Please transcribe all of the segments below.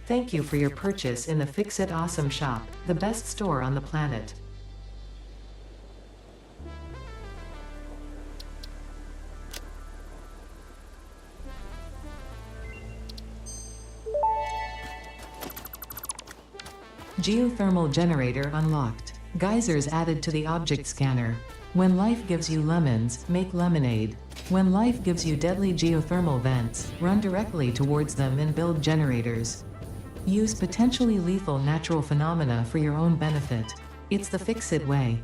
Thank you for your purchase in the Fix-It Awesome shop, the best store on the planet. Geothermal generator unlocked. Geysers added to the object scanner. When life gives you lemons, make lemonade. When life gives you deadly geothermal vents, run directly towards them and build generators. Use potentially lethal natural phenomena for your own benefit. It's the Fix-It way.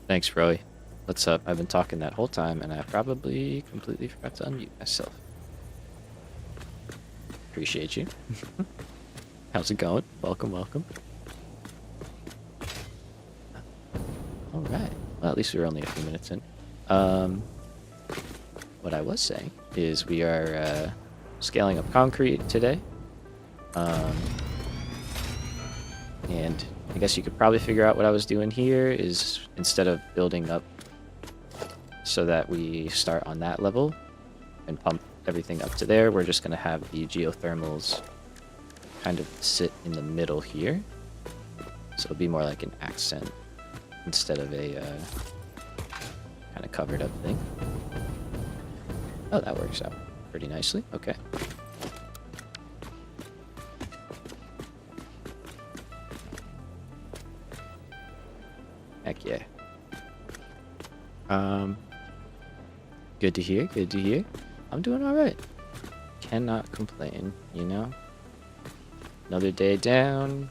Thanks, Roy. What's up? I've been talking that whole time, and I probably completely forgot to unmute myself. Appreciate you. How's it going? Welcome, welcome. All right. Well, at least we were only a few minutes in. What I was saying is we are scaling up concrete today. And I guess you could probably figure out what I was doing here is instead of building up so that we start on that level and pump everything up to there, we're just going to have the geothermals kind of sit in the middle here. So it'll be more like an accent instead of a kind of covered up thing. Oh, that works out pretty nicely. Okay. Heck yeah. Good to hear, good to hear. I'm doing alright. Cannot complain, you know? Another day down.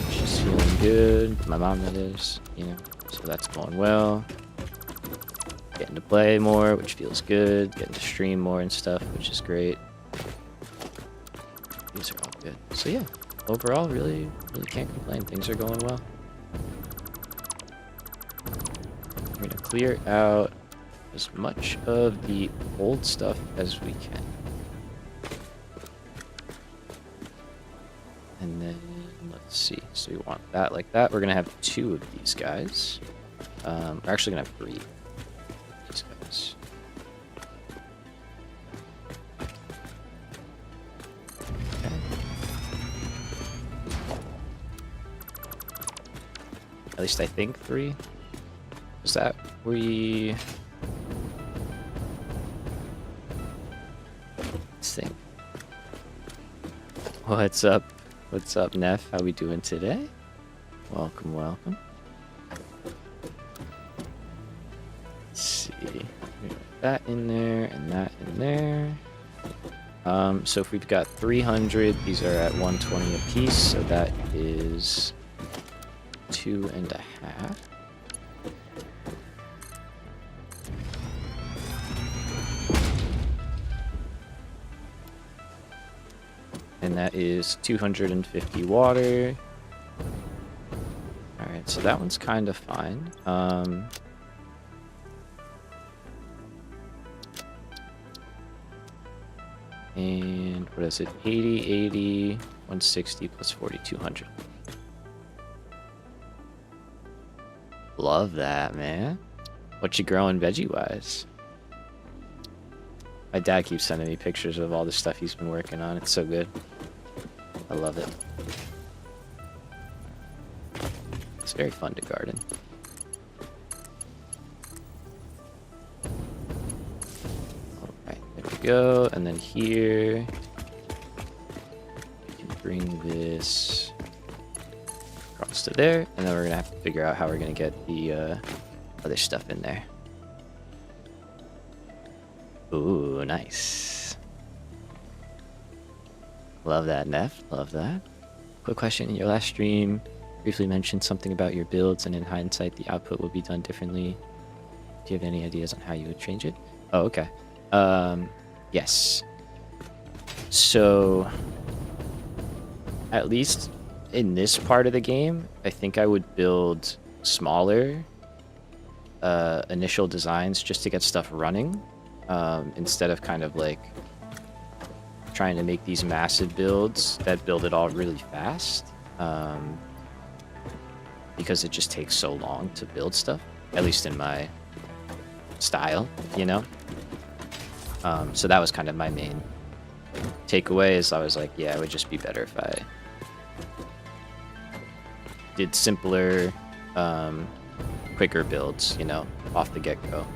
She's feeling good. My mom, that is, you know? So that's going well. Getting to play more, which feels good. Getting to stream more and stuff, which is great. These are all good. So yeah, overall, really can't complain. Things are going well. We're gonna clear out as much of the old stuff as we can. And then, let's see. So we want that like that. We're gonna have 2 of these guys. We're actually gonna have 3 of these guys. Okay. At least I think 3. Is that we... Let's think. What's up? What's up, Neff? How we doing today? Welcome, welcome. Let's see. We got that in there and that in there. So if we've got 300, these are at 120 a piece, so that is 2.5. And that is 250 water. Alright, so that one's kind of fine. And what is it? 80, 80, 160 plus 4,200. Love that, man. What you growing veggie-wise? My dad keeps sending me pictures of all the stuff he's been working on. It's so good. I love it. It's very fun to garden. Alright, there we go. And then here, we can bring this across to there. And then we're going to have to figure out how we're going to get the other stuff in there. Ooh, nice. Love that, Neff. Love that. Quick question. In your last stream, briefly mentioned something about your builds, and in hindsight, the output will be done differently. Do you have any ideas on how you would change it? Oh, okay. Yes. So, at least in this part of the game, I think I would build smaller initial designs just to get stuff running. Instead of kind of like trying to make these massive builds that build it all really fast, because it just takes so long to build stuff, at least in my style, you know? So that was kind of my main takeaway, is I was like, yeah, it would just be better if I did simpler, quicker builds, you know, off the get-go.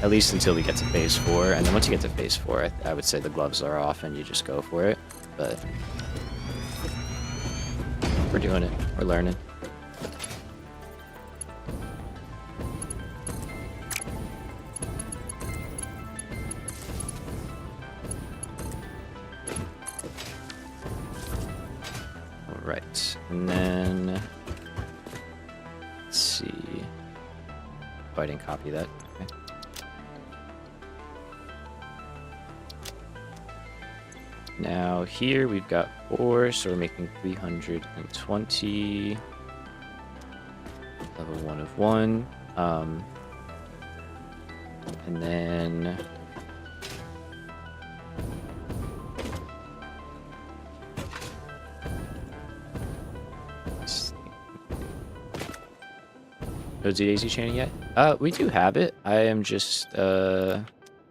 At least until we get to phase 4, and then once you get to phase 4, I would say the gloves are off and you just go for it. But we're doing it. We're learning. All right, and then Oh, I didn't copy that. Okay. Now here we've got 4, so we're making 320. Level 1 of 1. And then Cozy Daisy chaining yet? We do have it. I am just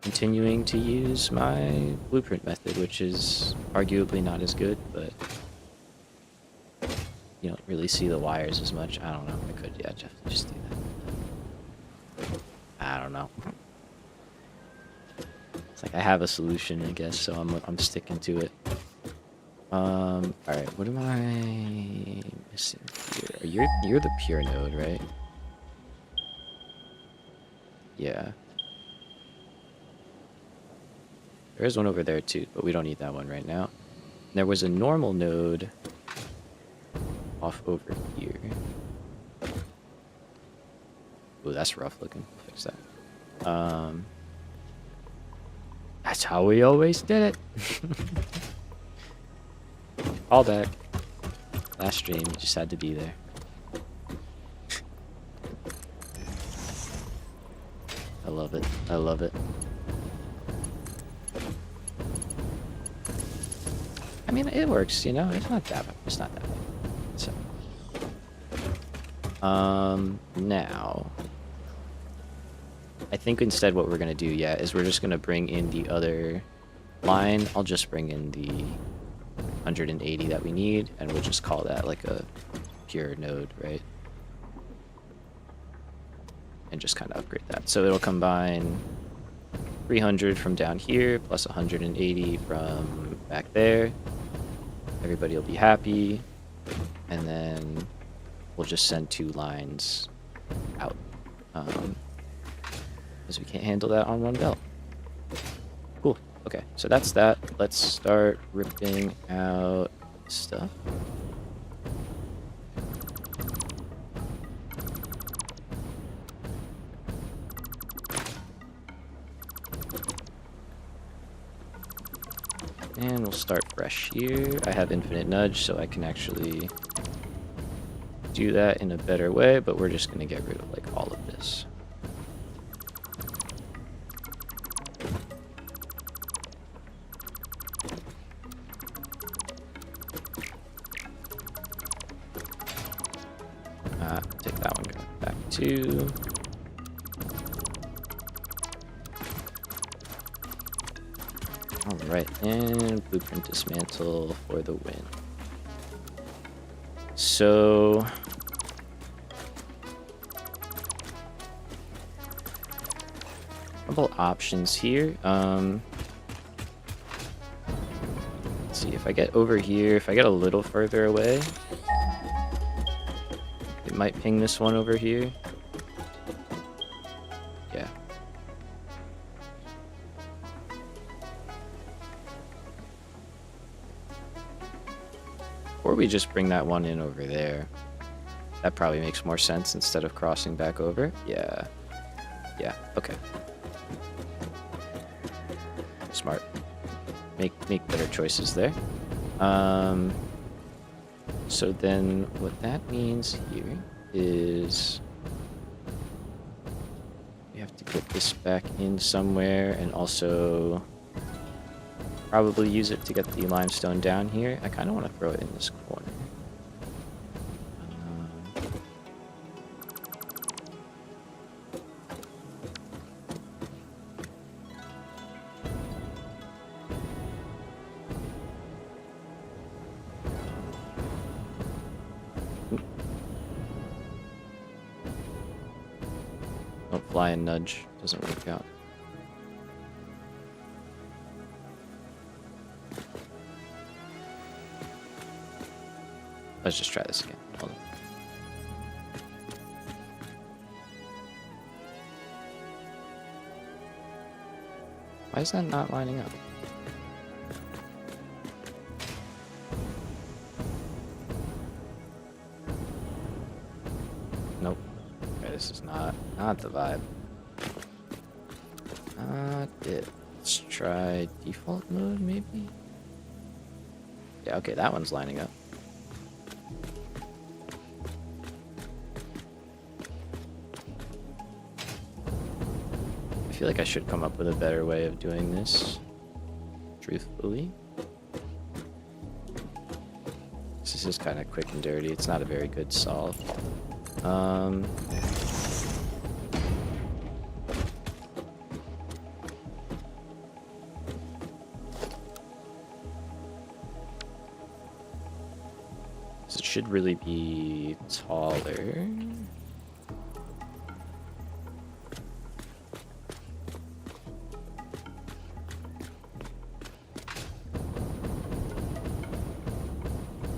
continuing to use my blueprint method, which is arguably not as good, but you don't really see the wires as much. I don't know. I could, yeah, just do that. I don't know. It's like I have a solution, I guess, so I'm sticking to it. All right. What am I missing here? You're the pure node, right? Yeah. There is one over there too, but we don't need that one right now. There was a normal node off over here. Ooh, that's rough looking. Fix that. That's how we always did it. All back. Last stream, you just had to be there. I love it. I love it. I mean, it works, you know. It's not that bad. It's not that bad. So, now, I think instead what we're gonna do, yeah, is we're just gonna bring in the other line. I'll just bring in the 180 that we need, and we'll just call that like a pure node, right? And just kind of upgrade that. So it'll combine 300 from down here plus 180 from back there. Everybody will be happy, and then we'll just send 2 lines out, because we can't handle that on one belt. Cool. Okay, so that's that. Let's start ripping out stuff. And we'll start fresh here. I have infinite nudge, so I can actually do that in a better way, but we're just going to get rid of like all of this. Take that one back too. Alright, and blueprint dismantle for the win. So, a couple options here. Let's see, if I get over here, if I get a little further away, it might ping this one over here. Yeah. Or we just bring that one in over there. That probably makes more sense instead of crossing back over. Yeah. Yeah, okay. Smart. Make better choices there. So then what that means here is we have to get this back in somewhere, and also probably use it to get the limestone down here. I kind of want to throw it in this corner. Don't fly and nudge. Doesn't work out. Let's just try this again. Hold on. Why is that not lining up? Nope. Okay, this is not not the vibe. Not it. Let's try default mode, maybe? Yeah, okay, that one's lining up. I feel like I should come up with a better way of doing this, truthfully. This is kind of quick and dirty. It's not a very good solve. So it should really be taller.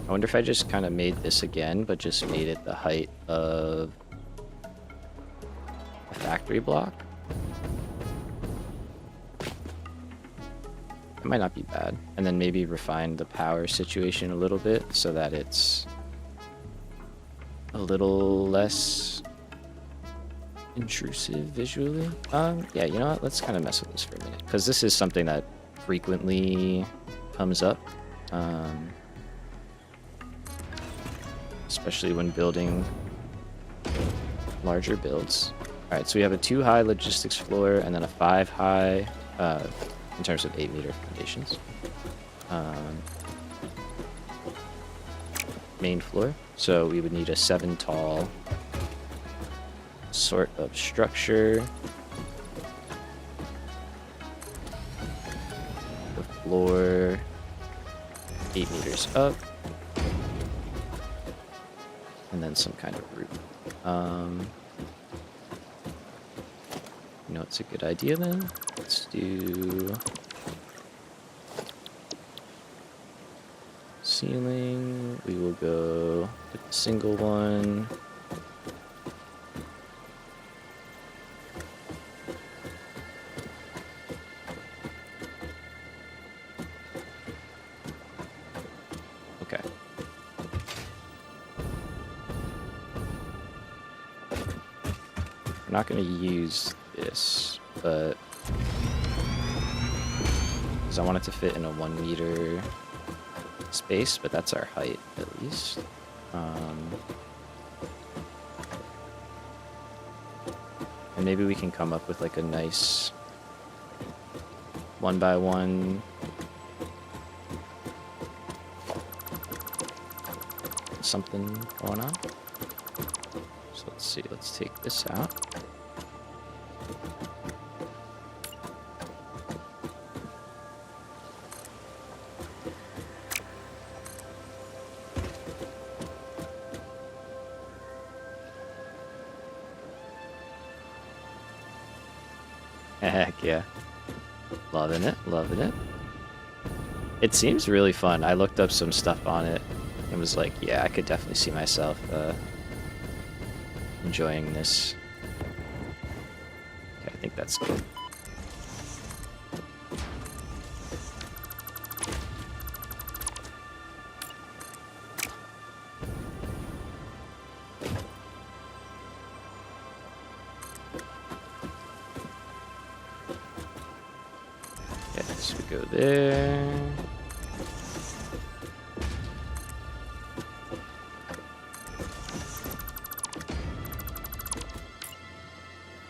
I wonder if I just kind of made this again, but just made it the height of a factory block. It might not be bad. And then maybe refine the power situation a little bit so that it's a little less intrusive visually. Yeah, you know what? Let's kind of mess with this for a minute, because this is something that frequently comes up. Especially when building larger builds. Alright, so we have a 2 high logistics floor and then a 5 high in terms of 8-meter foundations. Main floor. So we would need a 7 tall sort of structure. The floor 8 meters up. And then some kind of roof. You know, it's a good idea then. Let's do ceiling. We will go with the single one. Okay. I'm not going to use this, but because I want it to fit in a 1 meter space, but that's our height at least. And maybe we can come up with like a nice 1x1 something going on. So let's see, let's take this out. Heck yeah. Loving it, loving it. It seems really fun. I looked up some stuff on it and was like, yeah, I could definitely see myself enjoying this. Okay, I think that's good. Okay, so we go there.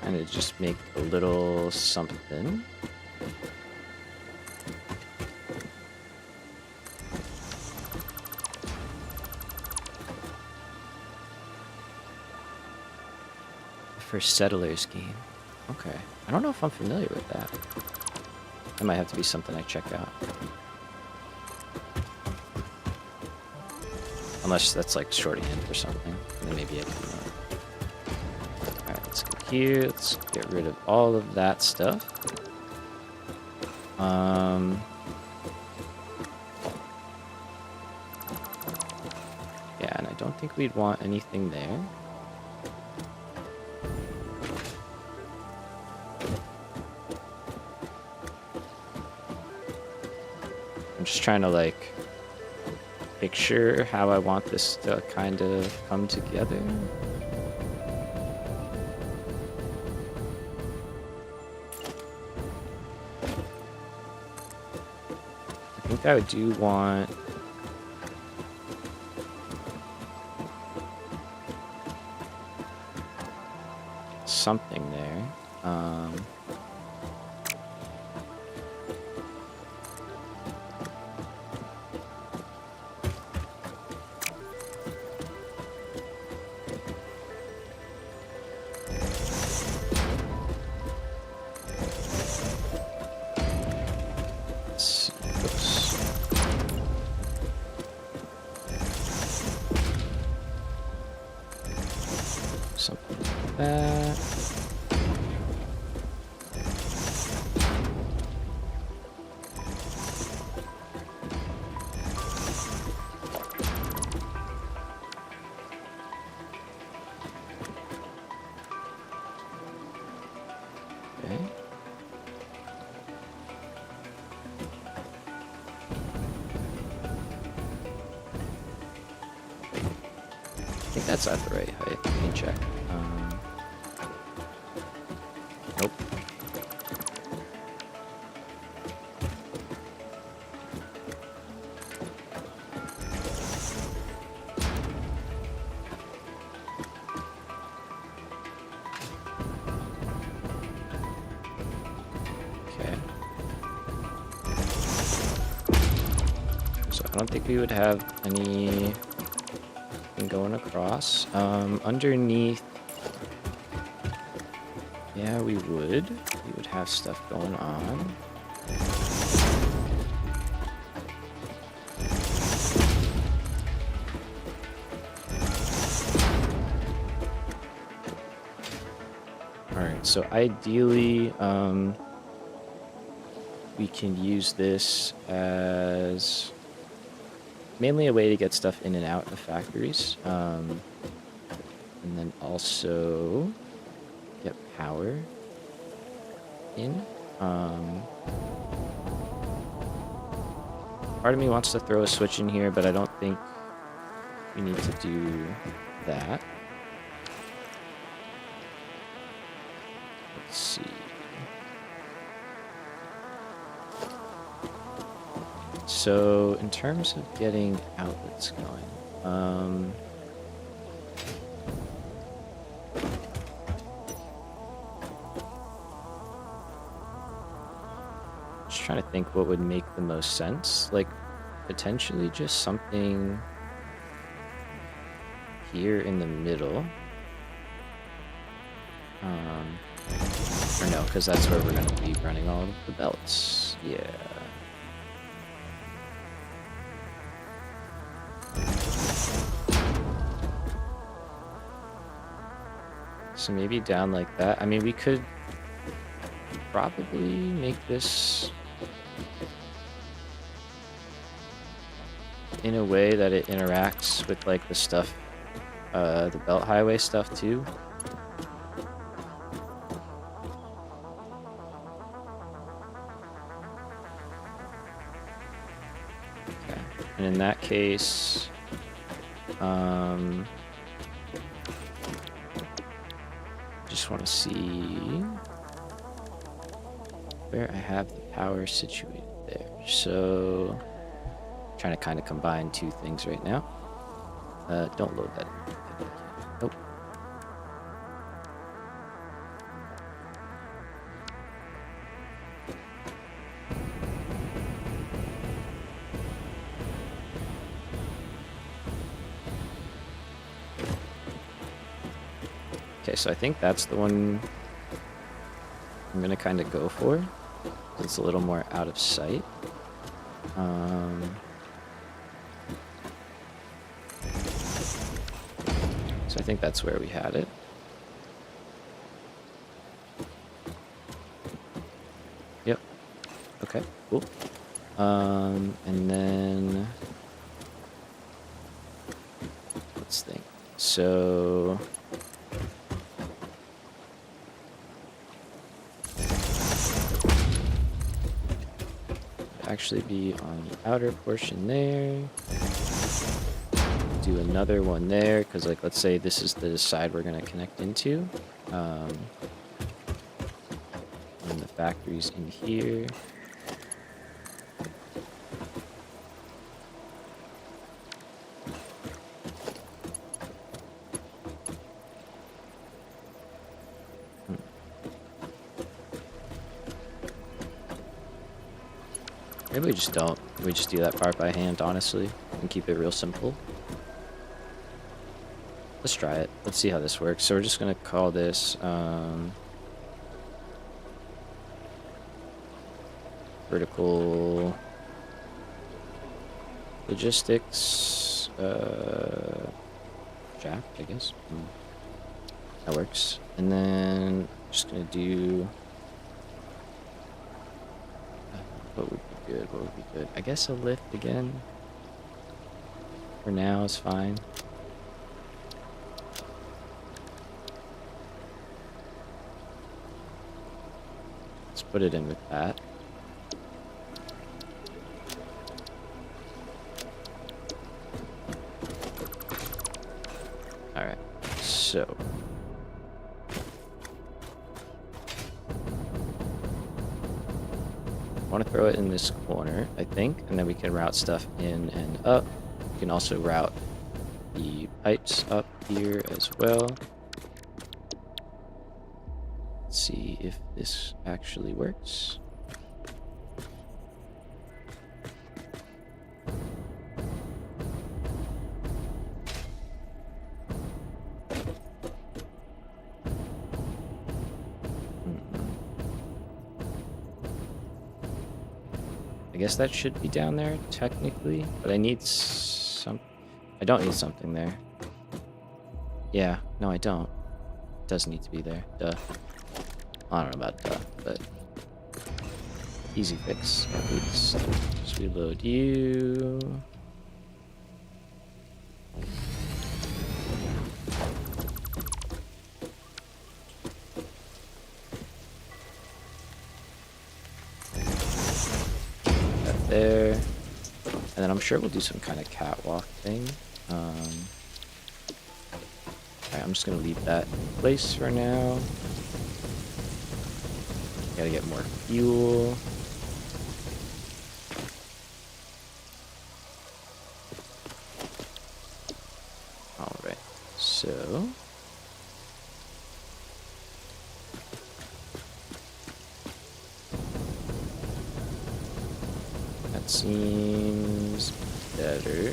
And it just make a little something. For Settlers game. Okay. I don't know if I'm familiar with that. That might have to be something I check out. Unless that's like shorthand or something. Then maybe I can... Alright, let's go here. Let's get rid of all of that stuff. Yeah, and I don't think we'd want anything there. I'm just trying to like picture how I want this to kind of come together. think I do want something there. Let's see. Oops. Something like that. Okay. I think that's at the right height. Let me check. Nope. Okay. So I don't think we would have anything going across. Underneath, yeah, we would. We would have stuff going on. Alright, so ideally, we can use this as mainly a way to get stuff in and out of factories. And then also get power in. Part of me wants to throw a switch in here, but I don't think we need to do that. Let's see. So in terms of getting outlets going, just trying to think what would make the most sense. Like potentially just something here in the middle. Or no, because that's where we're going to be running all of the belts. Yeah. So maybe down like that. I mean, we could probably make this in a way that it interacts with like the stuff, the belt highway stuff too. Okay, and in that case, just want to see where I have the power situated there. So, trying to kind of combine two things right now. Don't load that in. Nope. Okay, so I think that's the one I'm gonna kind of go for. It's a little more out of sight. So I think that's where we had it. Yep. Okay, cool. And then let's think. So actually be on the outer portion there. Do another one there, because like let's say this is the side we're going to connect into. And the factory's in here. Maybe we just don't. We just do that part by hand, honestly, and keep it real simple. Let's try it. Let's see how this works. So we're just gonna call this vertical logistics shaft, I guess. That works. And then just gonna do what would be good? What would be good? I guess a lift again. For now is fine. Let's put it in with that. Alright, so I want to throw it in this corner, I think, and then we can route stuff in and up. We can also route the pipes up here as well. Let's see if this actually works. I guess that should be down there, technically, but I need some... I don't need something there. Yeah, no, I don't. It does need to be there, duh. I don't know about duh, but... Easy fix. Let's just reload you. There, and then I'm sure we'll do some kind of catwalk thing. Alright, I'm just gonna leave that in place for now. Gotta get more fuel. Alright, so seems better.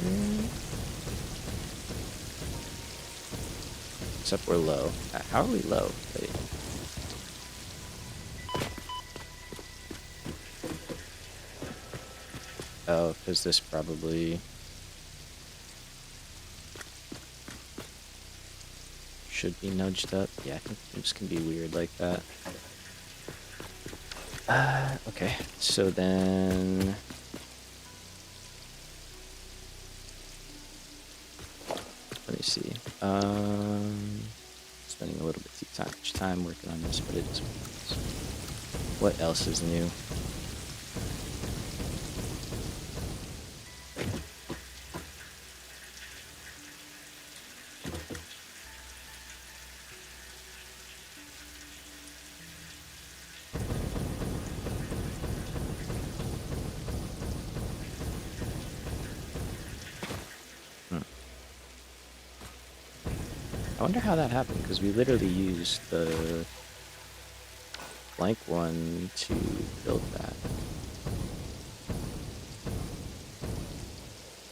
Except we're low. How are we low? Wait. Oh, because this probably should be nudged up. Yeah, I think things can be weird like that. Okay, so then... Let me see. Spending a little bit too much time working on this, but it is what it is. What else is new? I wonder how that happened, because we literally used the blank one to build that.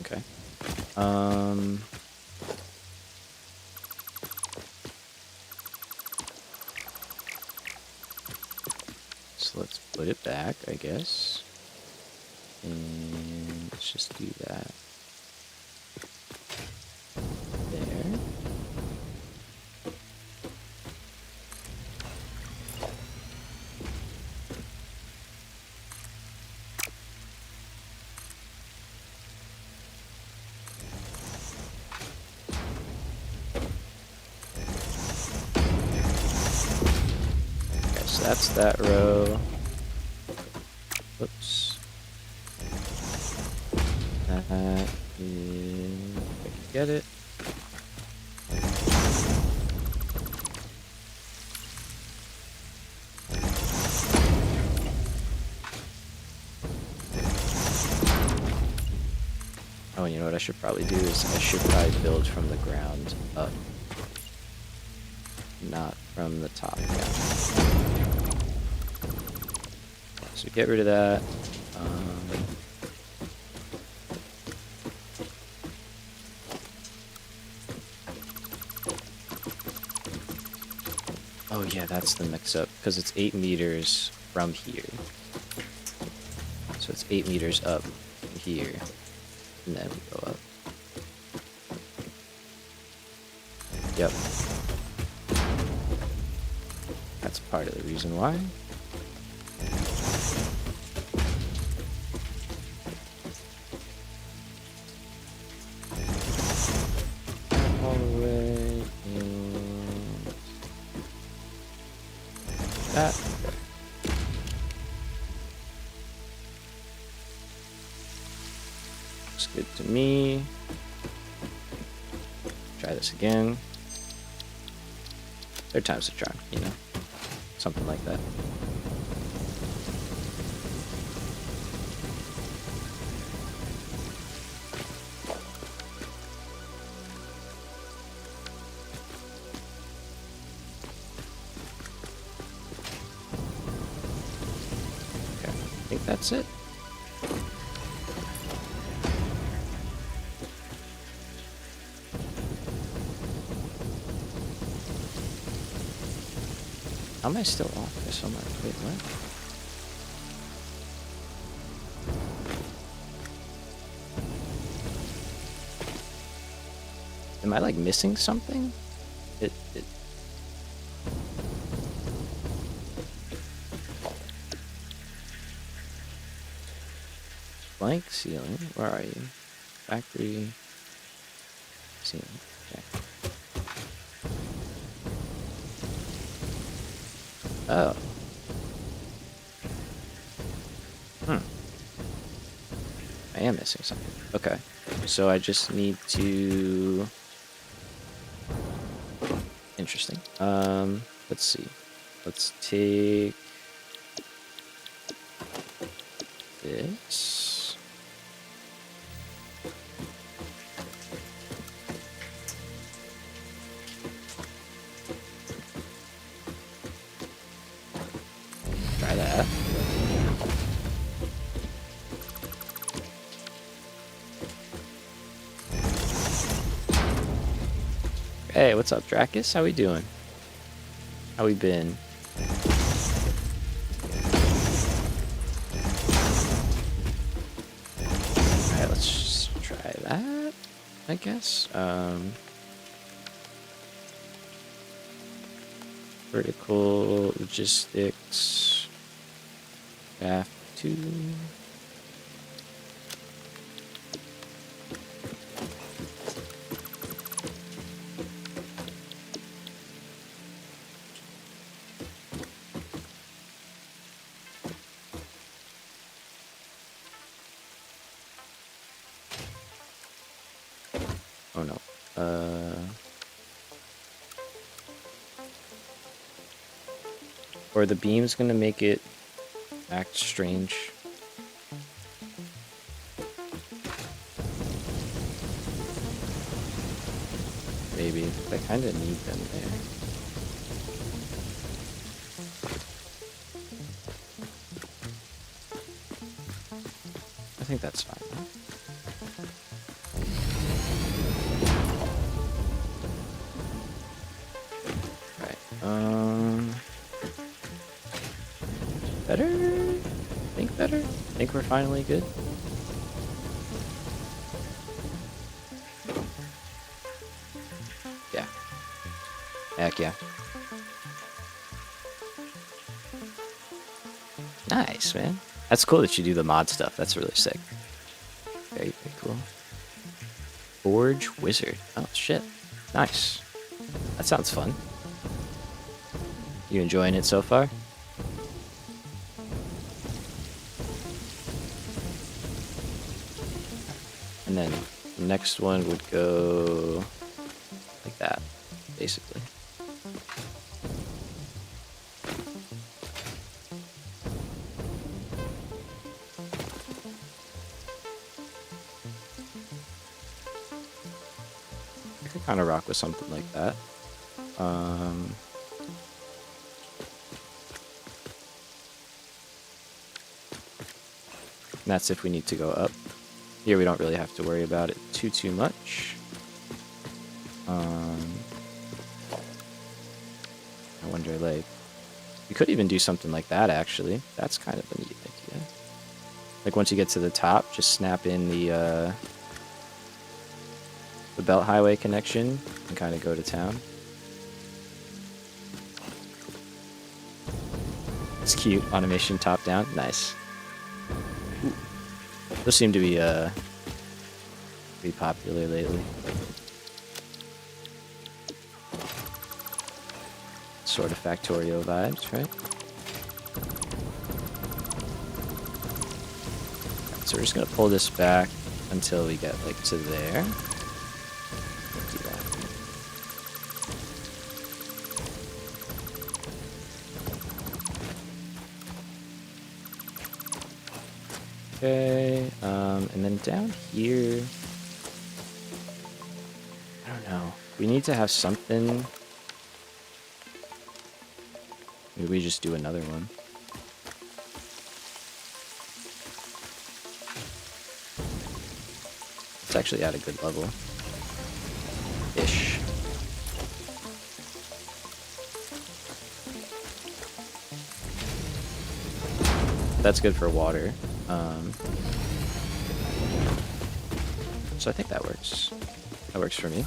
Okay. So let's put it back, I guess. And let's just do that. There. That's that row. Whoops. That is... I can get it. Oh, you know what I should probably do is I should probably build from the ground up. Not from the top down. So get rid of that. Yeah, that's the mix-up, because it's 8 meters from here. So it's 8 meters up from here, and then we go up. Yep. That's part of the reason why. All the way, and that. Okay. Looks good to me. Try this again. Third time's the charm, you know? Something like that. Okay, I think that's it. How am I still off this so much? Wait, what? Am I like missing something? It blank ceiling. Where are you? Factory ceiling. Okay. Oh. I am missing something. Okay. So I just need to... Interesting. Let's see. Let's take this. Try that. Hey, what's up, Dracus? How we doing? How we been? Alright, let's just try that, I guess. Vertical logistics. Graph 2. Oh no. Or the beam's gonna make it act strange. Maybe. I kinda need them there. I think that's fine. Better? Think better? Think we're finally good? Yeah. Heck yeah. Nice, man. That's cool that you do the mod stuff. That's really sick. Very, very cool. Forge Wizard. Oh, shit. Nice. That sounds fun. You enjoying it so far? And then the next one would go like that, basically. I could kind of rock with something like that. And that's if we need to go up. Here we don't really have to worry about it too much. I want under lake. We could even do something like that, actually. That's kind of a neat idea. Like, once you get to the top, just snap in the belt highway connection and kind of go to town. It's cute. Automation top down. Nice. Ooh. Those seem to be pretty popular lately. Sort of Factorio vibes, right? So we're just gonna pull this back until we get like to there. Do that. Okay, and then down here, I don't know. We need to have something. Maybe we just do another one. It's actually at a good level. Ish. That's good for water. So I think that works. That works for me.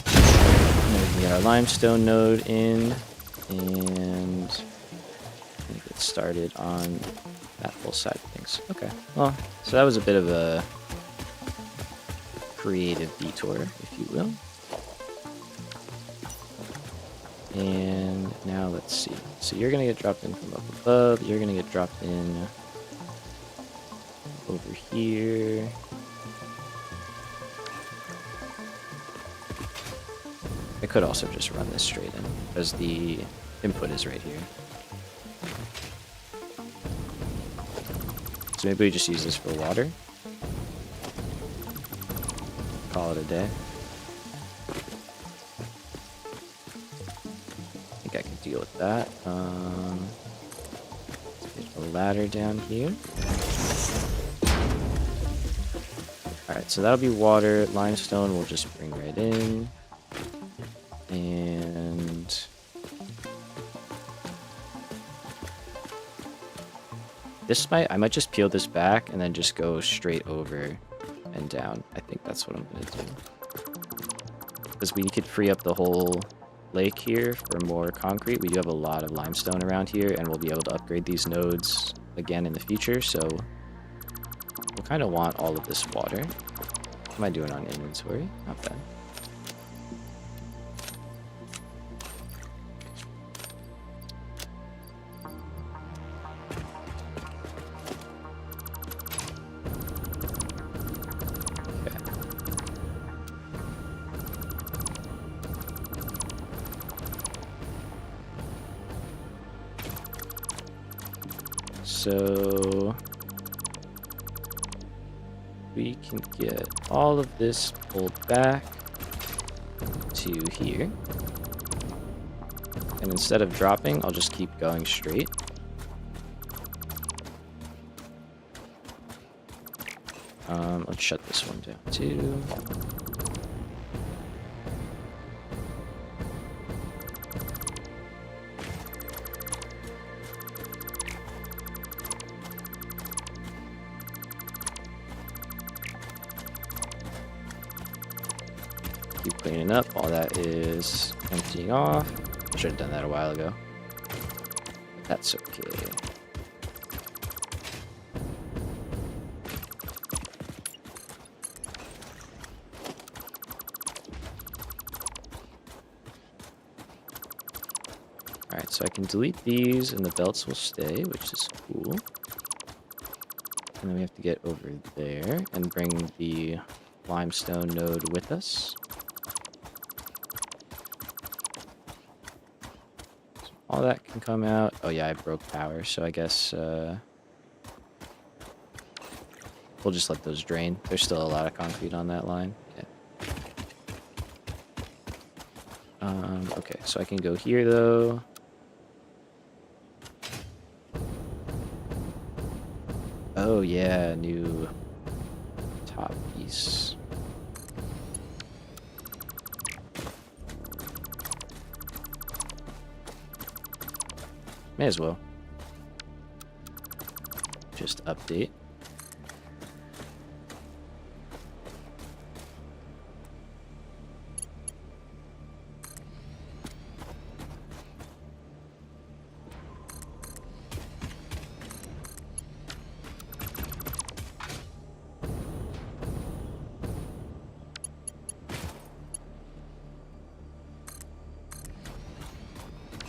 And then we can get our limestone node in. And get started on that whole side of things. Okay, well, so that was a bit of a creative detour, if you will. And now let's see. So you're gonna get dropped in from up above. You're gonna get dropped in over here. I could also just run this straight in, because the input is right here. So maybe we just use this for water. Call it a day. I think I can deal with that. Let's get a ladder down here. Alright, so that'll be water. Limestone we'll just bring right in. And I might just peel this back and then just go straight over and down. I think that's what I'm gonna do. Because we could free up the whole lake here for more concrete. We do have a lot of limestone around here, and we'll be able to upgrade these nodes again in the future, so we'll kind of want all of this water. What am I doing on inventory? Not bad. So we can get all of this pulled back to here. And instead of dropping, I'll just keep going straight. Let's shut this one down too. Keep cleaning up. All that is emptying off. I should have done that a while ago. But that's okay. Alright, so I can delete these and the belts will stay, which is cool. And then we have to get over there and bring the limestone node with us. So all that can come out. Oh yeah, I broke power, so I guess we'll just let those drain. There's still a lot of concrete on that line. Yeah. Okay, so I can go here though. Oh yeah, new top piece. May as well. Just update.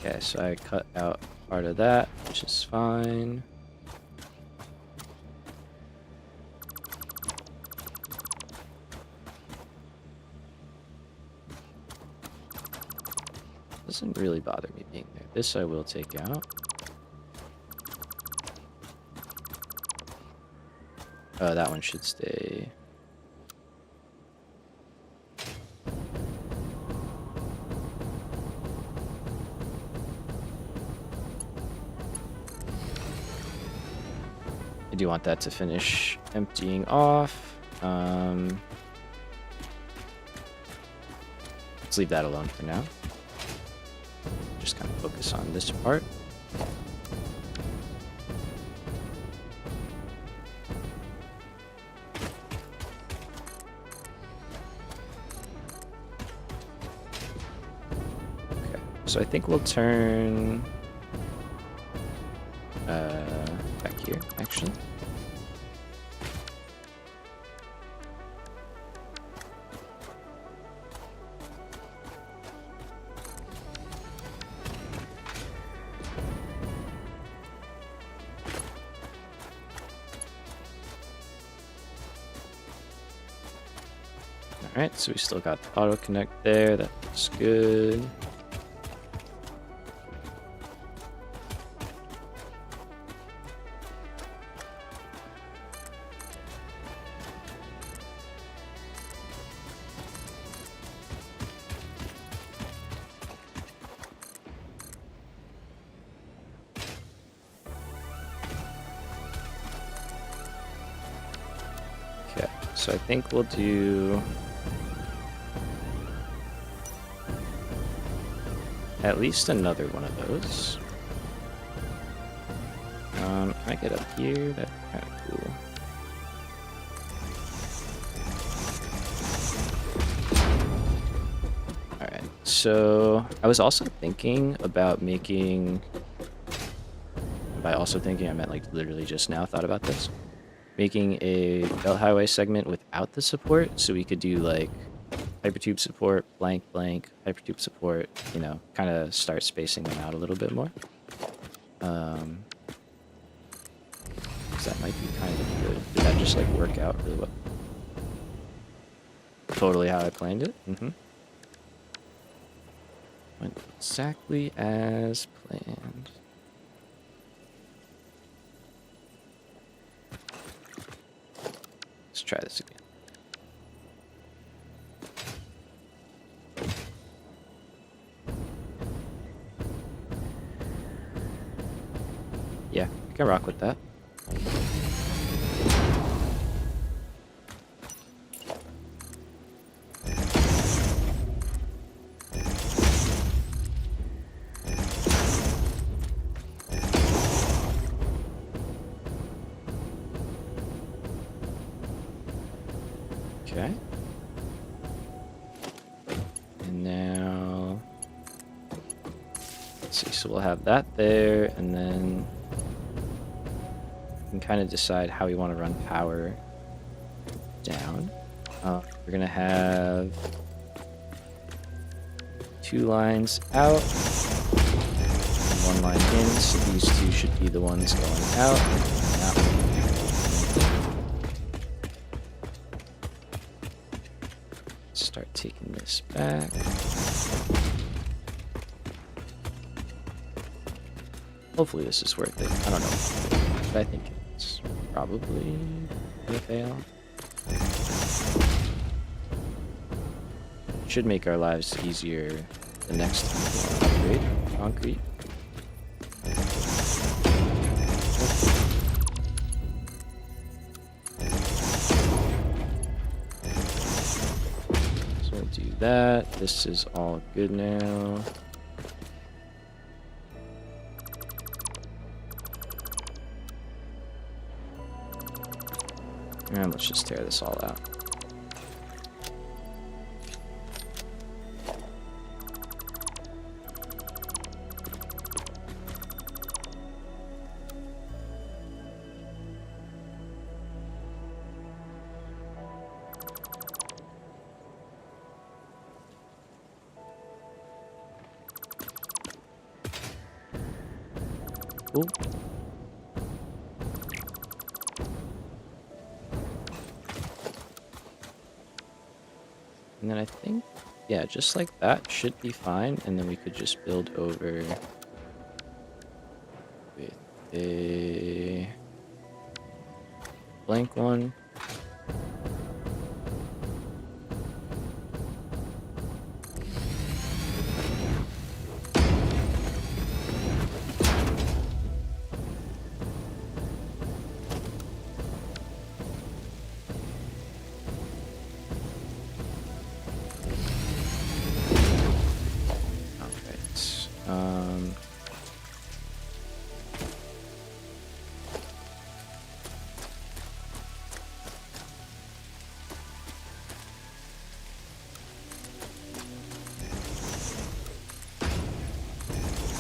Okay, so I cut out part of that, which is fine. Doesn't really bother me being there. This I will take out. Oh, that one should stay. I do want that to finish emptying off. Let's leave that alone for now. Just kind of focus on this part. Okay, so I think we'll turn back here, actually. Alright, so we still got the auto connect there, that's good. Okay, so I think we'll do at least another one of those. I get up here, that's kind of cool. Alright, so I was also thinking about making, by also thinking I meant like literally just now thought about this, making a belt highway segment without the support, so we could do like hypertube support, blank, blank, hypertube support, you know, kind of start spacing them out a little bit more. 'Cause that might be kind of good. Did that just like work out really well? Totally how I planned it? Went exactly as planned. Let's try this again. Yeah, I can rock with that. Okay. And now, let's see, so we'll have that there, and then we can kind of decide how we want to run power down. We're gonna have 2 lines out, and 1 line in, so these 2 should be the ones going out. Start taking this back. Hopefully this is worth it. I don't know, but I think it's probably gonna fail. Should make our lives easier the next time we want to upgrade concrete. So we'll do that. This is all good now. And let's just tear this all out. Cool. And then I think, yeah, just like that should be fine. And then we could just build over with a blank one.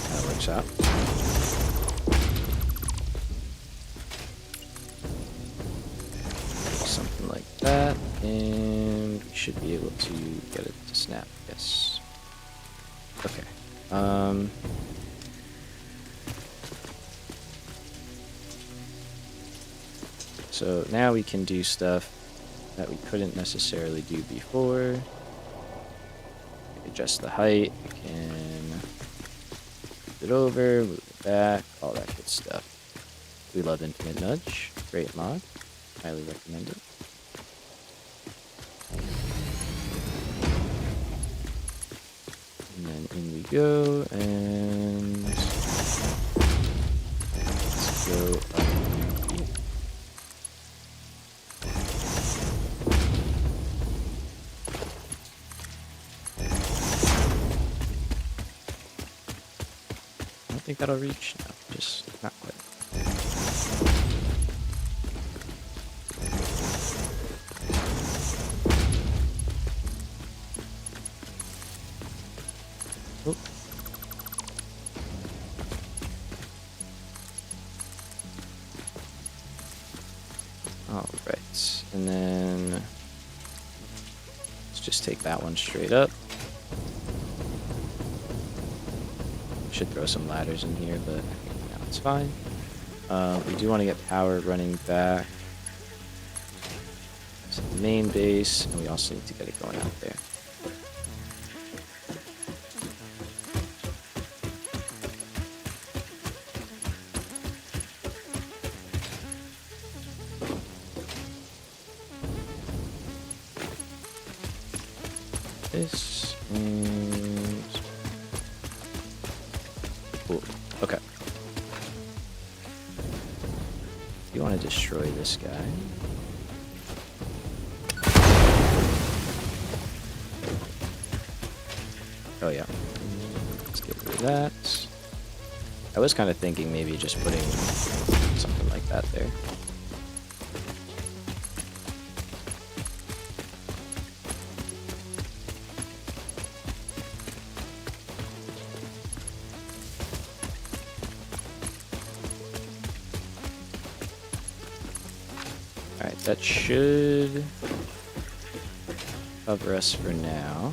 That works out. Something like that, and we should be able to get it to snap. Yes. Okay. So now we can do stuff that we couldn't necessarily do before. Adjust the height. We can move it over, move it back, all that good stuff. We love Infinite Nudge. Great mod. Highly recommend it. And then in we go, and let's go up here. I don't think that'll reach. No, just not quite. Oh. All right, and then let's just take that one straight up. Should throw some ladders in here, but no, it's fine. We do want to get power running back to the main base, and we also need to get it going out there. This and cool. Okay. You want to destroy this guy. Oh yeah. Let's get rid of that. I was kind of thinking maybe just putting something like that there. Alright, that should cover us for now.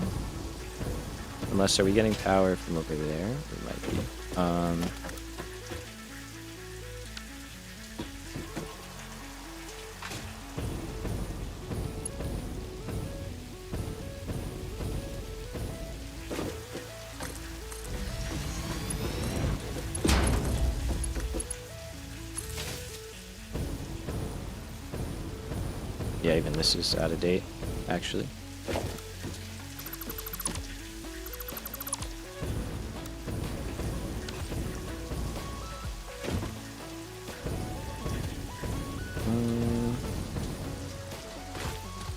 Unless, are we getting power from over there? We might be. Yeah, even this is out of date, actually.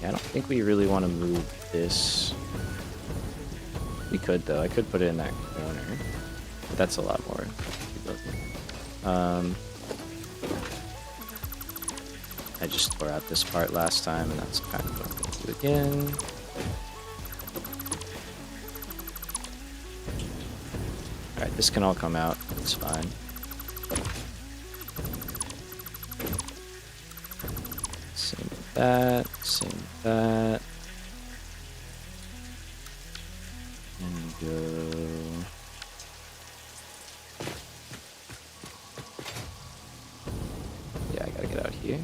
Yeah, I don't think we really want to move this. We could, though. I could put it in that corner. But that's a lot more. I just tore out this part last time, and that's kind of what I'm going to do again. Alright, this can all come out. It's fine. Same with that. Same with that. And go... Yeah, I gotta get out here.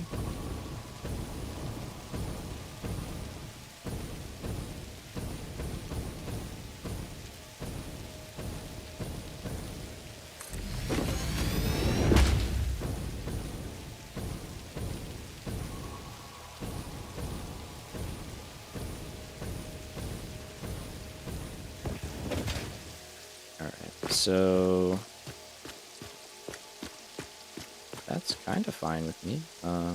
So that's kind of fine with me. I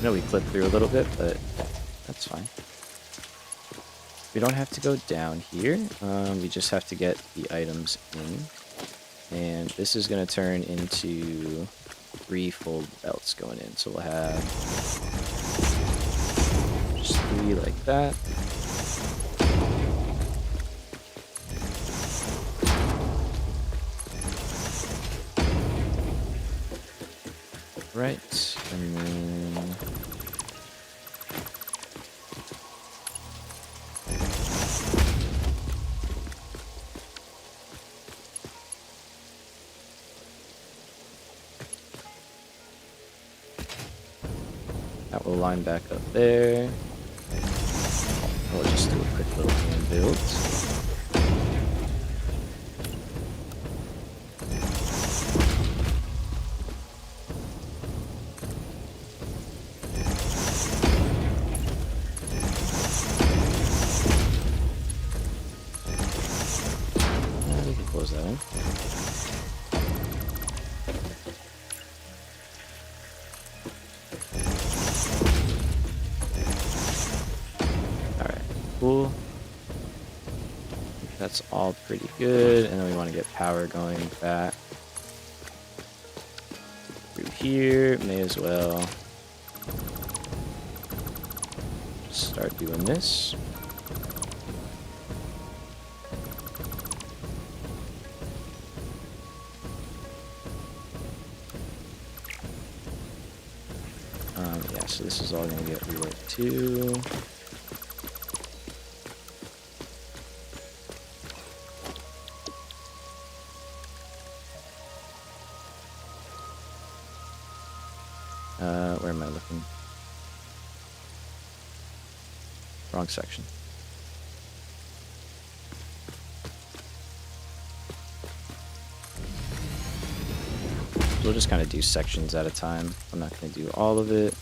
know we clipped through a little bit, but that's fine. We don't have to go down here. We just have to get the items in. And this is going to turn into 3 full belts going in. So we'll have just 3 like that. Right, and then that will line back up there. We'll just do a quick little hand build. Close that in. Alright, cool. That's all pretty good, and then we want to get power going back through here. May as well start doing this. Yeah, so this is all going to get reworked too. Where am I looking? Wrong section. We'll just kind of do sections at a time. I'm not going to do all of it.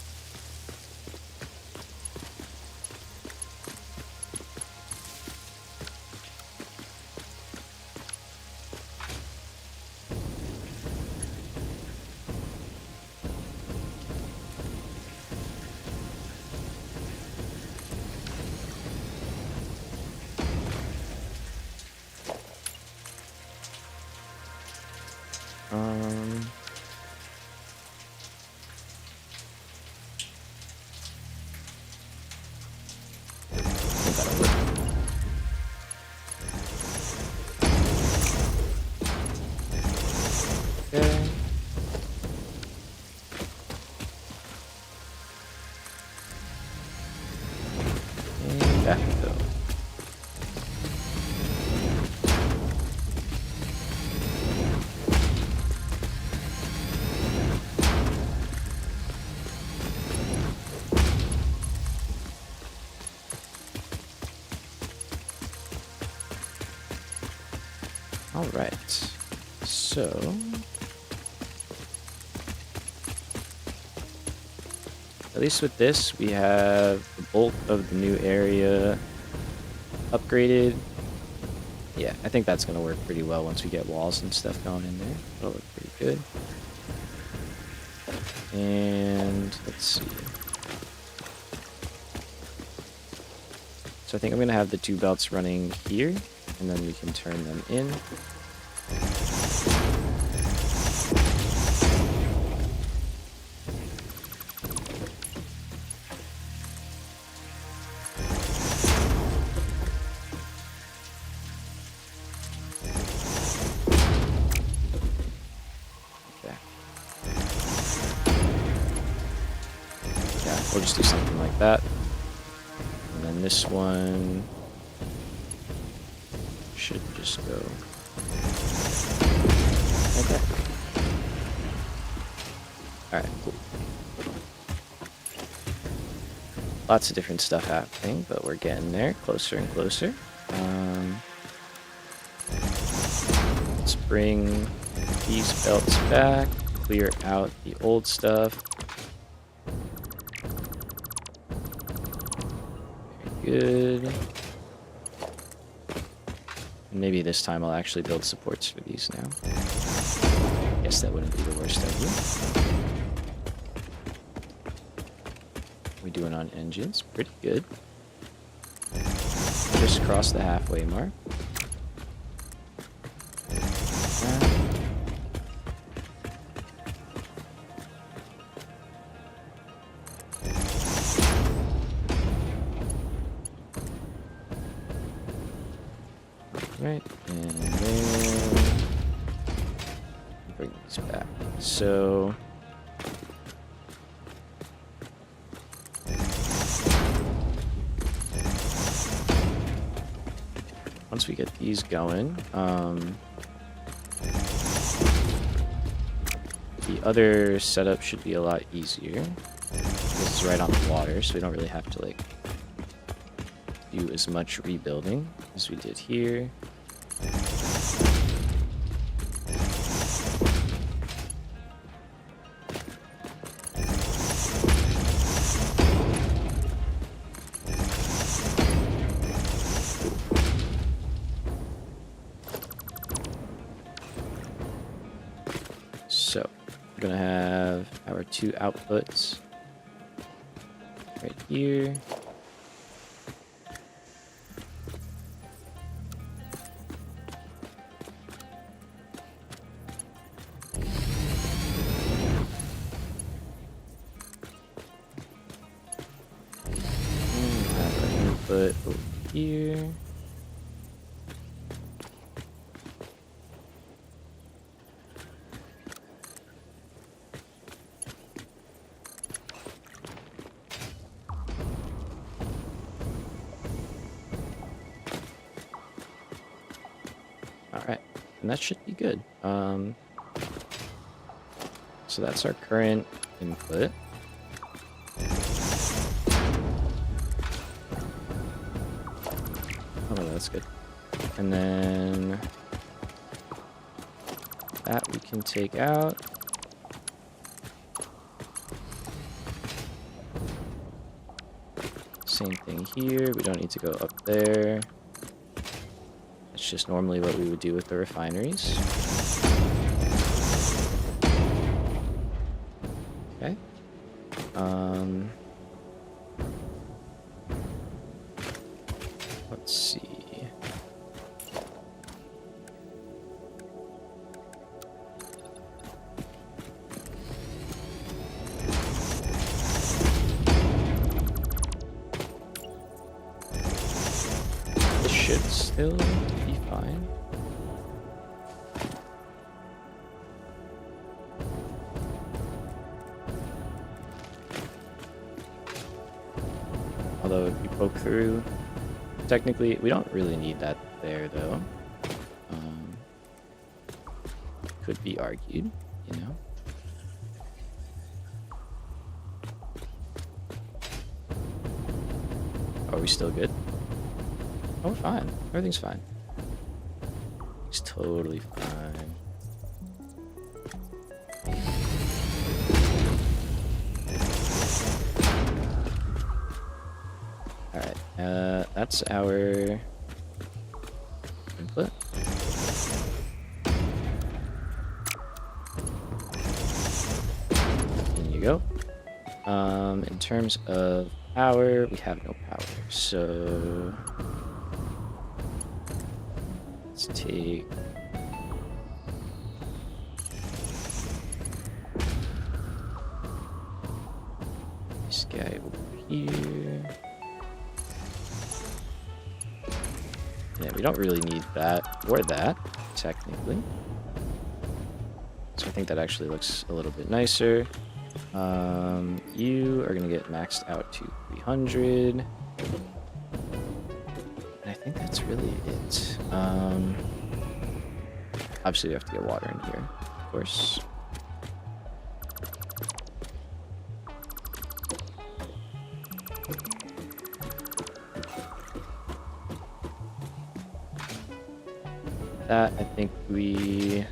Okay. And back we go. All right, so at least with this, we have the bulk of the new area upgraded. Yeah, I think that's going to work pretty well once we get walls and stuff going in there. That'll look pretty good. And let's see. So I think I'm going to have the 2 belts running here, and then we can turn them in. we'll just do something like that. And then this one should just go right there. Alright, cool. Lots of different stuff happening, but we're getting there, closer and closer. Let's bring these belts back, clear out the old stuff. Very good. And maybe this time I'll actually build supports for these now. Guess that wouldn't be the worst idea. We doing on engines? Pretty good. Just cross the halfway mark. Right, and then bring these back. So once we get these going, the other setup should be a lot easier. This is right on the water, so we don't really have to like do as much rebuilding as we did here. So we're gonna have our two outputs right here. Input over here. Alright, and that should be good. So that's our current input. Oh, that's good. And then that we can take out. Same thing here. We don't need to go up there. It's just normally what we would do with the refineries. Okay. Let's see. This should still be fine. Although if you poke through, technically we don't really need that there though. Could be argued, you know. Are we still good? Oh, we're fine. Everything's fine. It's totally fine. Alright, that's our input. There you go. In terms of power, we have no power, so let's take this guy over here. Yeah, we don't really need that or that, technically. So I think that actually looks a little bit nicer. You are gonna get maxed out to 300. And I think that's really it. Obviously you have to get water in here, of course. That, I think we...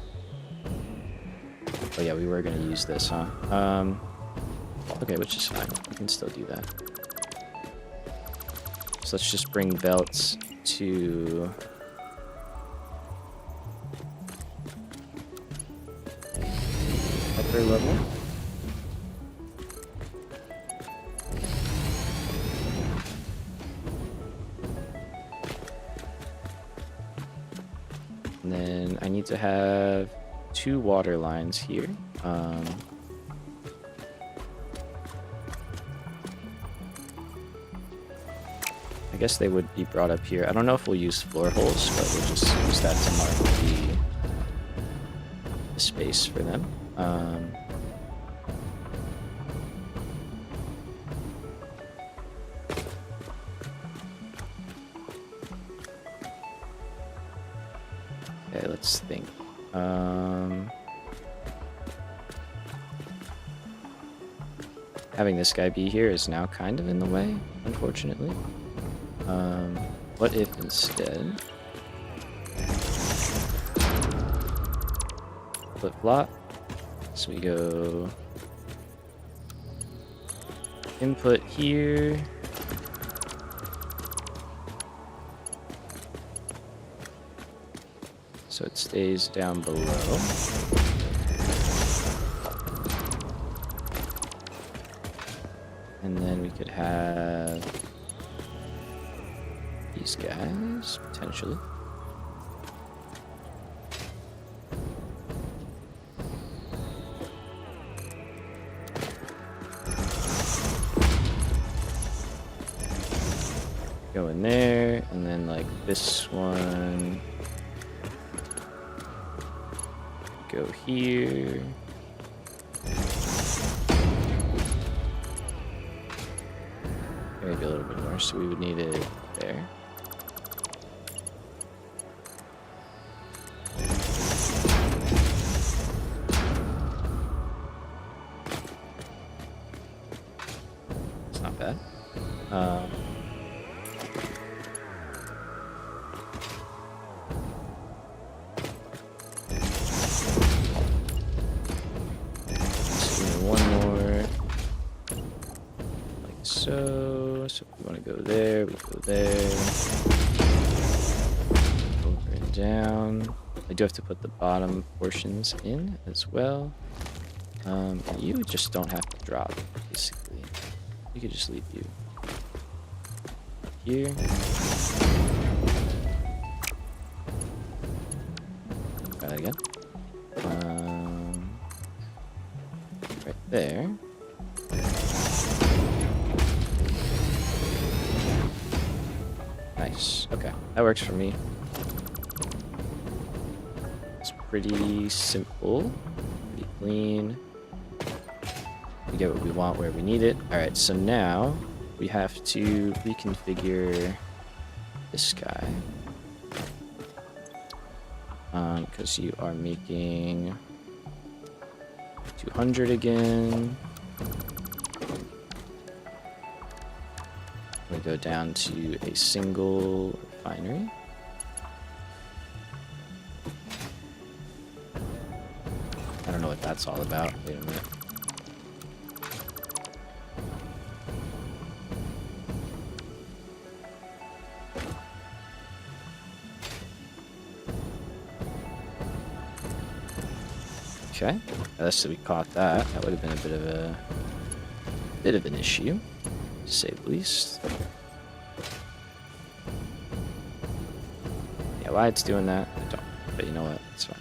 Oh yeah, we were gonna use this, huh? Okay, which is fine. We can still do that. So let's just bring belts to... upper level. And then I need to have 2 water lines here. I guess they would be brought up here. I don't know if we'll use floor holes, but we'll just use that to mark the space for them. Okay, let's think. Having this guy be here is now kind of in the way, unfortunately. What if instead... flip-flop. So we go... input here. So it stays down below. And then we could have these guys, potentially. Go in there, and then like this one. Go here. Maybe a little bit more, so we would need it there. It's not bad. So if we want to go there, we go there. Over and down. I do have to put the bottom portions in as well. You just don't have to drop, basically. You could just leave you here. Try that again. Right there. Nice. Okay, that works for me. It's pretty simple, pretty clean. We get what we want where we need it. Alright, so now we have to reconfigure this guy. Because you are making 200 again. We go down to a single refinery. I don't know what that's all about. Wait a minute. Okay, unless we caught that. That would have been a bit of an issue, to say the least. Yeah, why it's doing that, I don't. But you know what? It's fine.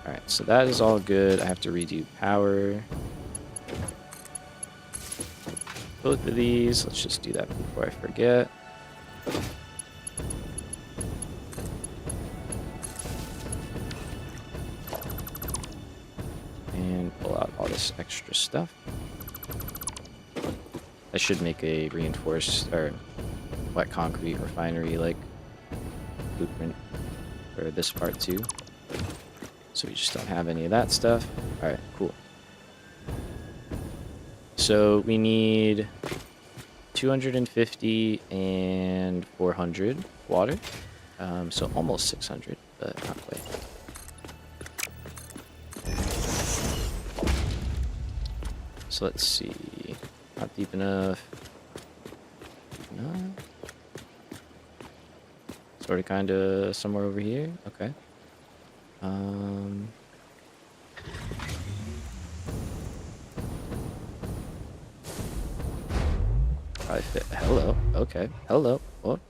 Alright, so that is all good. I have to redo power. Both of these. Let's just do that before I forget. this extra stuff. I should make a reinforced or wet concrete refinery like blueprint for this part too. So we just don't have any of that stuff. Alright, cool. So we need 250 and 400 water. So almost 600, but not quite. So let's see. Not deep enough. No. Sort of, kind of somewhere over here. Okay. Probably fit. Hello. Okay. Hello. Oh.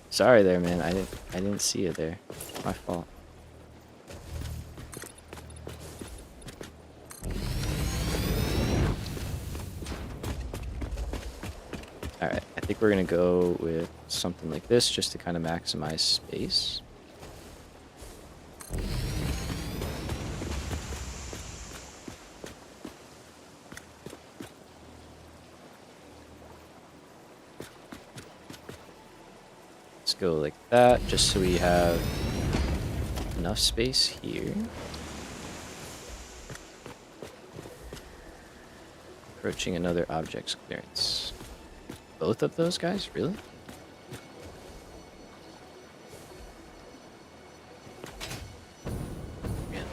Sorry there, man. I didn't see you there. My fault. Alright, I think we're gonna go with something like this just to kind of maximize space. Let's go like that, just so we have enough space here. Approaching another object's clearance. Both of those guys? Really? Man.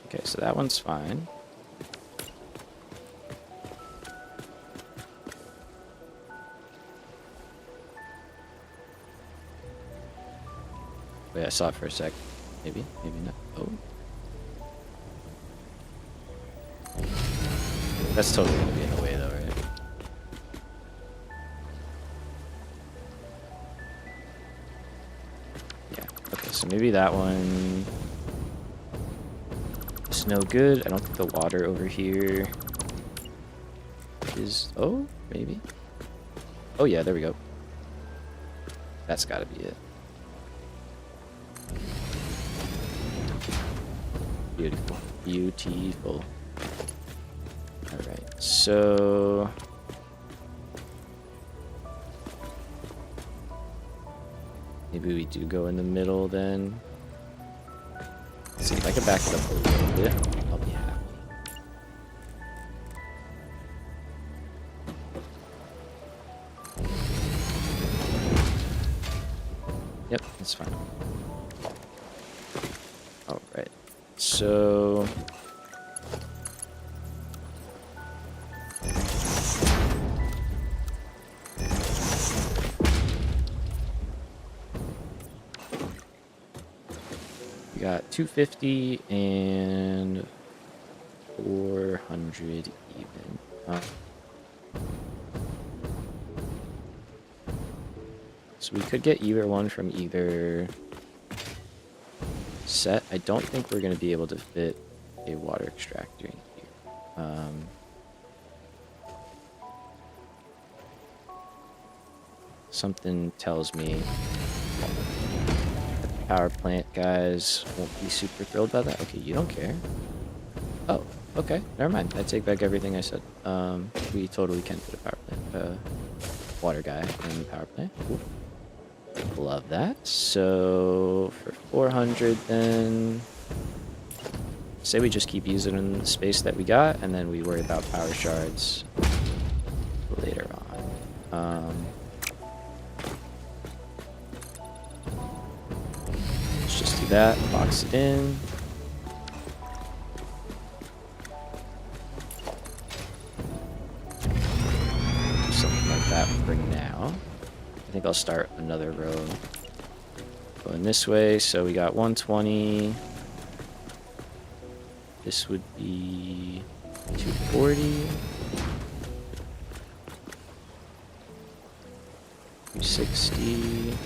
Okay, so that one's fine. Wait, I saw it for a sec. Maybe, maybe not. Oh. That's totally gonna be in the way though, right? Yeah, okay, so maybe that one is no good. I don't think the water over here is... Oh, maybe. Oh yeah, there we go. That's gotta be it. Beautiful. Beautiful. Alright, so... maybe we do go in the middle then. Let's see, if I can back it up a little bit, I'll be happy. Yep, that's fine. Alright. So we got 250 and 400 even. So we could get either one from either set. I don't think we're going to be able to fit a water extractor in here. Something tells me that the power plant guys won't be super thrilled about that. Okay, you don't care. Oh, okay, never mind. I take back everything I said. We totally can fit a power plant, water guy in the power plant. Cool. Love that. So for 400 then, say we just keep using the space that we got and then we worry about power shards later on. Let's just do that, box it in. Something like that for now. I think I'll start another row going this way. So we got 120. This would be 240. 260.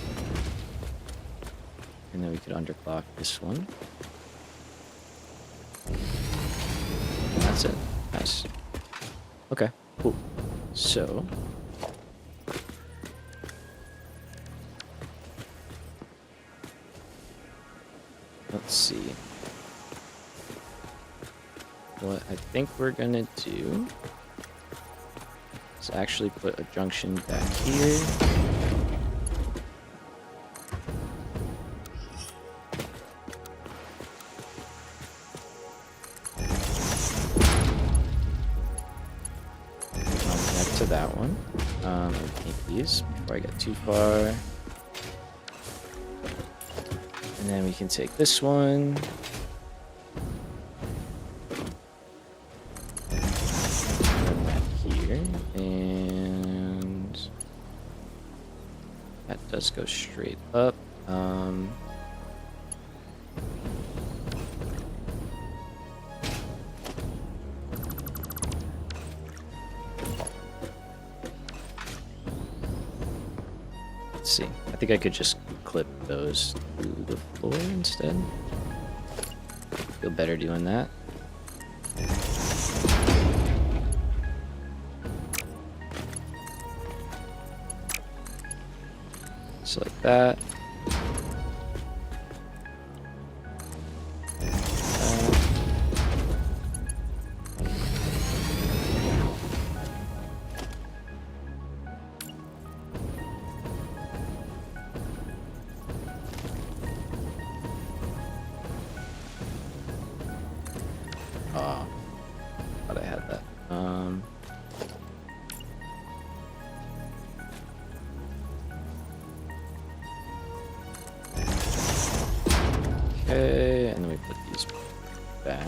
And then we could underclock this one. That's it. Nice. Okay, cool. So let's see. What I think we're gonna do is actually put a junction back here. I'll connect to that one. And paint these before I get too far. And then we can take this one. Run that here. And that does go straight up. Let's see. I think I could just clip those to the floor instead. Feel better doing that. Just like that. Oh, thought I had that. Okay, and then we put these back.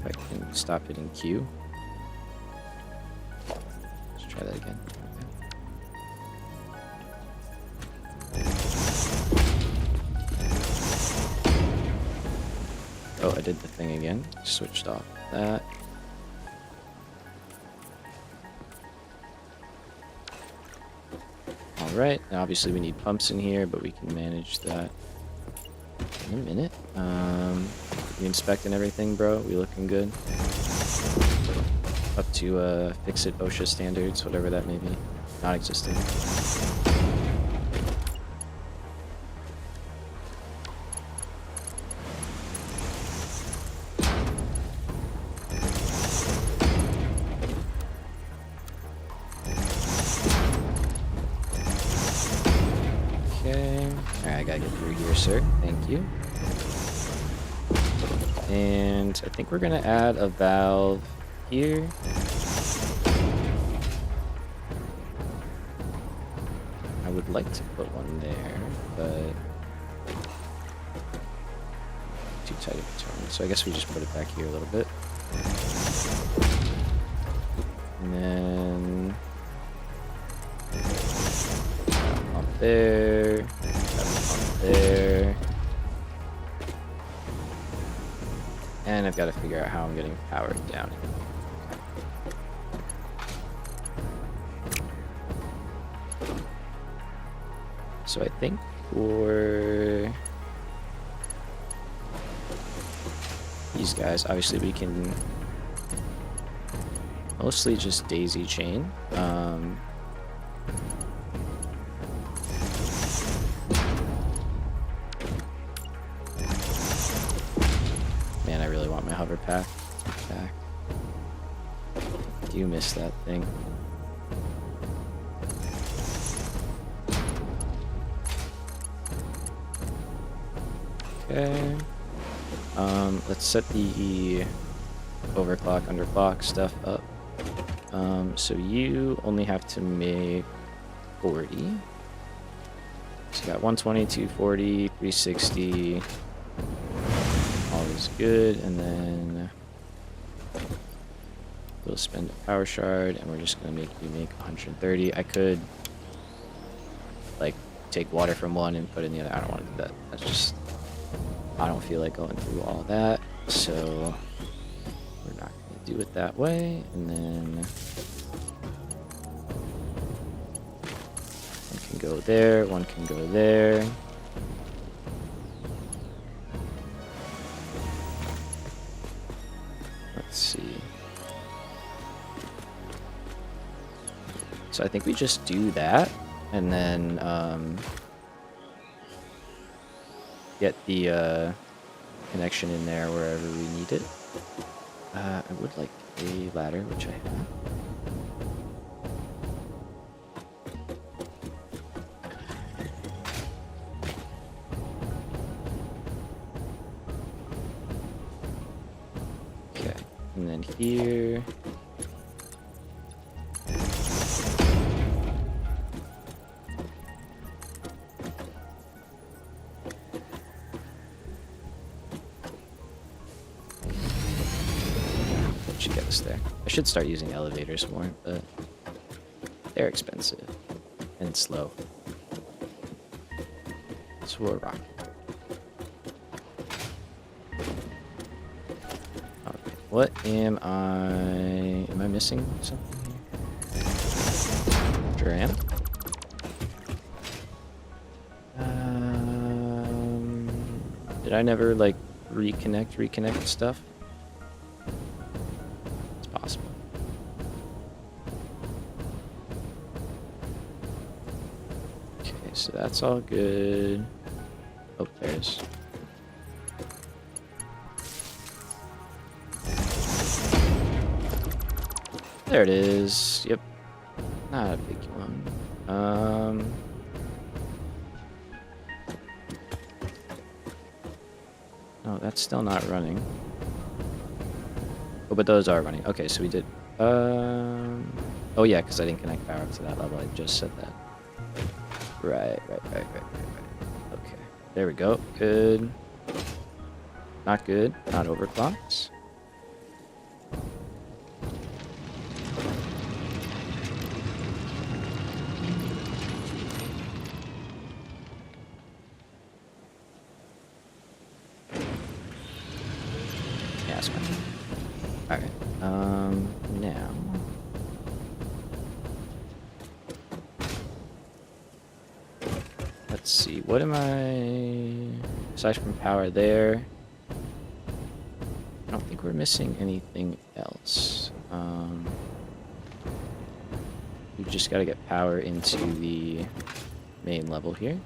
If I can stop hitting Q. Let's try that again. Oh, I did the thing again. Switched off that. Alright, and obviously we need pumps in here, but we can manage that in a minute. You inspecting everything, bro? We looking good? Up to fix-it OSHA standards, whatever that may be. Non-existent. Okay. Alright, I gotta get through here, sir. Thank you. And I think we're gonna add a valve here. I would like to put one there, but too tight of a turn. So I guess we just put it back here a little bit. And then pump there, pump there. And I've got to figure out how I'm getting powered down. So I think for these guys, obviously we can mostly just daisy chain. Man, I really want my hover pack back. Do you miss that thing? Okay. Let's set the overclock, underclock stuff up. So you only have to make 40. So you got 120, 240, 360. All is good, and then we'll spend a power shard, and we're just gonna make you make 130. I could like take water from one and put it in the other. I don't want to do that. That's just, I don't feel like going through all that, so we're not gonna do it that way. And then one can go there, one can go there. Let's see. So I think we just do that, and then get the connection in there wherever we need it. I would like a ladder, which I have. Okay, and then here. Should get us there. I should start using elevators more, but they're expensive and slow. So we'll rock. Okay, what am I? Am I missing something here? Sure am. Did I never like reconnect stuff? Possible. Okay, so that's all good. Oh, there it is. There it is. Yep. Not a big one. No, that's still not running. Oh, but those are running. Okay, so we did. Oh yeah, because I didn't connect power up to that level. I just said that. Right. Okay, there we go. Good. Not good. Not overclocks. Yeah, that's fine. Alright. Now. Let's see. What am I... Aside from power there, I don't think we're missing anything else. We just got to get power into the main level here.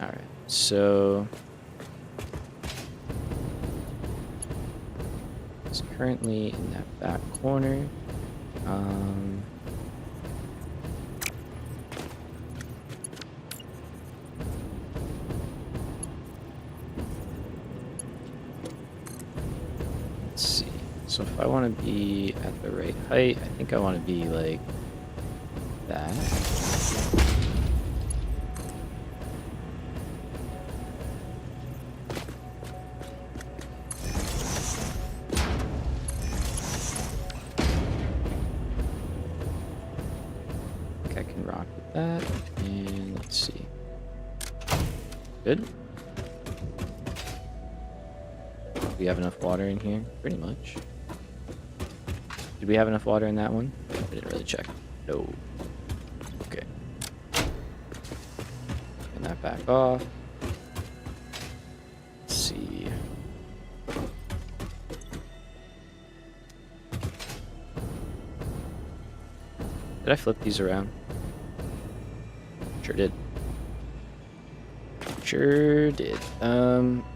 Alright, so it's currently in that back corner. Let's see. So if I want to be at the right height, I think I want to be like that. I can rock with that, and let's see. Good. Do we have enough water in here? Pretty much. Did we have enough water in that one? I didn't really check. No. Okay. Turn that back off. Let's see. Did I flip these around? Sure did. Sure did.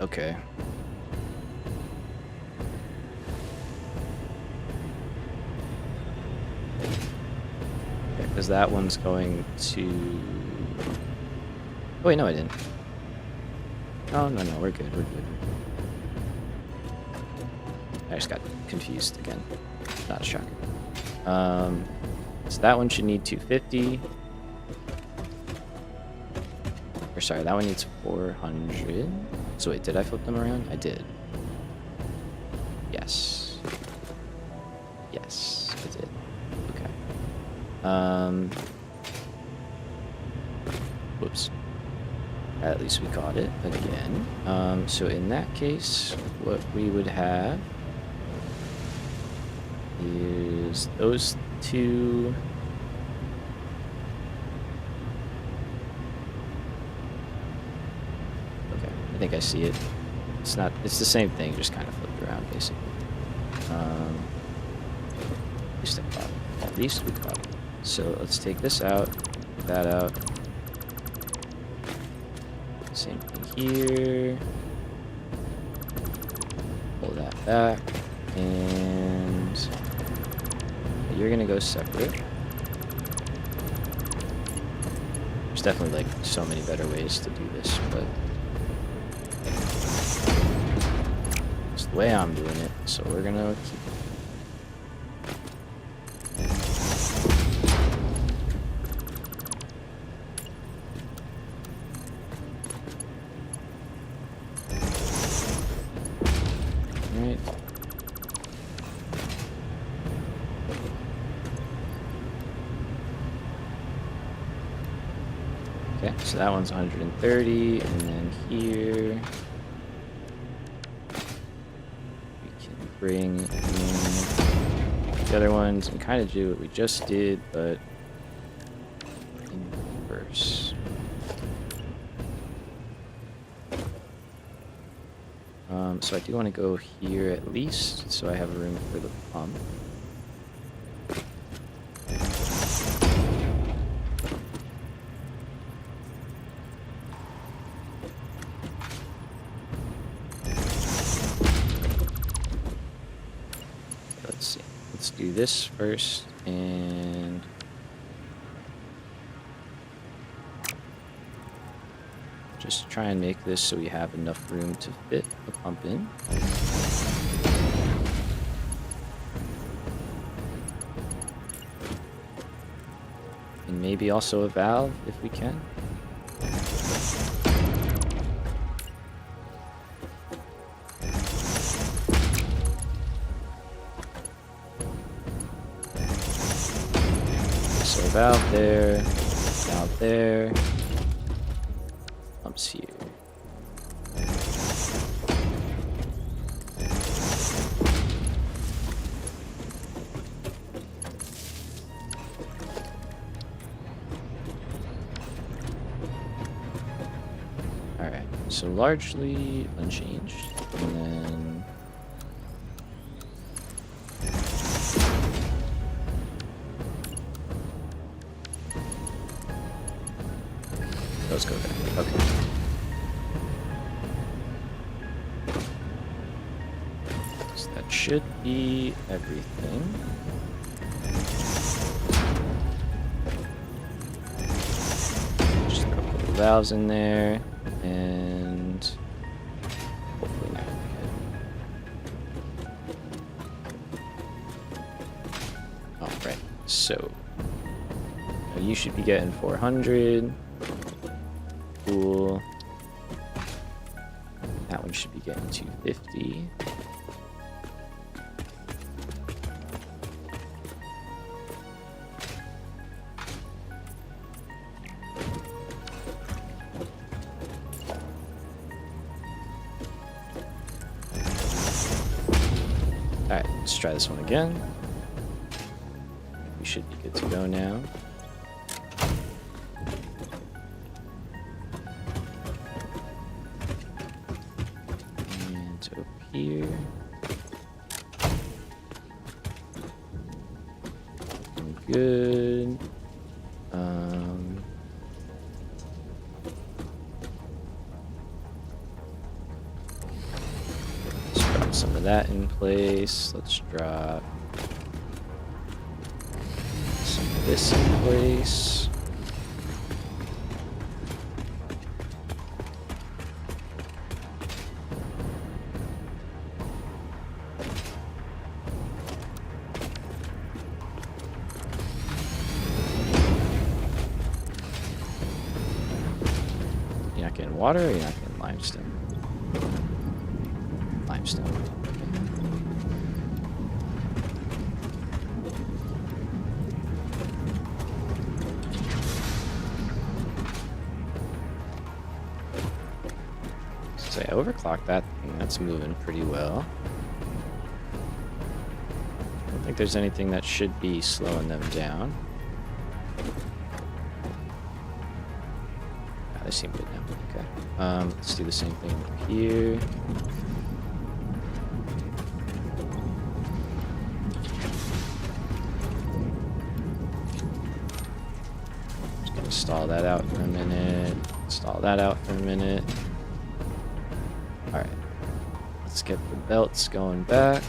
Okay. Because that one's going to... Oh, wait, no, I didn't. Oh, no, we're good, we're good. I just got confused again. Not a shocker. So that one should need 250. Or sorry, that one needs 400. So wait, did I flip them around? I did. Yes. Yes, I did. Okay. Whoops. At least we got it again. So in that case, what we would have is those two. I think I see it. It's not. It's the same thing, just kind of flipped around, basically. At least I caught it. At least we caught it. So let's take this out, that out. Same thing here. Pull that back, and you're gonna go separate. There's definitely like so many better ways to do this, but it's the way I'm doing it. So we're gonna keep it. Right. Okay, so that one's 130, and then here we can bring in the other ones and kind of do what we just did, but in reverse. So I do want to go here at least, so I have room for the pump. Let's see. Let's do this first, and just try and make this so we have enough room to fit the pump in. And maybe also a valve if we can. So a valve there, valve there. Pumps here. Alright, so largely unchanged. And then those go back. Okay. So that should be everything. Just throw a couple valves in there, and hopefully not good. Alright, so you should be getting 400. Cool. That one should be getting 250. Alright, let's try this one again. We should be good to go now. And up here. Good. Let's drop some of that in place. Let's drop some of this in place. You're not getting water, or you're not getting limestone? Limestone. So I overclocked that thing. That's moving pretty well. I don't think there's anything that should be slowing them down. They seem good now. Okay. Let's do the same thing over here. Just gonna stall that out for a minute. Stall that out for a minute. Alright. Let's get the belts going back.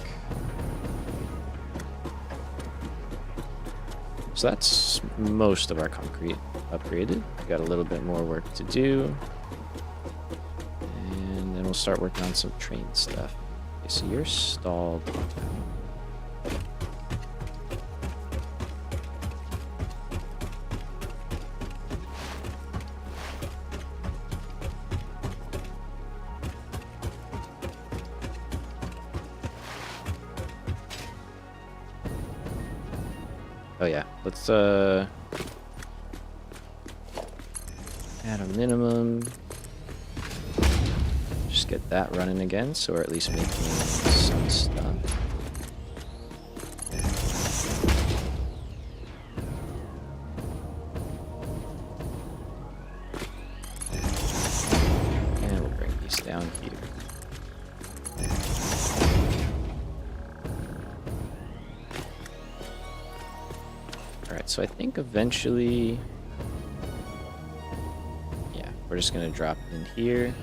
So that's most of our concrete upgraded. We got a little bit more work to do. And then we'll start working on some train stuff. Okay, so you're stalled. Oh yeah, let's at a minimum just get that running again, so we're at least making some stuff. And we'll bring these down here. Alright, so I think eventually, yeah, we're just gonna drop in here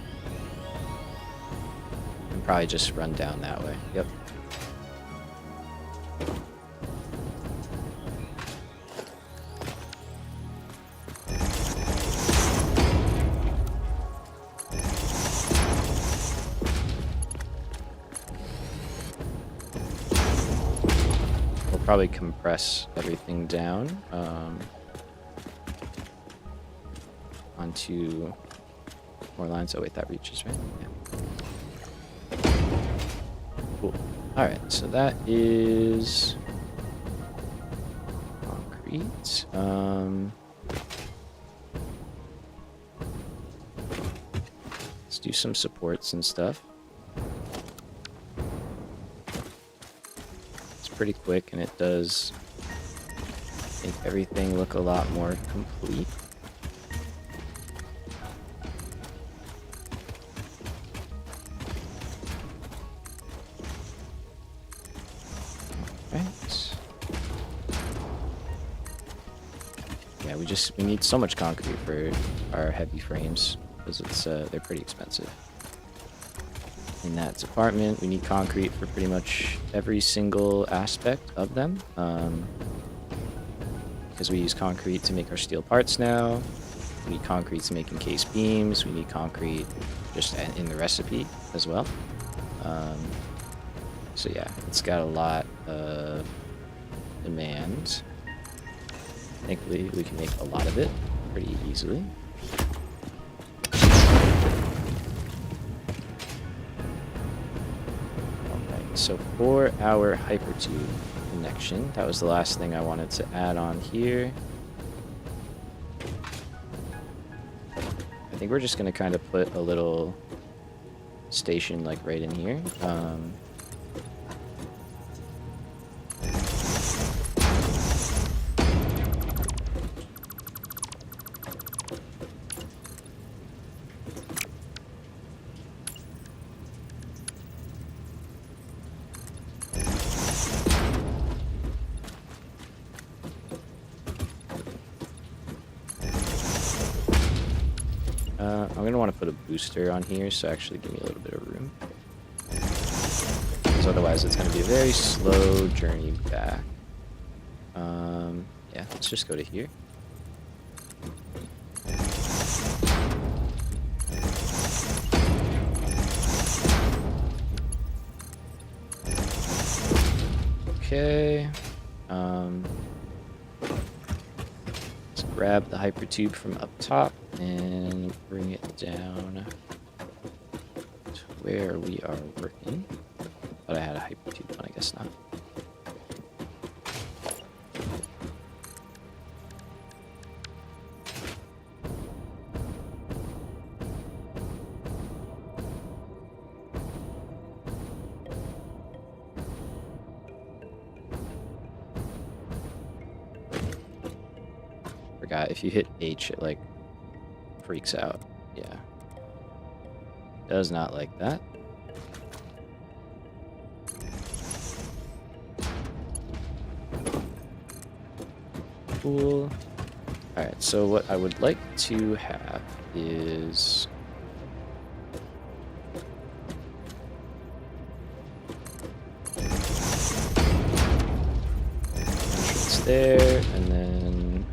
and probably just run down that way. Yep. Probably compress everything down onto more lines. Oh wait, that reaches, right? Yeah. Cool. All right, so that is concrete. Let's do some supports and stuff. Pretty quick, and it does make everything look a lot more complete. Right. Yeah, we need so much concrete for our heavy frames because it's they're pretty expensive. In that department, we need concrete for pretty much every single aspect of them. Because we use concrete to make our steel parts now. We need concrete to make encased beams. We need concrete just in the recipe as well. So yeah, it's got a lot of demand. Thankfully, we can make a lot of it pretty easily. So for our hypertube connection, that was the last thing I wanted to add on here. I think we're just going to kind of put a little station like right in here. I'm going to want to put a booster on here, so actually give me a little bit of room. Because otherwise it's going to be a very slow journey back. Yeah, let's just go to here. Okay. Let's grab the hypertube from up top and bring it down to where we are working. But I had a hypertube one, I guess not. Forgot, if you hit H, it like freaks out. Yeah. Does not like that. Cool. Alright, so what I would like to have is... entrance there, and then...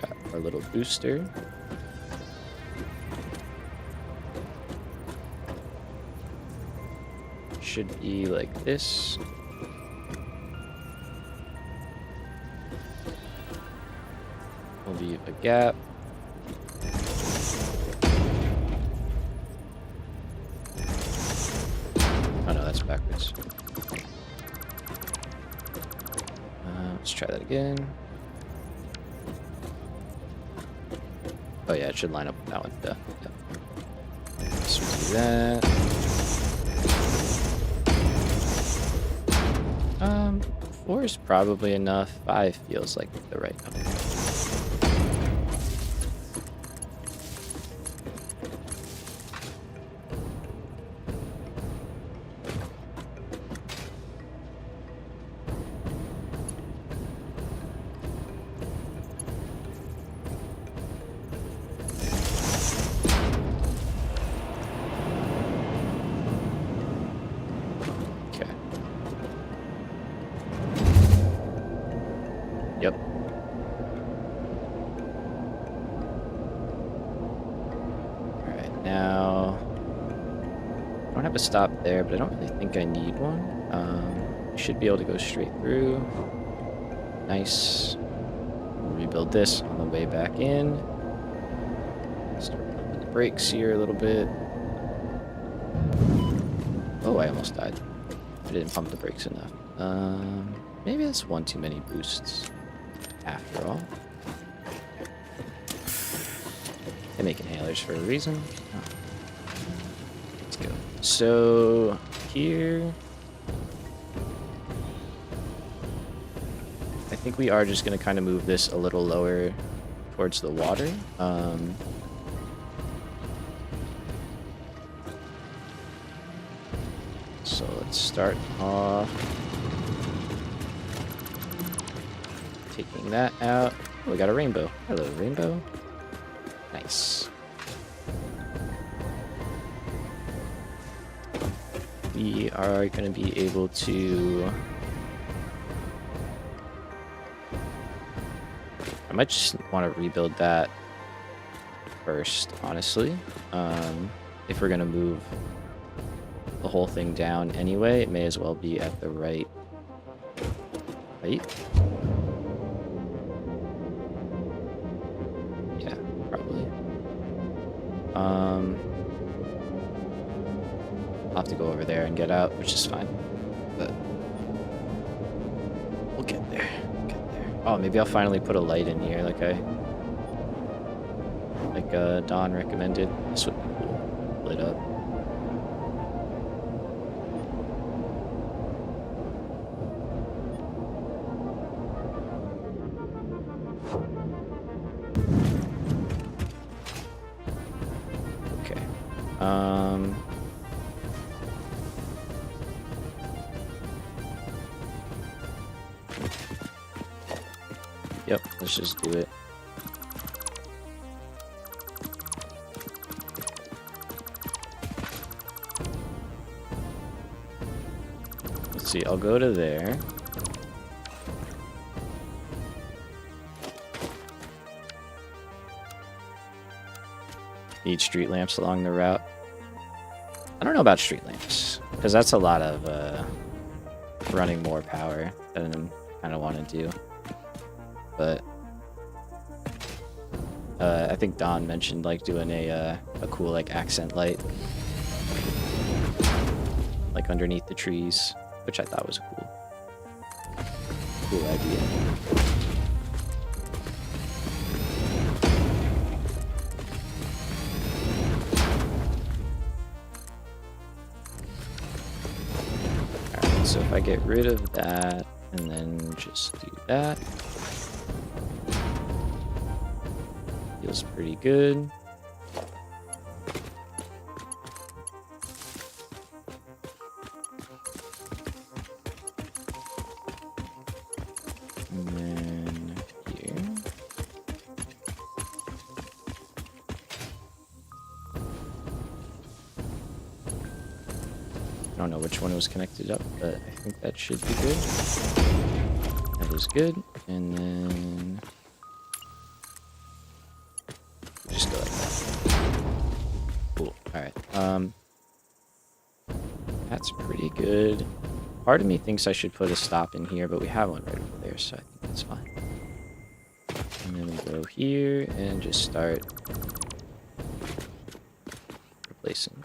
got our little booster. Should be like this. We'll leave a gap. Oh no, that's backwards. Let's try that again. Oh yeah, it should line up with that one. Yeah. So we'll do that. 4 is probably enough. 5 feels like the right number. Yep. Alright, now... I don't have a stop there, but I don't really think I need one. Should be able to go straight through. Nice. We'll rebuild this on the way back in. Start pumping the brakes here a little bit. Oh, I almost died. I didn't pump the brakes enough. Maybe that's one too many boosts. After all, they make inhalers for a reason. Oh. Let's go. So here, I think we are just going to kind of move this a little lower towards the water. So let's start off. Taking that out. Oh, we got a rainbow. Hello, rainbow. Nice. We are going to be able to... I might just want to rebuild that first, honestly. If we're going to move the whole thing down anyway, it may as well be at the right height. I'll have to go over there and get out, which is fine. But we'll get there. Oh, maybe I'll finally put a light in here like Don recommended. This would be cool. Lit up. Yep, let's just do it. Let's see, I'll go to there. Need street lamps along the route. I don't know about street lamps, because that's a lot of running more power than I kind of want to do. But I think Don mentioned like doing a cool like accent light, like underneath the trees, which I thought was a cool idea. Alright, so if I get rid of that and then just do that. feels pretty good. And then here. I don't know which one was connected up, but I think that should be good. That is good. And then just go like that. Cool. Alright. That's pretty good. Part of me thinks I should put a stop in here, but we have one right over there, so I think that's fine. And then we go here and just start replacing.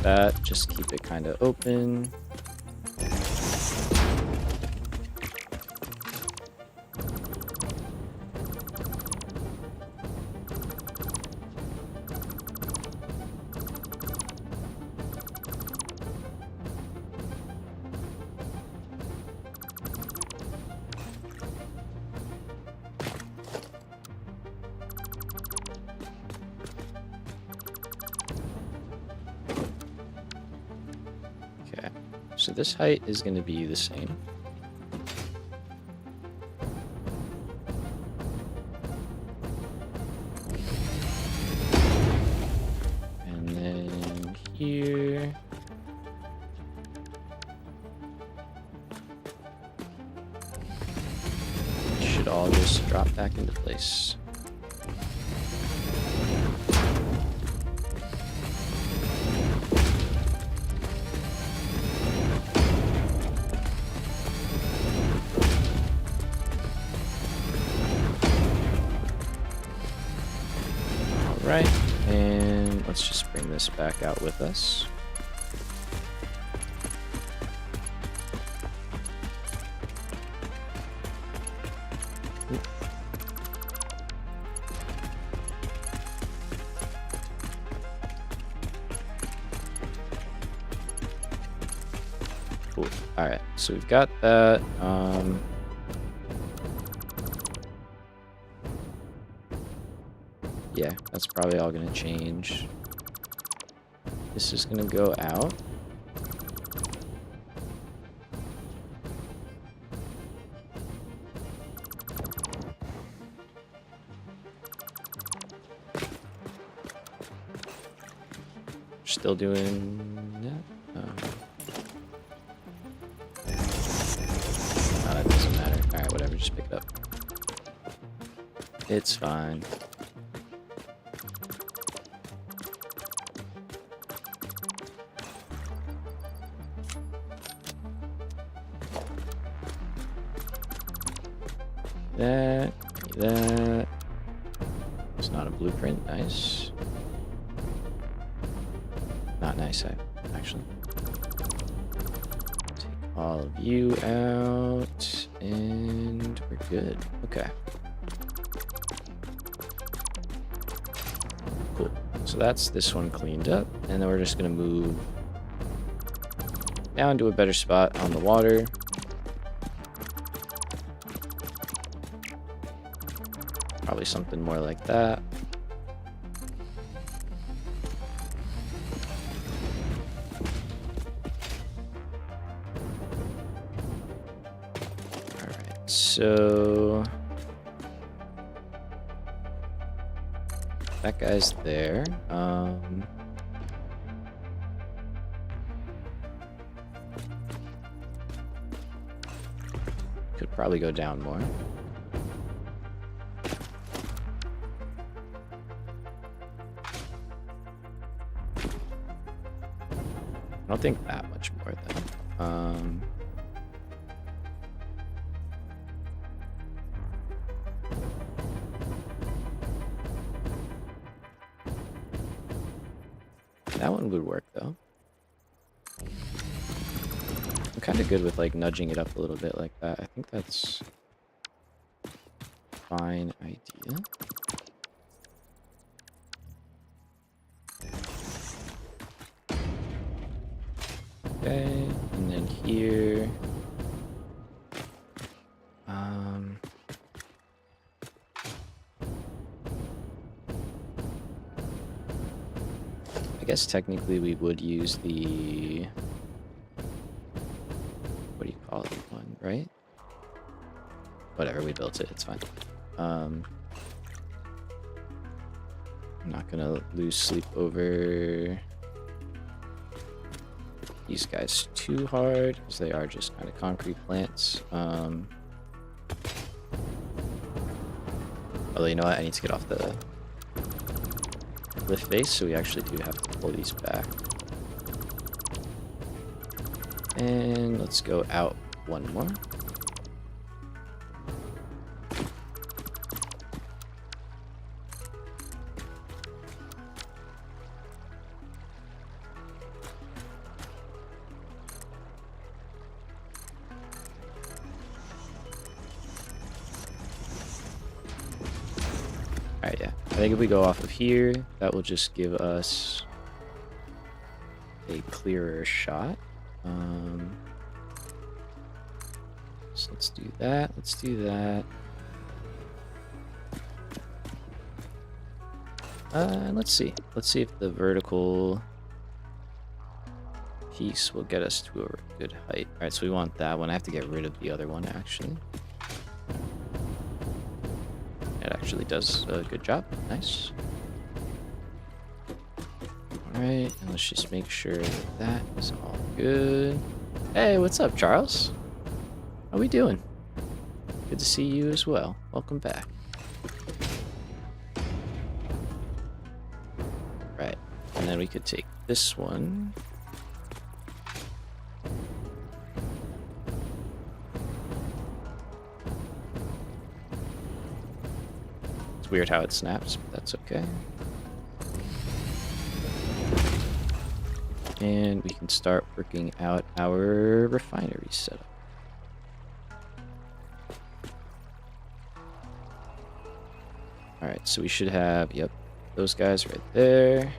That, just keep it kind of open. So this height is going to be the same. And then here. It should all just drop back into place. Right, and let's just bring this back out with us. Cool. All right, so we've got that. Yeah, that's probably all gonna change. This is gonna go out. Still doing that? Oh, that doesn't matter. Alright, whatever, just pick it up. It's fine. That. It's not a blueprint. Nice. Not nice, actually. Take all of you out, and we're good. Okay. Cool. So that's this one cleaned up, and then we're just gonna move down to a better spot on the water. Probably something more like that. Alright, so that guy's there. Could probably go down more. I don't think that much more though. That one would work though. I'm kind of good with like nudging it up a little bit like that. I think that's a fine idea. Okay, and then here. I guess technically we would use the, what do you call it one, right? Whatever, we built it, it's fine. I'm not gonna lose sleep over these guys too hard, because they are just kind of concrete plants. Although, you know what, I need to get off the cliff face, so we actually do have to pull these back. And let's go out one more. Alright, yeah. I think if we go off of here, that will just give us a clearer shot. So let's do that. Let's do that. Let's see. Let's see if the vertical piece will get us to a good height. Alright, so we want that one. I have to get rid of the other one, actually. It actually does a good job. Nice. Alright, and let's just make sure that that is all good. Hey, what's up, Charles? How we doing? Good to see you as well. Welcome back. Right, and then we could take this one. It's weird how it snaps, but that's okay. And we can start working out our refinery setup. Alright, so we should have, yep, those guys right there.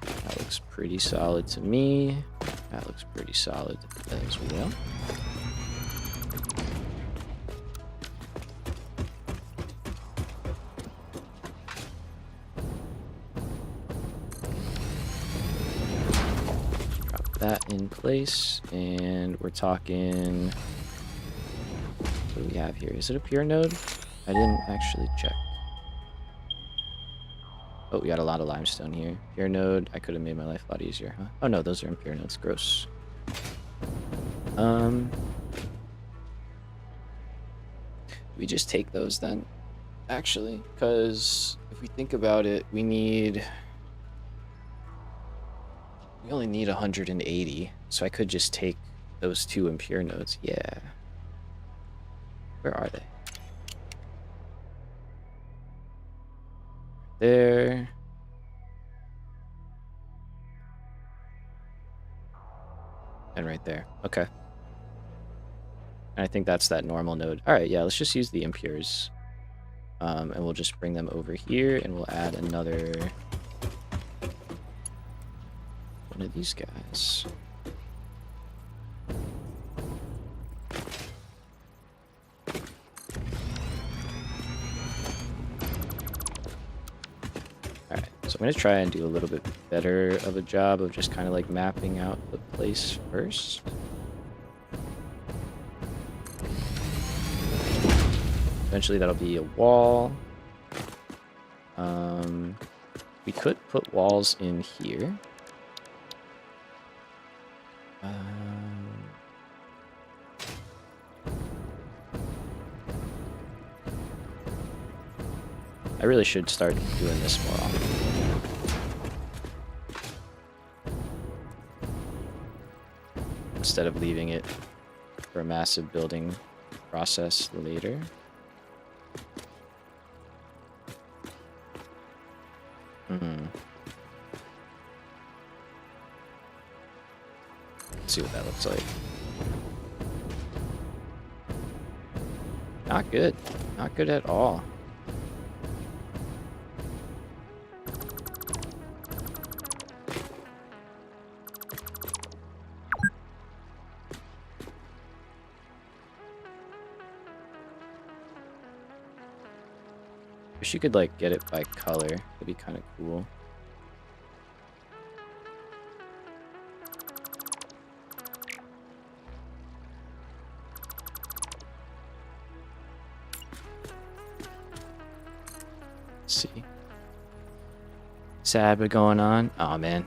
That looks pretty solid to me. That looks pretty solid as well. That in place, and we're talking, what do we have here? Is it a pure node? I didn't actually check. Oh, we got a lot of limestone here. Pure node, I could have made my life a lot easier, huh? Oh no, those are impure nodes, gross. We just take those then, actually, because if we think about it, we only need 180, so I could just take those two impure nodes. Yeah. Where are they? There. And right there. Okay. And I think that's that normal node. Alright, yeah, let's just use the impures. And we'll just bring them over here, and we'll add another one of these guys. Alright, so I'm going to try and do a little bit better of a job of just kind of like mapping out the place first. Eventually that'll be a wall. We could put walls in here. I really should start doing this more often. Instead of leaving it for a massive building process later. looks like. Not good. Not good at all. Wish you could like get it by color. That'd be kind of cool. Let's see. Sad but going on. Oh man.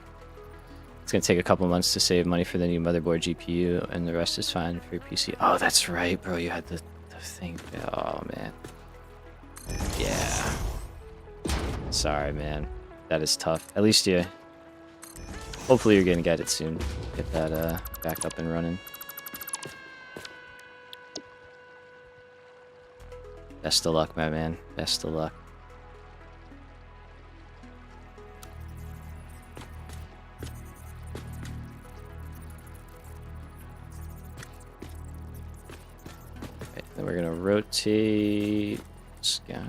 It's gonna take a couple months to save money for the new motherboard GPU, and the rest is fine for your PC. Oh, that's right, bro. You had the thing. Oh man. Yeah. Sorry, man. That is tough. At least you... Hopefully you're gonna get it soon. Get that back up and running. Best of luck, my man. Best of luck. Okay, then we're gonna rotate this guy.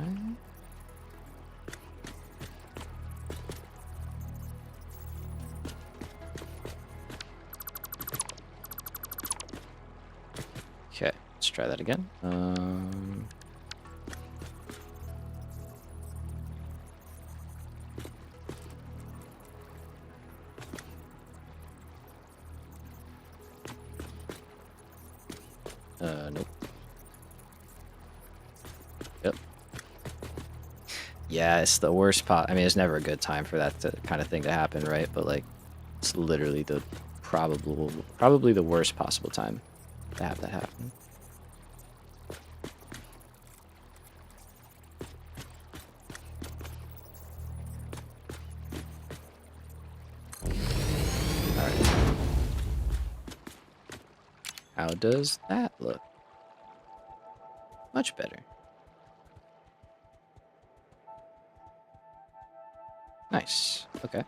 Okay, let's try that again. Nope. Yep. Yeah, it's the worst I mean, it's never a good time for that kind of thing to happen, right? But like, it's literally the probably the worst possible time to have that happen. Alright. How does that look? Much better. Nice. Okay.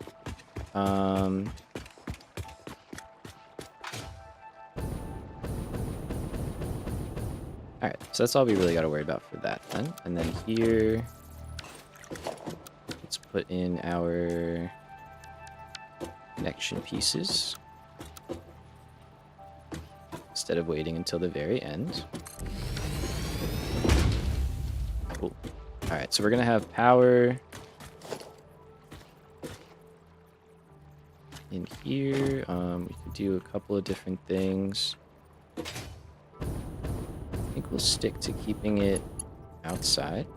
Alright, so that's all we really got to worry about for that then. And then here, let's put in our connection pieces instead of waiting until the very end. Cool. Alright, so we're going to have power in here. We can do a couple of different things. I think we'll stick to keeping it outside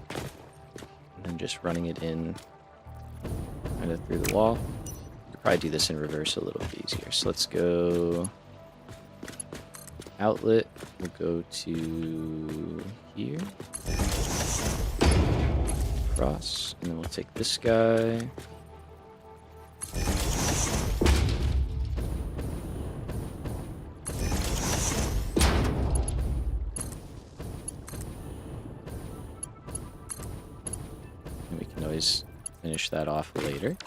and then just running it in kind of through the wall. We'll probably do this in reverse a little bit easier. So let's go outlet. We'll go to here, cross, and then we'll take this guy. Finish that off later.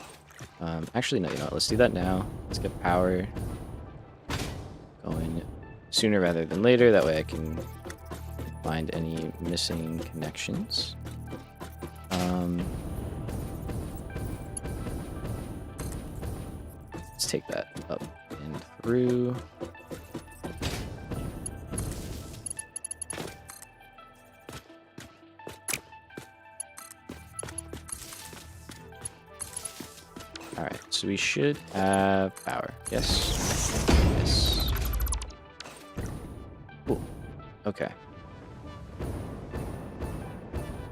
Actually, no, you know what? Let's do that now. Let's get power going sooner rather than later. That way I can find any missing connections. Let's take that up and through. Alright, so we should have power. Yes. Yes. Cool. Okay.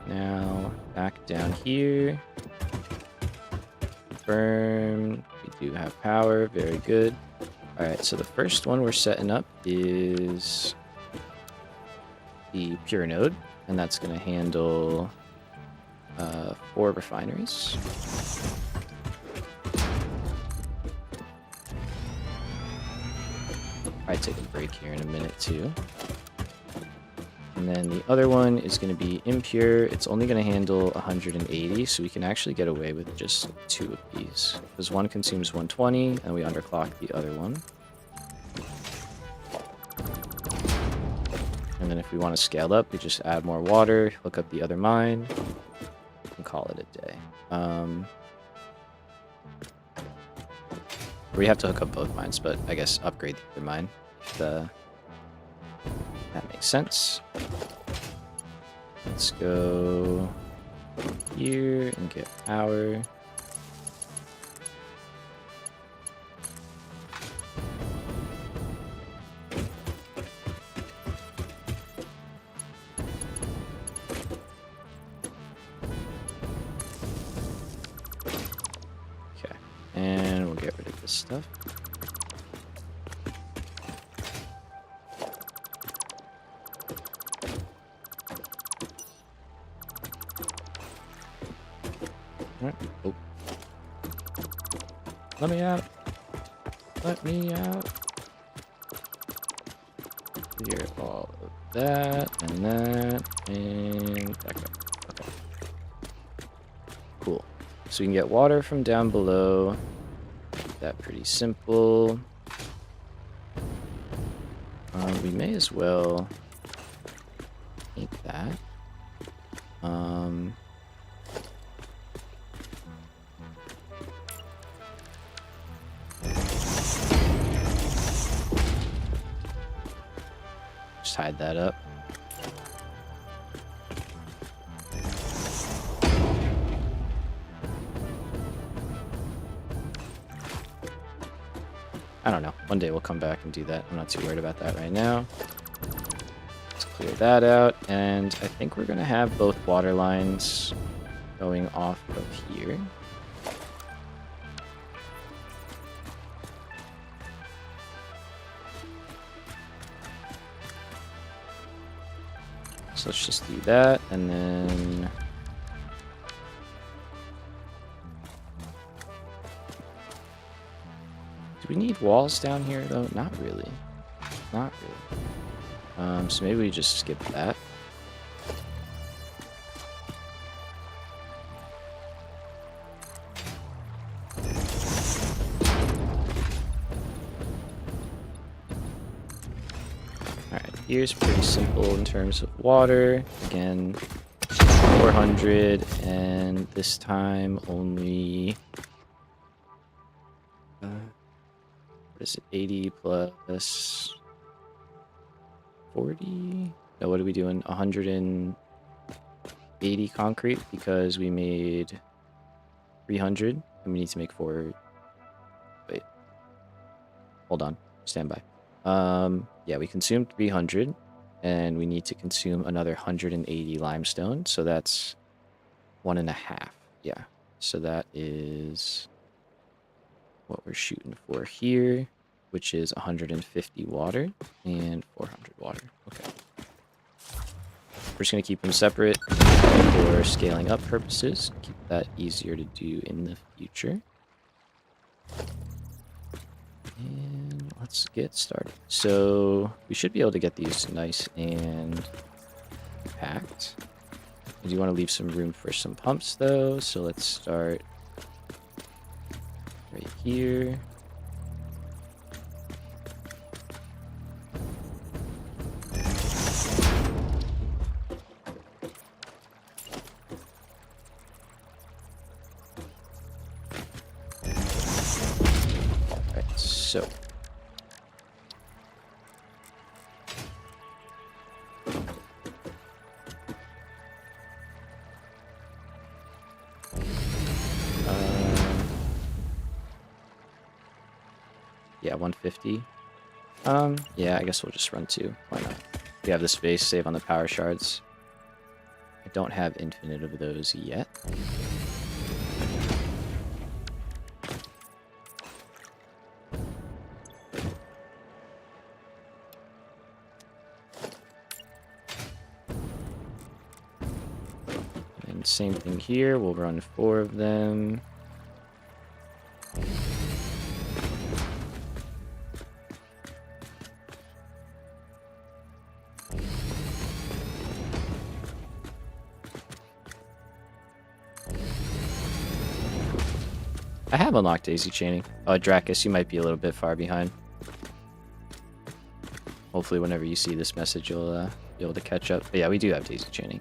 Now, back down here. Confirm. We do have power. Very good. Alright, so the first one we're setting up is the pure node, and that's going to handle 4 refineries. Probably take a break here in a minute too. And then the other one is going to be impure. It's only going to handle 180, so we can actually get away with just 2 of these. Because one consumes 120, and we underclock the other one. And then if we want to scale up, we just add more water, hook up the other mine, and call it a day. We have to hook up both mines, but I guess upgrade the other mine if that makes sense. Let's go here and get power. Okay, and we'll get rid of this stuff. Oh. Let me out. Let me out. Clear all of that and that and back up. Okay. Cool. So we can get water from down below. Keep that pretty simple. We may as well paint that. Just hide that up. I don't know. One day we'll come back and do that. I'm not too worried about that right now. Let's clear that out. And I think we're going to have both water lines going off of here. So let's just do that, and then do we need walls down here though? Not really. Not really. So maybe we just skip that. Here's pretty simple in terms of water. Again, 400, and this time only, what is it, 80 plus 40? No, what are we doing? 180 concrete because we made 300, and we need to make 4. Wait. Hold on. Stand by. Yeah, we consumed 300, and we need to consume another 180 limestone, so that's 1.5. Yeah, so that is what we're shooting for here, which is 150 water and 400 water. Okay. We're just going to keep them separate for scaling up purposes, keep that easier to do in the future. And let's get started. So we should be able to get these nice and packed. I do want to leave some room for some pumps though, so let's start right here. So yeah, 150. Yeah, I guess we'll just run 2. Why not? We have the space, save on the power shards. I don't have infinite of those yet. Same thing here, we'll run 4 of them. I have unlocked daisy chaining. Oh, Dracus, you might be a little bit far behind. Hopefully whenever you see this message, you'll be able to catch up. But yeah, we do have daisy chaining.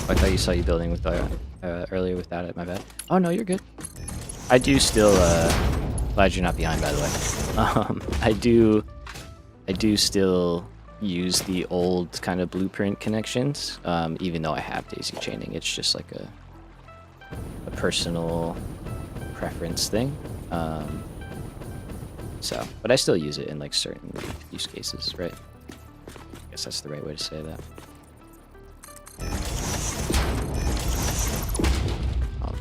I thought you saw you building with earlier without it. My bad. Oh no, you're good. I do still. Glad you're not behind, by the way. I do still use the old kind of blueprint connections, even though I have daisy chaining. It's just like a personal preference thing. But I still use it in like certain use cases, right? I guess that's the right way to say that.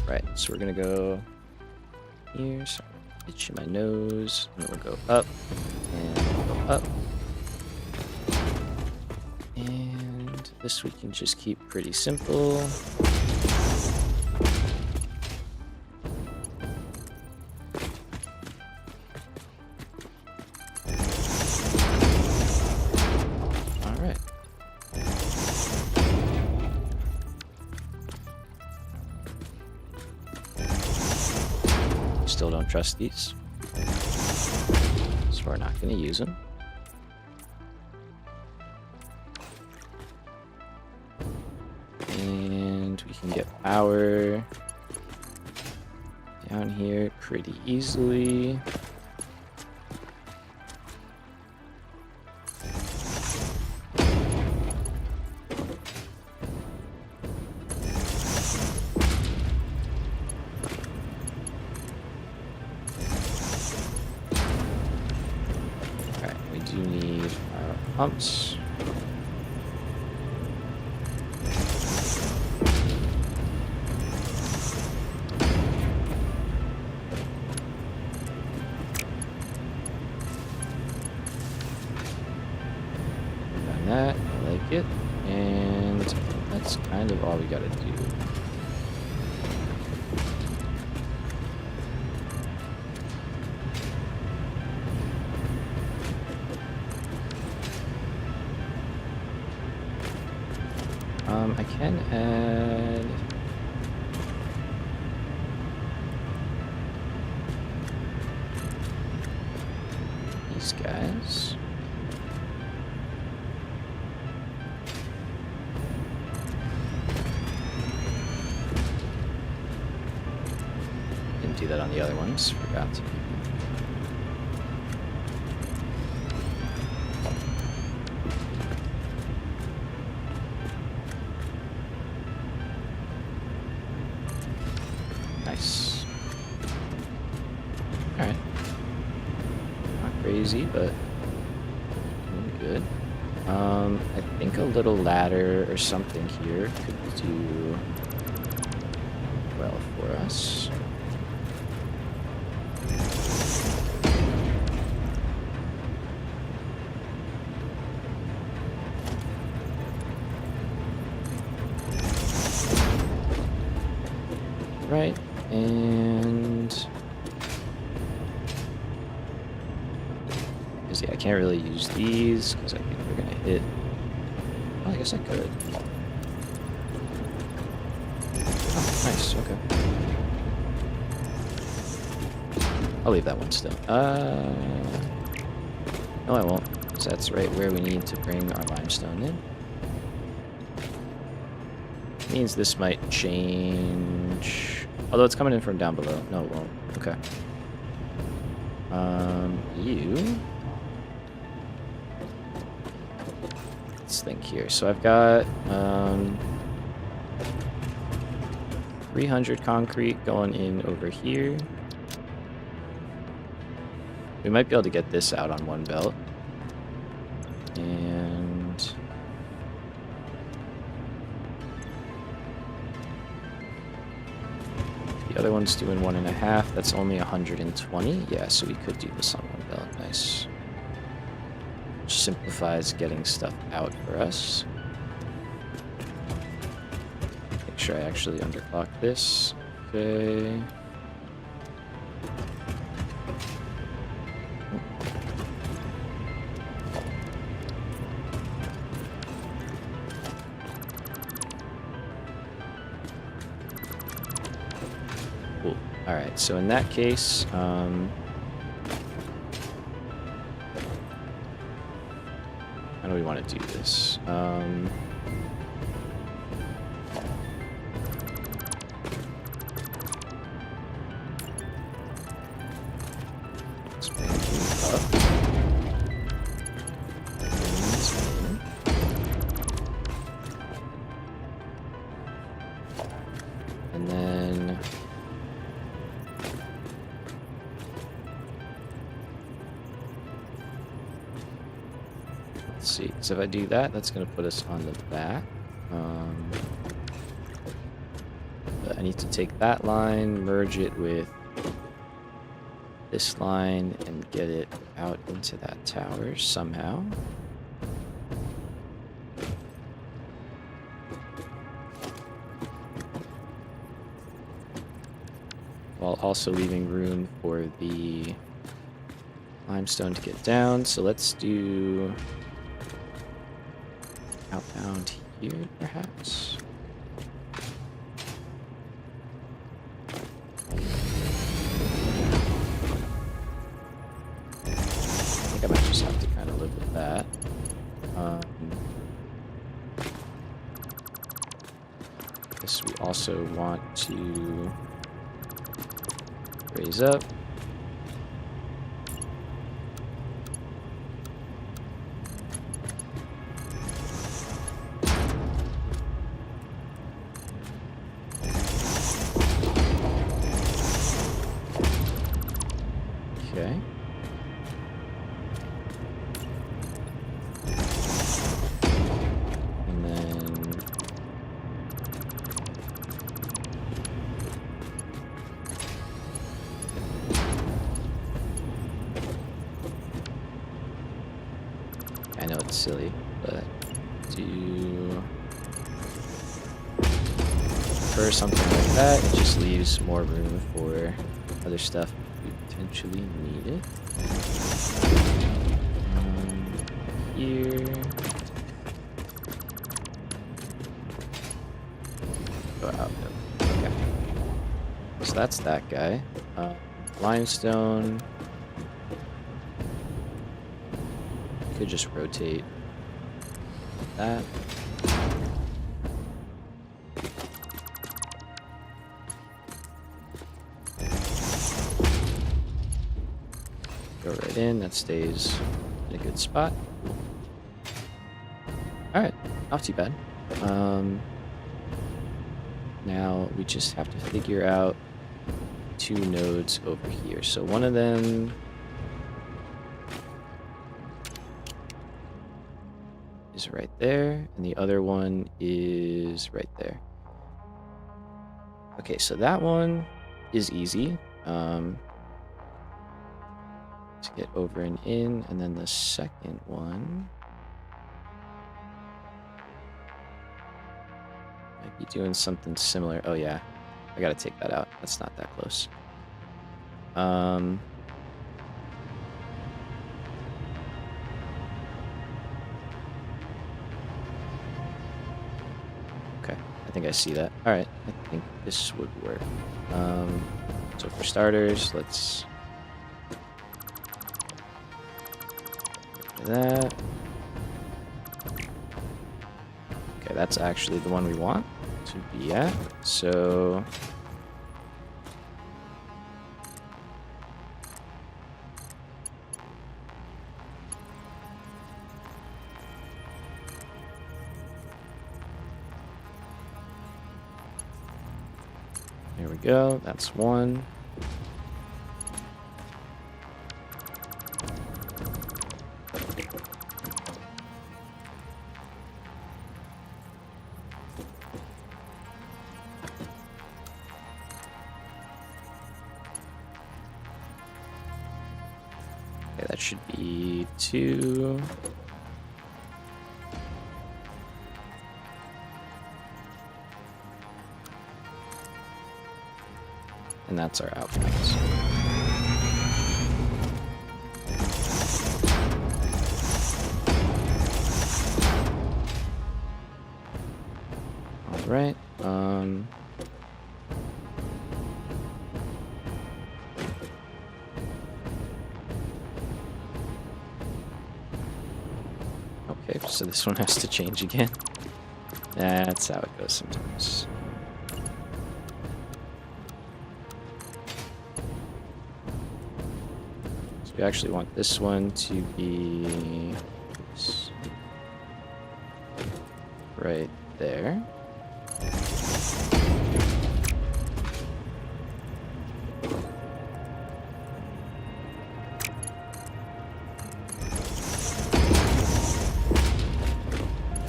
Alright, so we're gonna go here, so itch in my nose, and we'll go up, and we'll go up. And this we can just keep pretty simple. Alright. Still don't trust these, so we're not going to use them. And we can get power down here pretty easily. Do need our pumps. Done that, I like it. And that's kind of all we gotta do. I can add these guys. Didn't do that on the other ones, forgot to. Nice. Alright. Not crazy, but doing good. I think a little ladder or something here could do well for us. Right, and because yeah, I can't really use these because I think they're gonna hit. Well, I guess I could. Oh, nice. Okay, I'll leave that one still. No, I won't, because that's right where we need to bring our limestone in. Means this might change, although it's coming in from down below. No, it won't. Okay. You. Let's think here. So I've got 300 concrete going in over here. We might be able to get this out on one belt. And the other one's doing 1.5. That's only 120. Yeah, so we could do this on one belt. Nice. Which simplifies getting stuff out for us. Make sure I actually underclock this. Okay. Cool. All right. So in that case, how do we want to do this? Let's bring it up. And then let's see. So if I do that, that's going to put us on the back. But I need to take that line, merge it with this line, and get it out into that tower somehow. While also leaving room for the limestone to get down. So let's do outbound here, perhaps. I think I might just have to kind of live with that. Guess we also want to raise up. Okay. And then I know it's silly, but do for something like that, it just leaves more room for other stuff if we potentially need it. Here. Go out though. Okay. So that's that guy. Limestone. Could just rotate that. Go right in, that stays in a good spot. Alright, not too bad. Now we just have to figure out 2 nodes over here. So one of them is right there, and the other one is right there. Okay, so that one is easy. To get over and in, and then the second one might be doing something similar. Oh yeah, I gotta take that out. That's not that close. Okay, I think I see that. All right, I think this would work. So for starters, let's that. Okay, that's actually the one we want to be at. So there we go. That's one. should be 2. And that's our outcomes. All right. Okay, so this one has to change again. That's how it goes sometimes. So we actually want this one to be right there.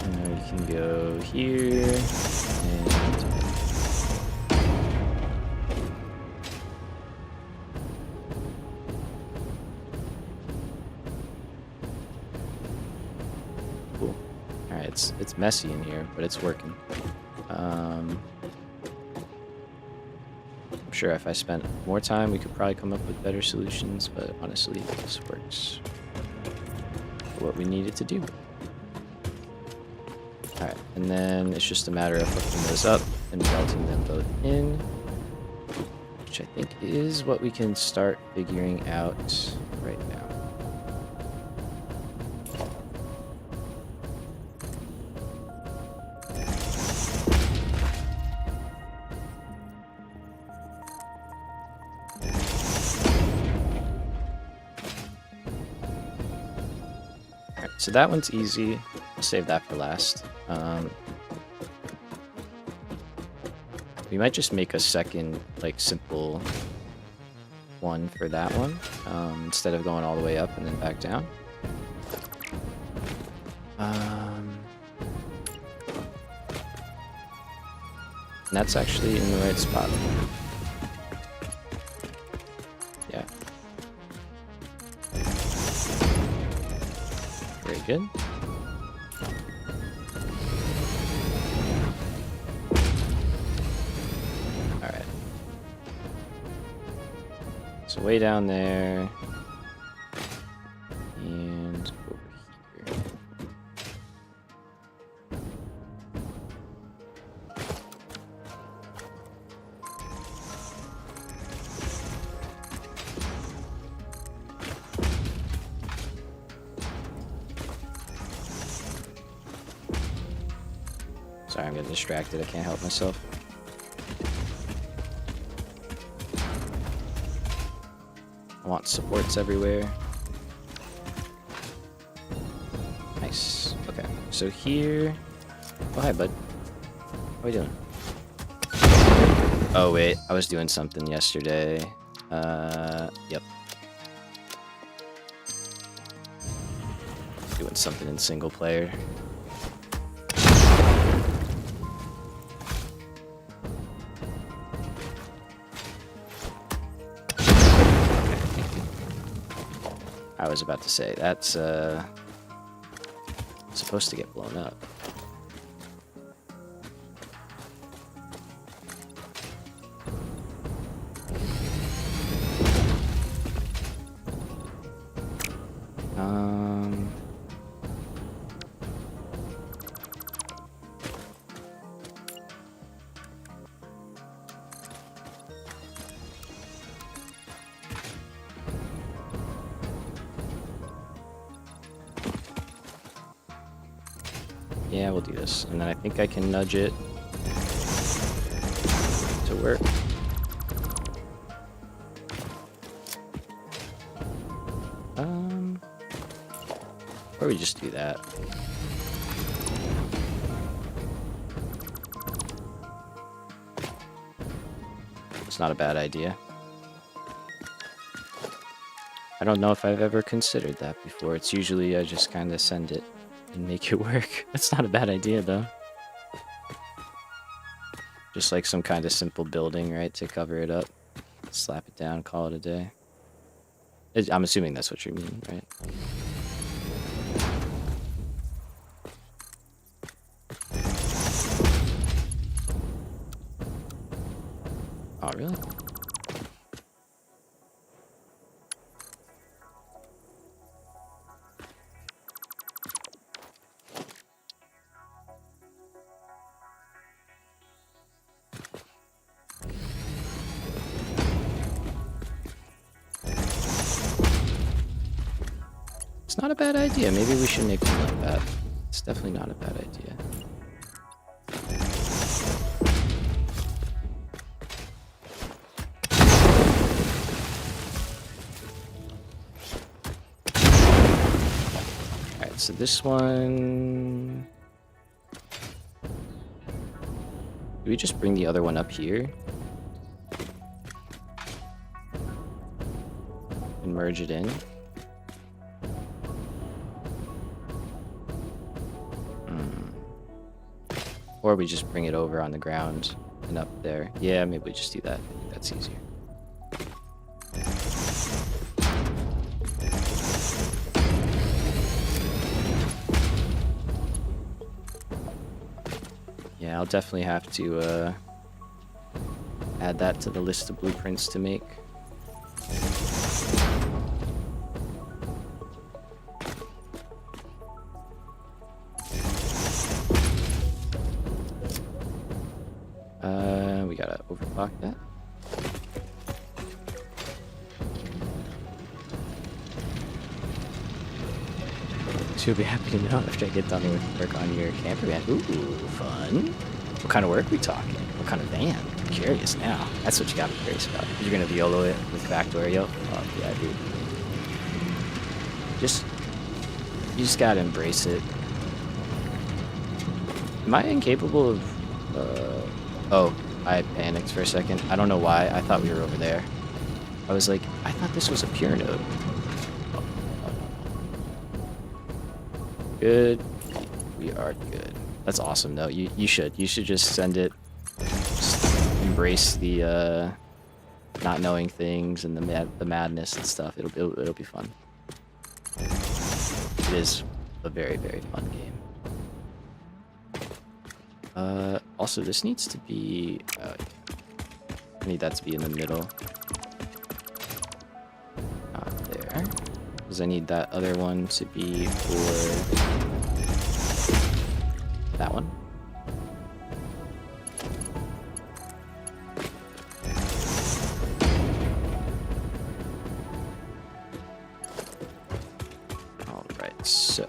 And then we can go here and cool. All right, it's messy in here, but it's working. I'm sure if I spent more time, we could probably come up with better solutions, but honestly, this works for what we need it to do. Alright, and then it's just a matter of hooking those up and welding them both in, which I think is what we can start figuring out right now. So that one's easy. I'll save that for last. We might just make a second, like, simple one for that one, instead of going all the way up and then back down. And that's actually in the right spot. Yeah. Very good. Alright. So way down there. And over here. Sorry, I'm getting distracted. I can't help myself. I want supports everywhere. Nice. Okay, so here... Oh, hi, bud. What are you doing? Oh, wait. I was doing something yesterday. Yep. Doing something in single player. I was about to say, that's supposed to get blown up. Yeah, we'll do this. And then I think I can nudge it to work. Or we just do that. It's not a bad idea. I don't know if I've ever considered that before. It's usually I just kind of send it and make it work. That's not a bad idea, though. Just like some kind of simple building, right, to cover it up. Slap it down, call it a day. I'm assuming that's what you mean, right? Oh, really? It's not a bad idea. Maybe we should make one like that. It's definitely not a bad idea. Alright, so this one... Do we just bring the other one up here? And merge it in? Or we just bring it over on the ground and up there. Yeah, maybe we just do that. I think that's easier. Yeah, I'll definitely have to add that to the list of blueprints to make. We gotta overclock that. So you'll be happy to know after I get done with work on your camper van. Ooh, fun. What kind of work we talking? What kind of van? I'm curious now. That's what you gotta be curious about. You're gonna YOLO it with Factorio? Oh, yeah, dude. You just gotta embrace it. Am I incapable of, oh, I panicked for a second. I don't know why. I thought we were over there. I was like, I thought this was a pure node. Good. We are good. That's awesome, though. You should just send it. Just embrace the not knowing things and the madness and stuff. It'll be fun. It is a very, very fun game. Also, this needs to be... I need that to be in the middle. Not there. Because I need that other one to be for... that one. Alright, so...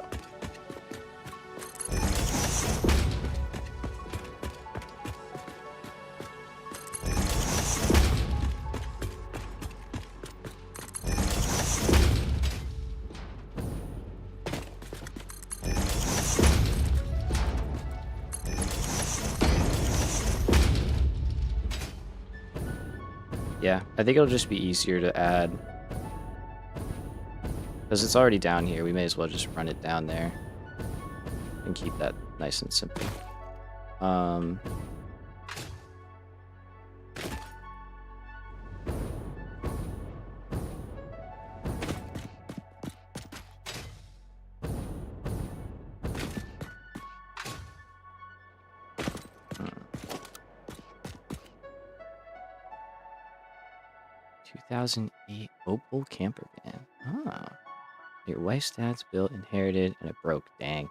Yeah, I think it'll just be easier to add. Because it's already down here, we may as well just run it down there. And keep that nice and simple. 2008 Opal camper van. Ah. Your wife's dad's built, inherited, and it broke. Dang.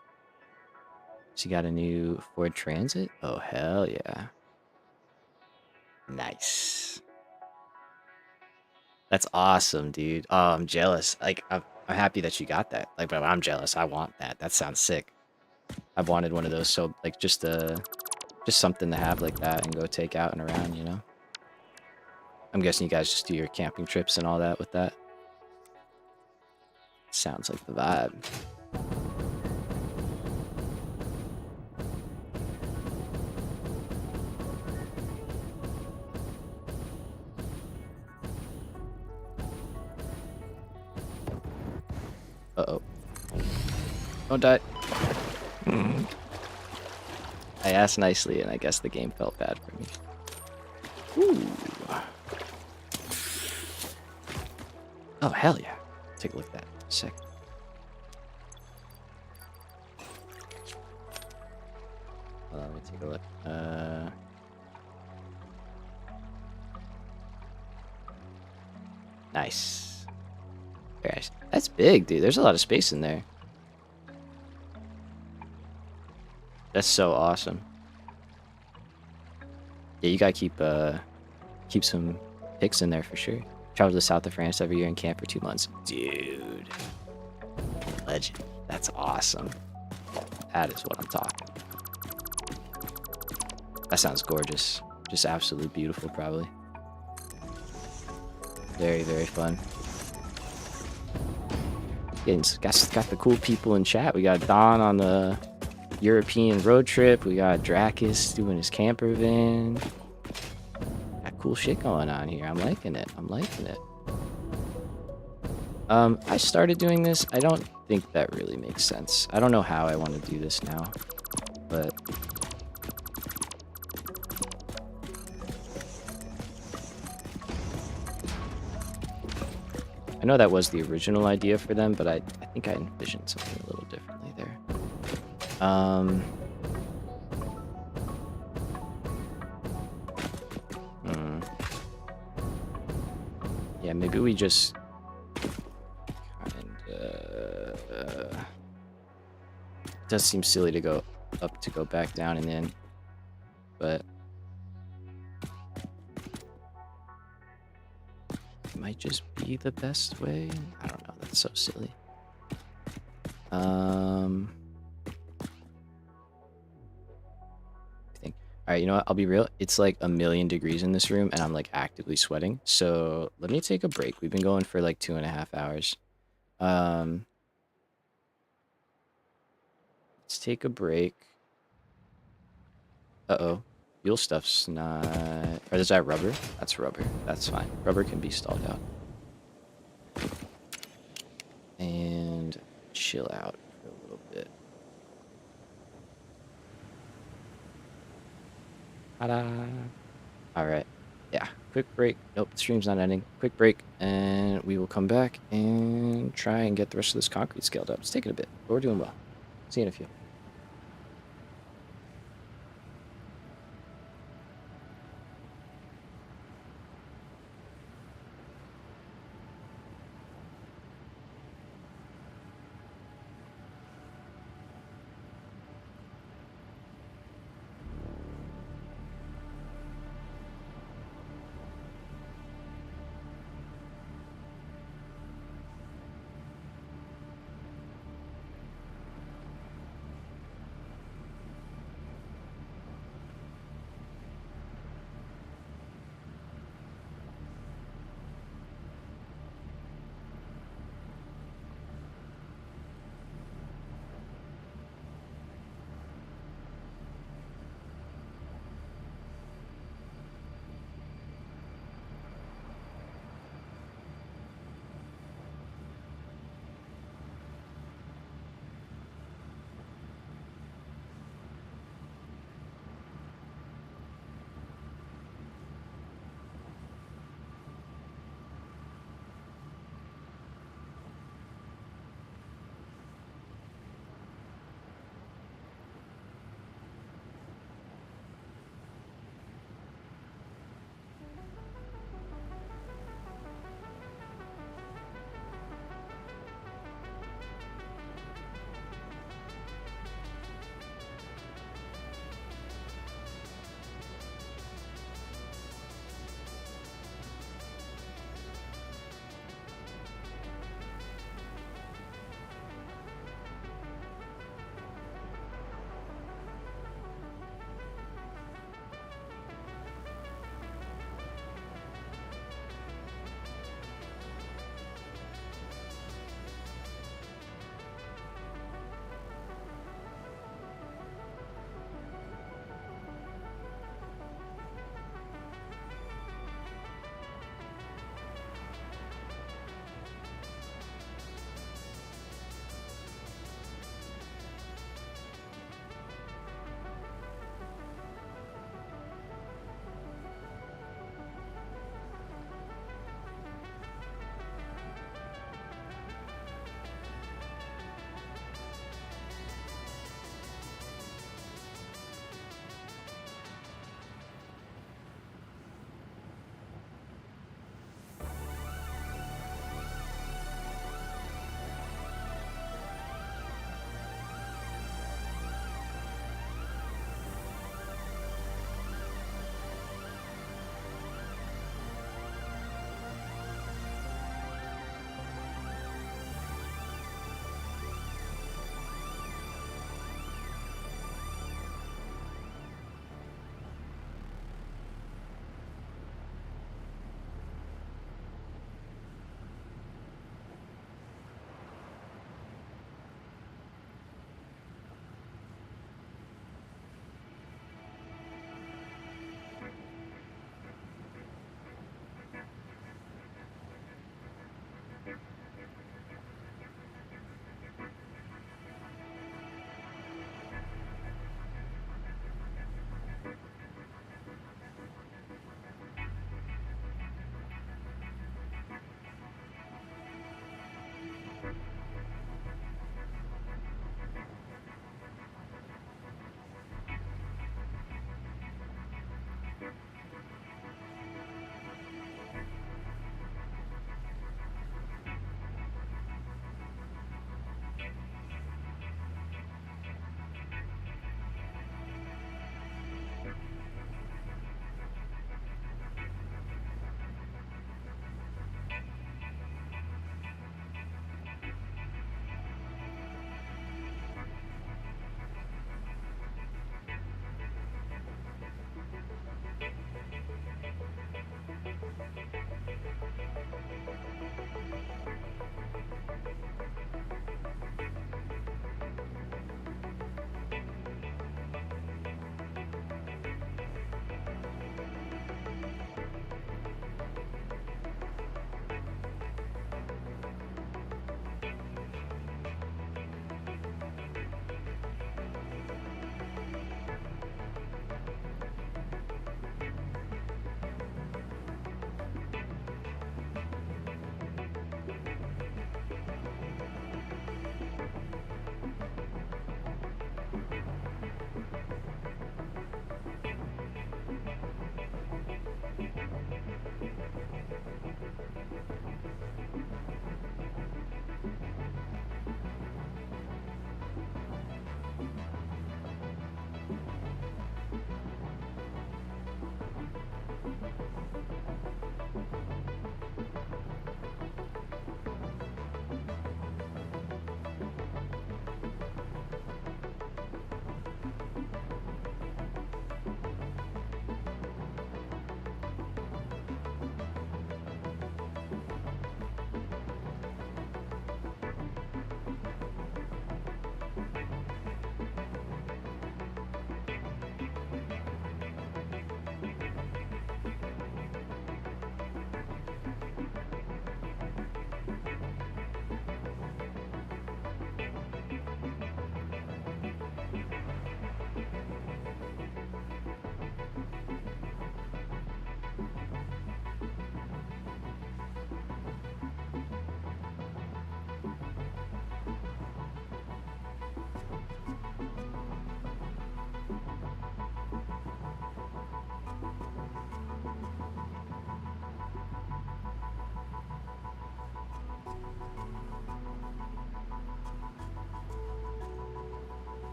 She got a new Ford Transit? Oh, hell yeah. Nice. That's awesome, dude. Oh, I'm jealous. Like, I'm happy that you got that. Like, but I'm jealous. I want that. That sounds sick. I've wanted one of those, so, like, just something to have like that and go take out and around, you know? I'm guessing you guys just do your camping trips and all that with that. Sounds like the vibe. Uh-oh. Don't die. I asked nicely, and I guess the game felt bad for me. Ooh. Oh, hell yeah. take a look at that in a sec. Let me take a look. Nice. Very nice. That's big, dude. There's a lot of space in there. That's so awesome. Yeah, you gotta keep some pics in there for sure. Travel to the south of France every year and camp for 2 months. Dude. Legend. That's awesome. That is what I'm talking about. That sounds gorgeous. Just absolutely beautiful, probably. Very, very fun. Got the cool people in chat. We got Don on the European road trip. We got Dracus doing his camper van. Got cool shit going on here. I'm liking it. I'm liking it. I started doing this. I don't think that really makes sense. I don't know how I want to do this now, but I know that was the original idea for them, but I think I envisioned something a little differently there. Yeah, maybe we just it does seem silly to go up to go back down and in, but it might just be the best way. I don't know. That's so silly. I think. All right, you know what? I'll be real. It's like 1,000,000 degrees in this room, and I'm like actively sweating. So let me take a break. We've been going for like 2.5 hours. Let's take a break. Uh-oh. Fuel stuff's not... Or is that rubber? That's rubber. That's fine. Rubber can be stalled out. And chill out for a little bit. Ta-da! Alright. Yeah. Quick break. Nope, the stream's not ending. Quick break. And we will come back and try and get the rest of this concrete scaled up. It's taking a bit, but we're doing well. See you in a few.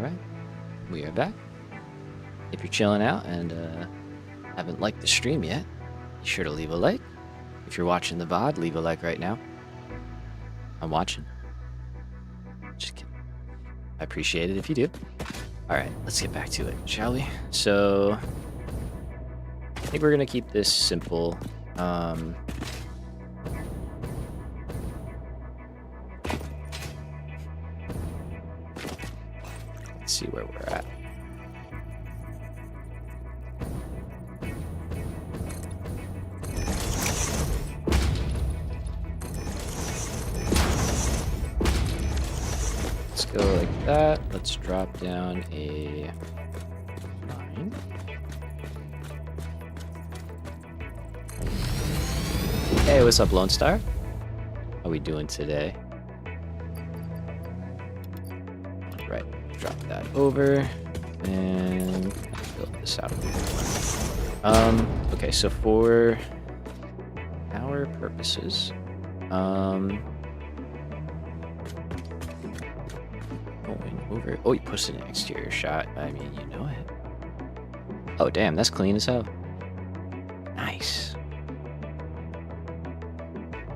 Alright, we are back. If you're chilling out and haven't liked the stream yet, be sure to leave a like. If you're watching the VOD, leave a like right now. I'm watching. Just kidding. I appreciate it if you do. Alright, let's get back to it, shall we? So, I think we're going to keep this simple. Let's see where we're at. Let's go like that. Let's drop down a 9. Hey, what's up, Lone Star? How are we doing today? Right, drop that over and build this out a little more. Okay, so for our purposes, going over. Oh, you pushed an exterior shot. I mean, you know it. Oh, damn, that's clean as hell. Nice.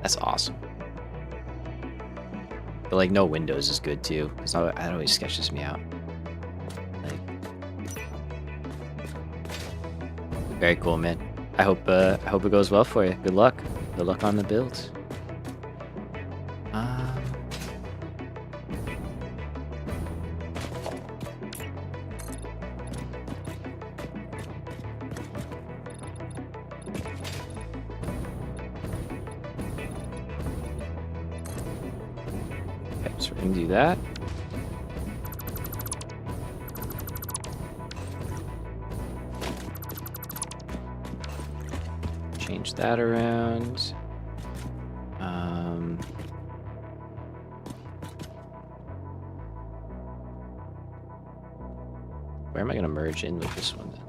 That's awesome. But like no windows is good too, because that always sketches me out. Like, very cool, man. I hope it goes well for you. Good luck. Good luck on the builds. So we're gonna do that. Change that around. Where am I gonna merge in with this one then?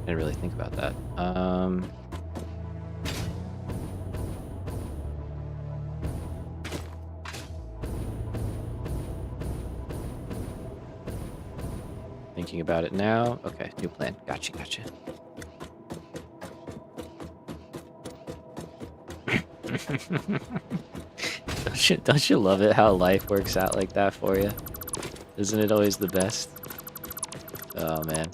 I didn't really think about that. Thinking about it now. Okay, new plan. Gotcha, gotcha. Don't you love it how life works out like that for you? Isn't it always the best? Oh man.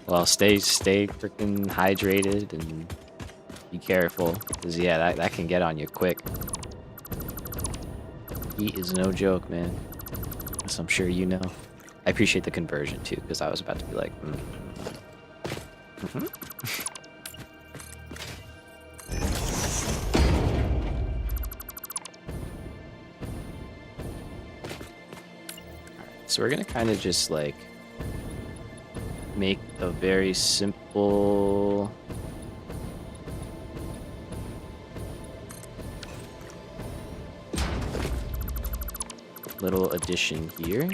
Well, stay freaking hydrated and be careful, cause yeah, that can get on you quick. Heat is no joke, man. As I'm sure you know. I appreciate the conversion too, because I was about to be like, So we're gonna kind of just like make a very simple little addition here.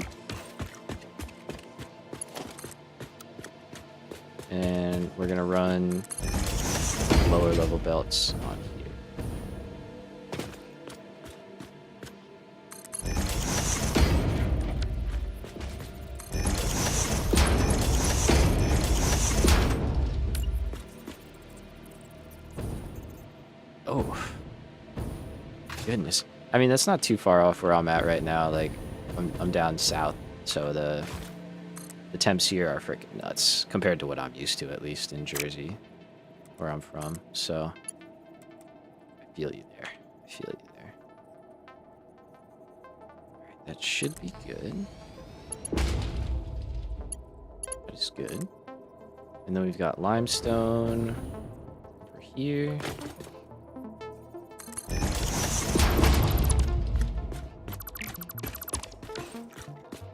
And we're gonna run lower level belts on here. Oh, goodness. I mean, that's not too far off where I'm at right now. Like, I'm down south, so the temps here are freaking nuts compared to what I'm used to, at least in Jersey, where I'm from. So I feel you there. I feel you there. All right, that should be good. That is good. And then we've got limestone over here.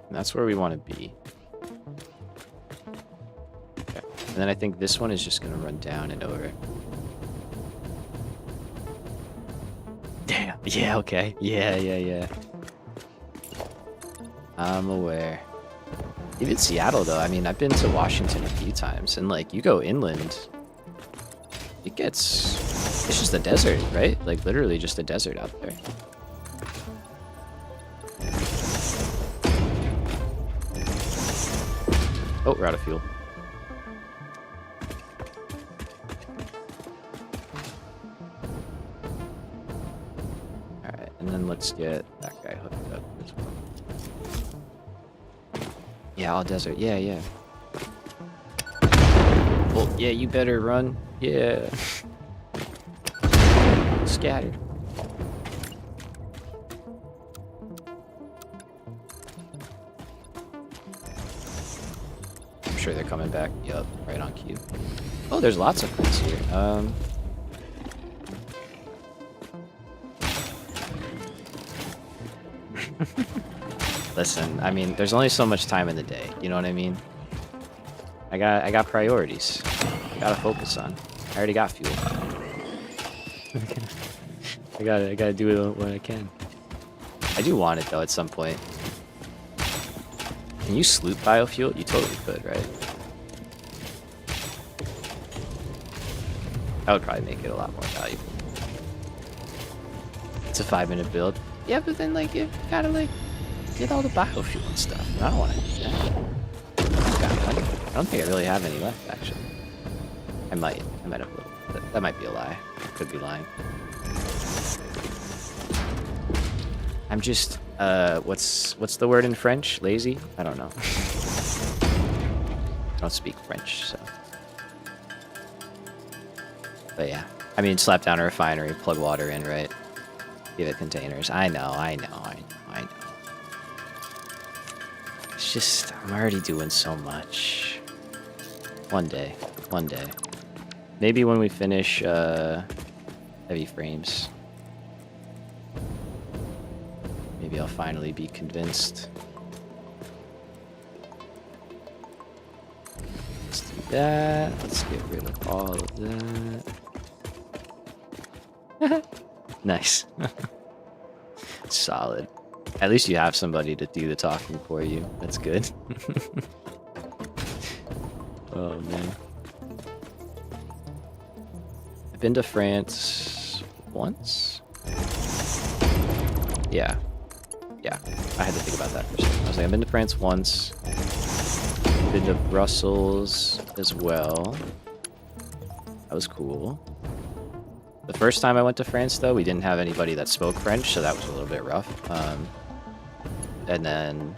And that's where we want to be. Okay. And then I think this one is just going to run down and over. Damn. Yeah, okay. Yeah. I'm aware. Even Seattle, though. I mean, I've been to Washington a few times. And, like, you go inland, it gets... It's just a desert, right? Like, literally just a desert out there. Oh, we're out of fuel. Alright, and then let's get that guy hooked up as well. Yeah, all desert. Yeah, yeah. Well, yeah, you better run. Yeah. Scattered. I'm sure they're coming back. Yup, right on cue. Oh, there's lots of friends here. Listen, I mean, there's only so much time in the day. You know what I mean? I got priorities. I gotta focus on. I already got fuel. I gotta do it when I can. I do want it though at some point. Can you sloop biofuel? You totally could, right? That would probably make it a lot more valuable. It's a 5-minute build. Yeah, but then like you gotta like get all the biofuel and stuff. I don't want to do that. I don't think I really have any left actually. I might have a little. That might be a lie. I could be lying. I'm just what's the word in French? Lazy? I don't know. I don't speak French, so. But yeah, I mean, slap down a refinery, plug water in, right? Give it containers. I know. It's just, I'm already doing so much. One day. Maybe when we finish Heavy Frames. Maybe I'll finally be convinced. Let's do that. Let's get rid of all of that. Nice. Solid. At least you have somebody to do the talking for you. That's good. Oh, man. I've been to France once? Yeah. I had to think about that for a second. I was like, I've been to France once. Been to Brussels as well. That was cool. The first time I went to France, though, we didn't have anybody that spoke French, so that was a little bit rough. And then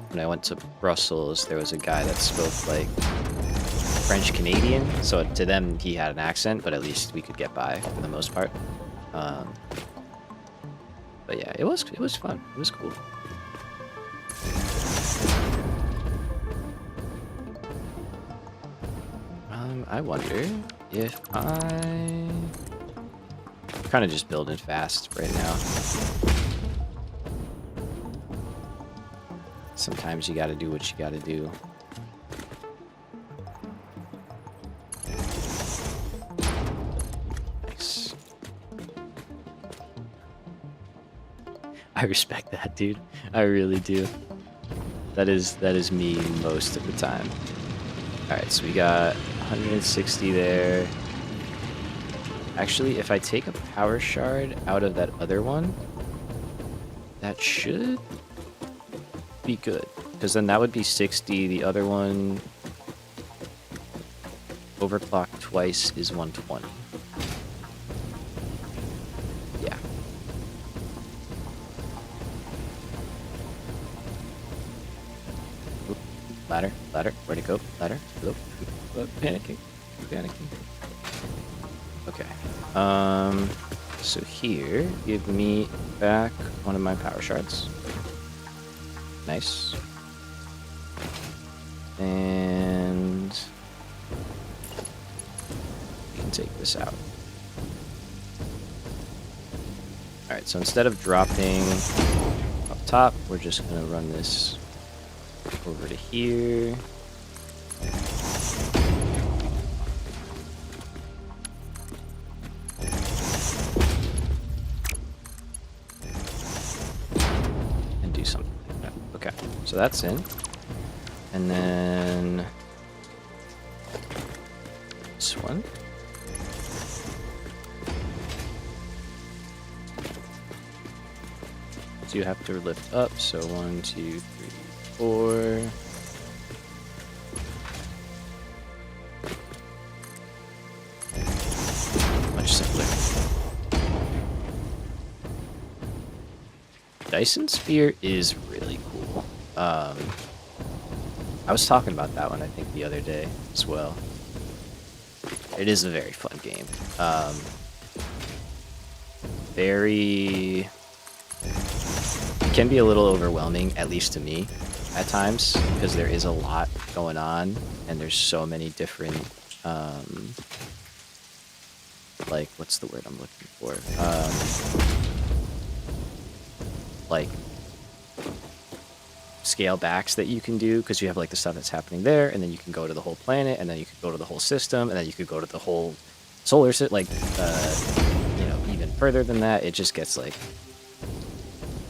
when I went to Brussels, there was a guy that spoke, like, French-Canadian. So to them, he had an accent, but at least we could get by for the most part. But yeah, it was fun. It was cool. I wonder if I'm kind of just building fast right now. Sometimes you gotta do what you gotta do. Nice. I respect that, dude. I really do. That is me most of the time. Alright, so we got 160 there. Actually, if I take a power shard out of that other one, that should be good. Because then that would be 60. The other one, overclock twice, is 120. Yeah. Oop. Ladder. Where'd it go? Ladder. Hello. Panicking. Okay. So here, give me back one of my power shards. Nice. And you can take this out. Alright, so instead of dropping up top, we're just gonna run this over to here. So that's in. And then this one. So you have to lift up. So 1, 2, 3, 4. simpler. Dyson Sphere is really cool. I was talking about that one, I think, the other day as well. It is a very fun game. It can be a little overwhelming, at least to me, at times, because there is a lot going on, and there's so many different, like, what's the word I'm looking for? Like, scale backs that you can do, because you have, like, the stuff that's happening there, and then you can go to the whole planet, and then you could go to the whole system, and then you could go to the whole solar system, like, you know, even further than that. It just gets, like,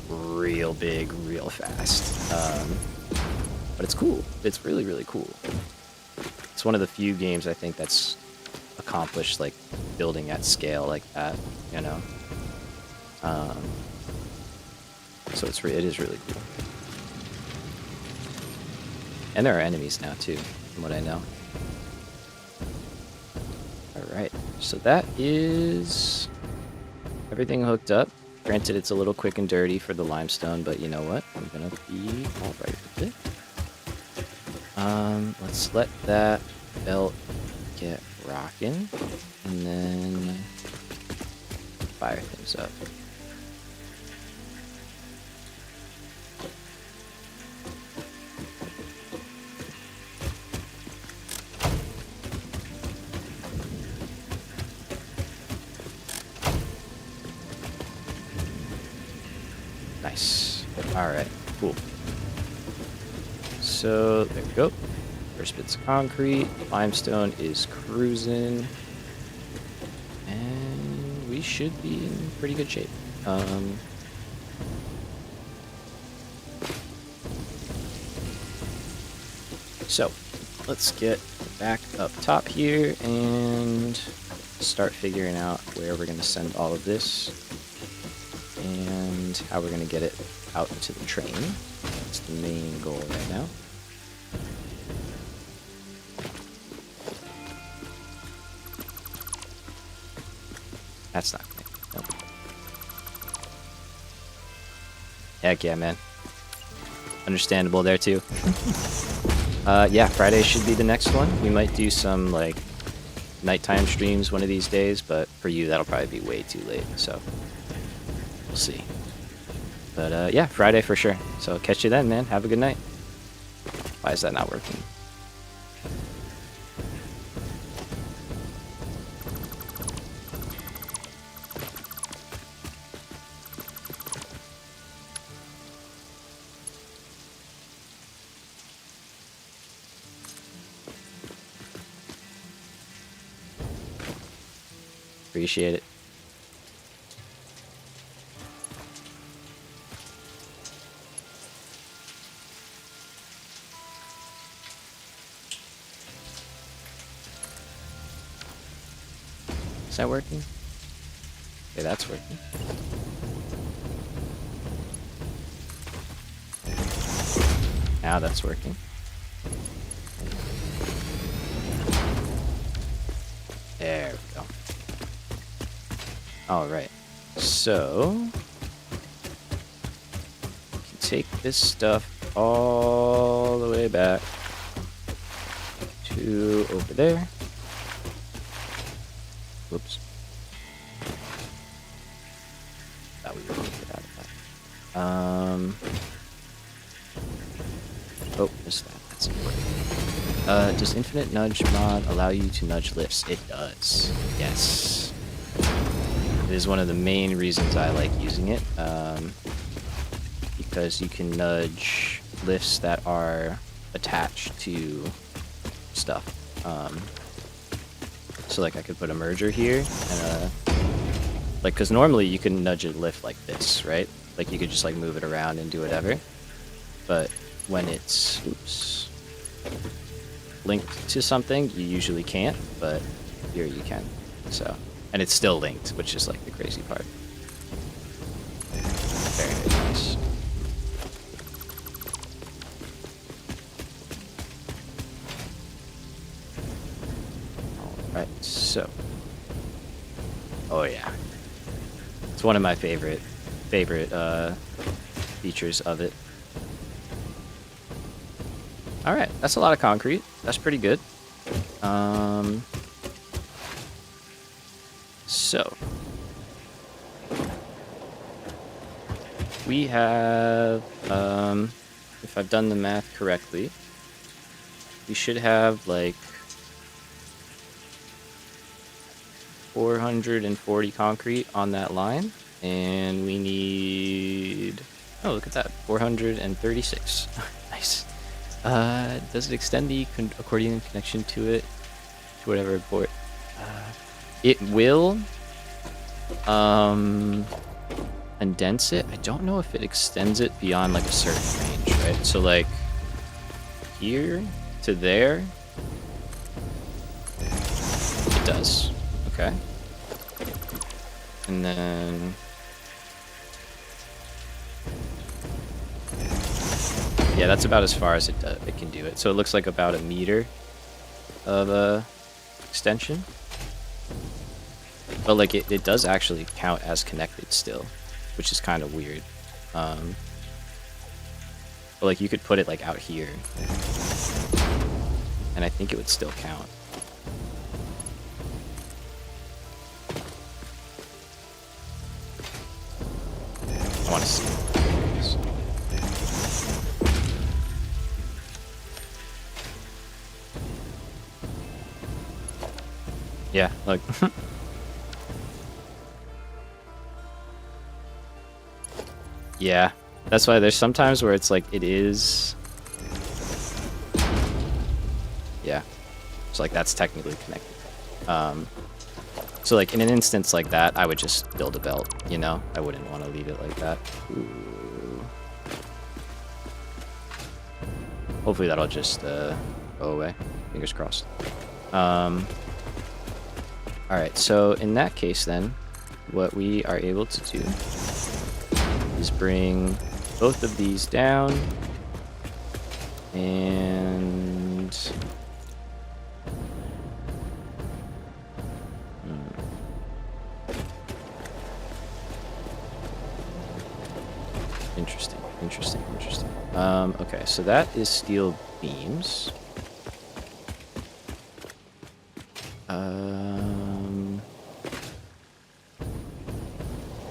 real big, real fast. But it's cool. It's really, really cool. It's one of the few games I think that's accomplished, like, building at scale like that, you know? So it is really cool. And there are enemies now, too, from what I know. Alright, so that is everything hooked up. Granted, it's a little quick and dirty for the limestone, but you know what? I'm gonna be alright with it. Let's let that belt get rocking, and then fire things up. Nice. Alright, cool. So, there we go. First bit's concrete. Limestone is cruising. And we should be in pretty good shape. So, let's get back up top here and start figuring out where we're going to send all of this and how we're going to get it out into the train. That's the main goal right now. That's not connected. Nope. Heck yeah, man. Understandable there, too. Yeah, Friday should be the next one. We might do some, like, nighttime streams one of these days, but for you, that'll probably be way too late, so we'll see. But, yeah, Friday for sure. So catch you then, man. Have a good night. Why is that not working? Appreciate it. Is that working? Okay, that's working. Now that's working. There we go. Alright, so we can take this stuff all the way back to over there. Whoops. Thought we were going to get out of that. Oh, missed that. That's important. Does Infinite Nudge mod allow you to nudge lifts? It does. Yes. It is one of the main reasons I like using it, because you can nudge lifts that are attached to stuff. So like I could put a merger here, and like, because normally you can nudge a lift like this, right? Like you could just like move it around and do whatever. But when it's, oops, linked to something, you usually can't, but here you can. So. And it's still linked, which is like the crazy part. Very, very nice. Alright, so Oh yeah. It's one of my favorite features of it. All right, that's a lot of concrete. That's pretty good. So we have, if I've done the math correctly, we should have like 440 concrete on that line, and we need, oh, look at that, 436. Nice. Does it extend the accordion connection to it, to whatever port? It will condense it. I don't know if it extends it beyond like a certain range, right? So like here to there, it does. Okay. And then yeah, that's about as far as it can do it. So it looks like about a meter of extension. But like it does actually count as connected still, which is kind of weird. But like you could put it like out here, and I think it would still count. I want to see. Yeah, look. Yeah, that's why there's sometimes where it's like it is. Yeah, so like that's technically connected. So like in an instance like that, I would just build a belt, you know? I wouldn't want to leave it like that. Ooh. Hopefully that'll just go away. Fingers crossed. Alright, so in that case then, what we are able to do is bring both of these down and interesting. Okay, so that is steel beams.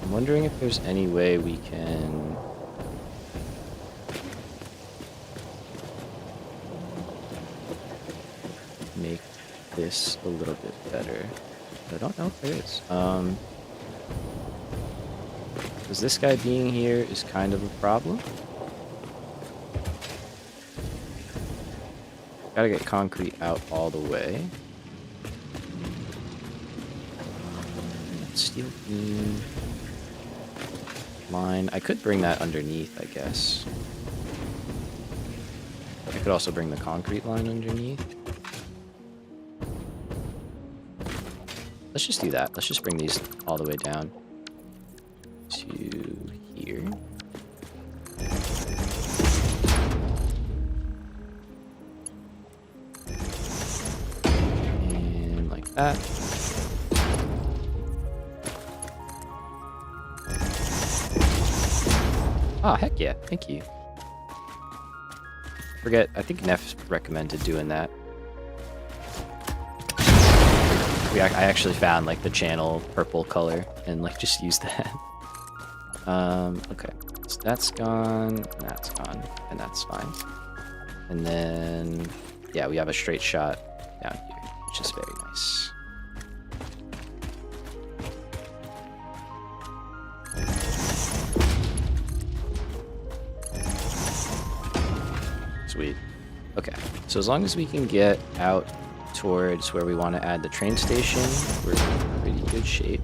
I'm wondering if there's any way we can make this a little bit better. I don't know if there is. Because this guy being here is kind of a problem. Gotta get concrete out all the way. Steel beam line. I could bring that underneath, I guess. I could also bring the concrete line underneath. Let's just do that. Let's just bring these all the way down to here. And like that. Oh, heck yeah. Thank you. I think Neff recommended doing that. I actually found like the channel purple color and like just used that. Okay. So that's gone, and that's fine. And then, yeah, we have a straight shot down here, which is very nice. Sweet. Okay, so as long as we can get out towards where we want to add the train station, we're in pretty good shape.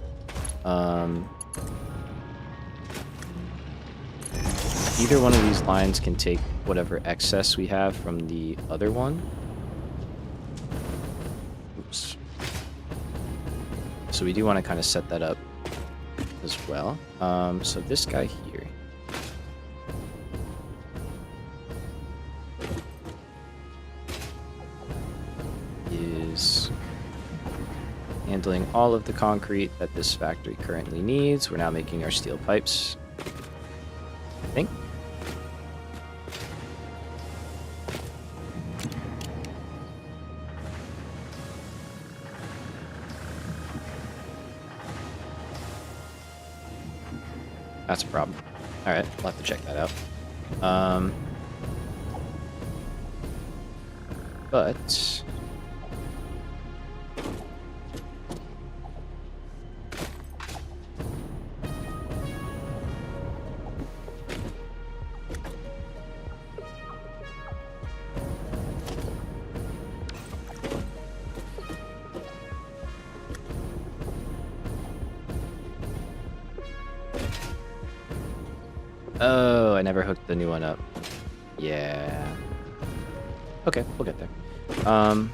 Either one of these lines can take whatever excess we have from the other one. Oops. So we do want to kind of set that up as well. So this guy here. handling all of the concrete that this factory currently needs. We're now making our steel pipes, I think. That's a problem. All right, we'll have to check that out. But oh, I never hooked the new one up. Yeah. Okay, we'll get there. I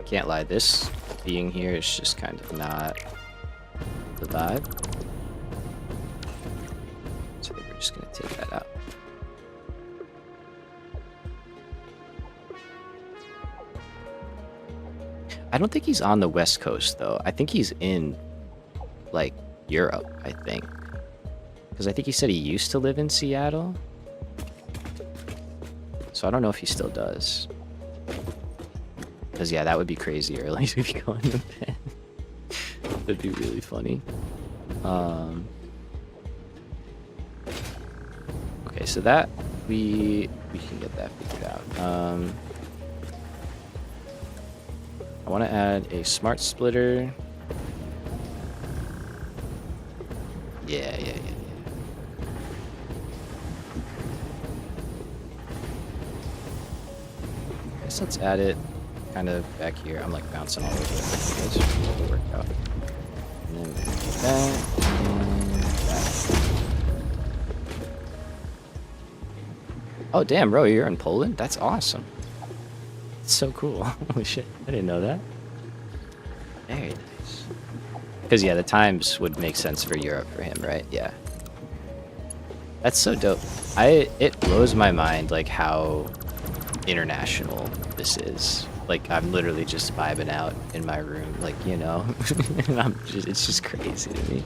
can't lie, this being here is just kind of not the vibe. So I think we're just gonna take that out. I don't think he's on the West Coast though. I think he's in like Europe, I think. Because I think he said he used to live in Seattle. So I don't know if he still does. Because yeah, that would be crazy early to be going to bed. That'd be really funny. Okay, so that we can get that figured out. I want to add a smart splitter. Yeah. Guess let's add it kind of back here. I'm like bouncing all over it. Guys, it'll work out. And then that and that. Oh damn, bro, you're in Poland? That's awesome. It's so cool. Holy shit, I didn't know that. Very nice. Because yeah, the times would make sense for Europe for him, right? Yeah. That's so dope. It blows my mind like how international this is. Like I'm literally just vibing out in my room, like, you know. And it's just crazy to me.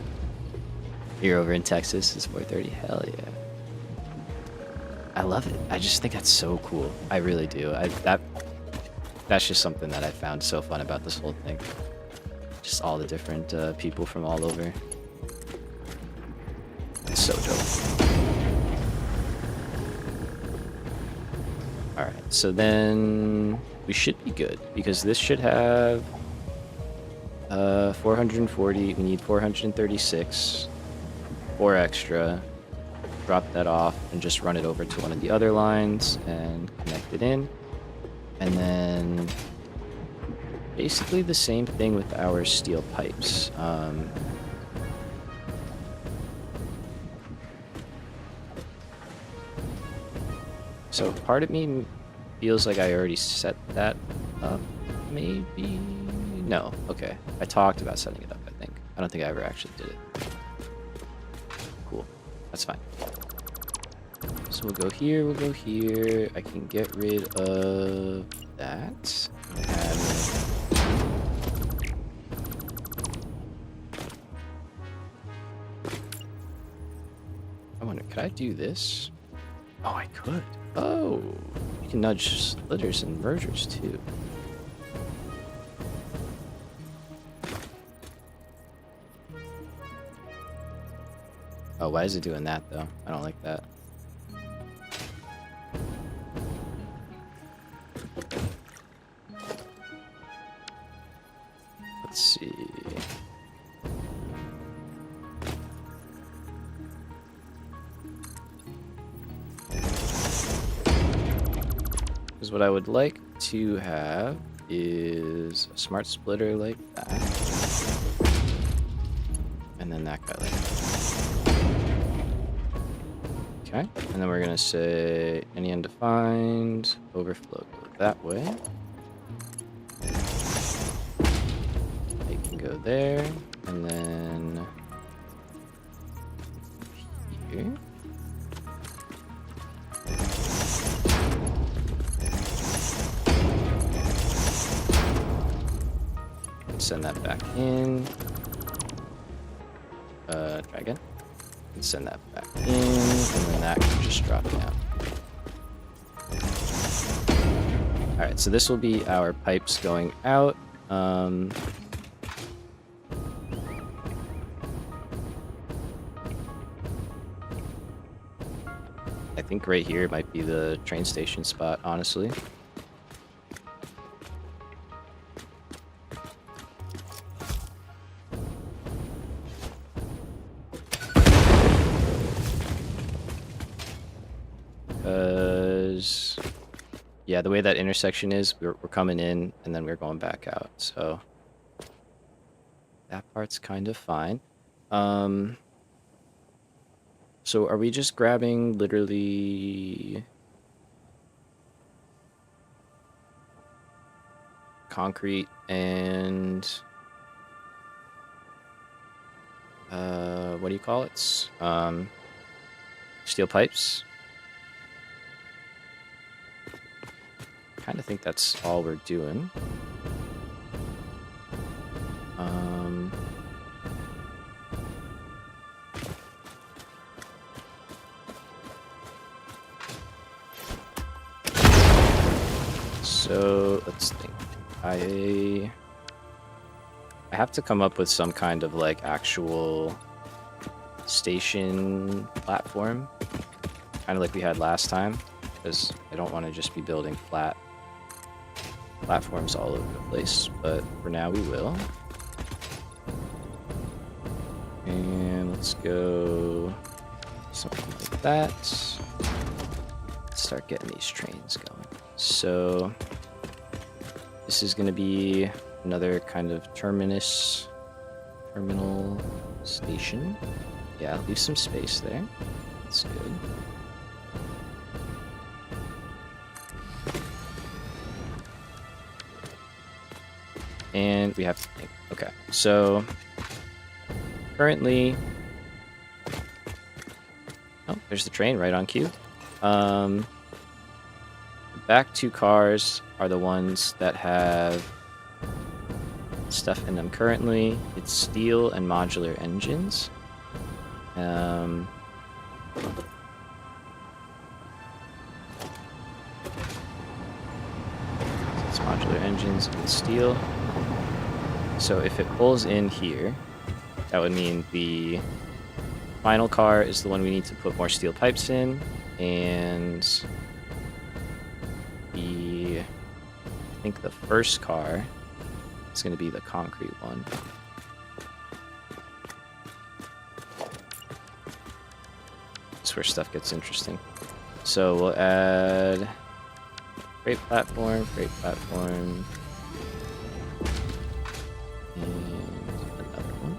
You're over in Texas, it's 4:30. Hell yeah. I love it. I just think that's so cool. I really do. That's just something that I found so fun about this whole thing. Just all the different people from all over. It's so dope. Alright, so then we should be good because this should have 440. We need 436. 4 extra. Drop that off and just run it over to one of the other lines and connect it in. And then basically the same thing with our steel pipes. So part of me feels like I already set that up, maybe? No, okay. I talked about setting it up, I think. I don't think I ever actually did it. Cool, that's fine. So we'll go here, we'll go here. I can get rid of that. I wonder, could I do this? Oh, I could. Oh, you can nudge splitters and mergers too. Oh, why is it doing that though? I don't like that. Let's see. Because what I would like to have is a smart splitter like that. And then that guy like that. Okay, and then we're gonna say any undefined overflow go that way. It can go there, and then here. send that back in. Try again. And send that back in, and then that can just drop down. Alright, so this will be our pipes going out. I think right here might be the train station spot, honestly. Because, yeah, the way that intersection is, we're coming in and then we're going back out. So that part's kind of fine. So are we just grabbing literally concrete and what do you call it? Steel pipes? Kind of think that's all we're doing. So let's think. I have to come up with some kind of like actual station platform, kind of like we had last time, because I don't want to just be building flat platforms all over the place, but for now we will. And let's go something like that. Let's start getting these trains going. So this is going to be another kind of terminal station. Yeah, leave some space there. That's good. And we have to think. Okay, so currently, oh, there's the train right on cue. The back two cars are the ones that have stuff in them currently. It's steel and modular engines. It's modular engines and steel. So if it pulls in here, that would mean the final car is the one we need to put more steel pipes in, and I think the first car is going to be the concrete one. That's where stuff gets interesting. So we'll add freight platform, and another one.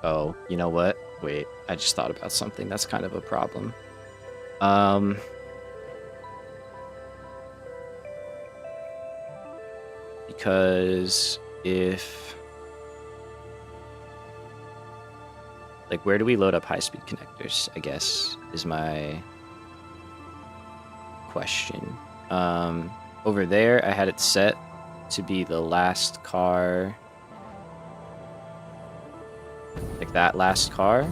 Oh, you know what? Wait, I just thought about something that's kind of a problem. Because if, like, where do we load up high-speed connectors, I guess, is my question. Over there, I had it set to be the last car, like that last car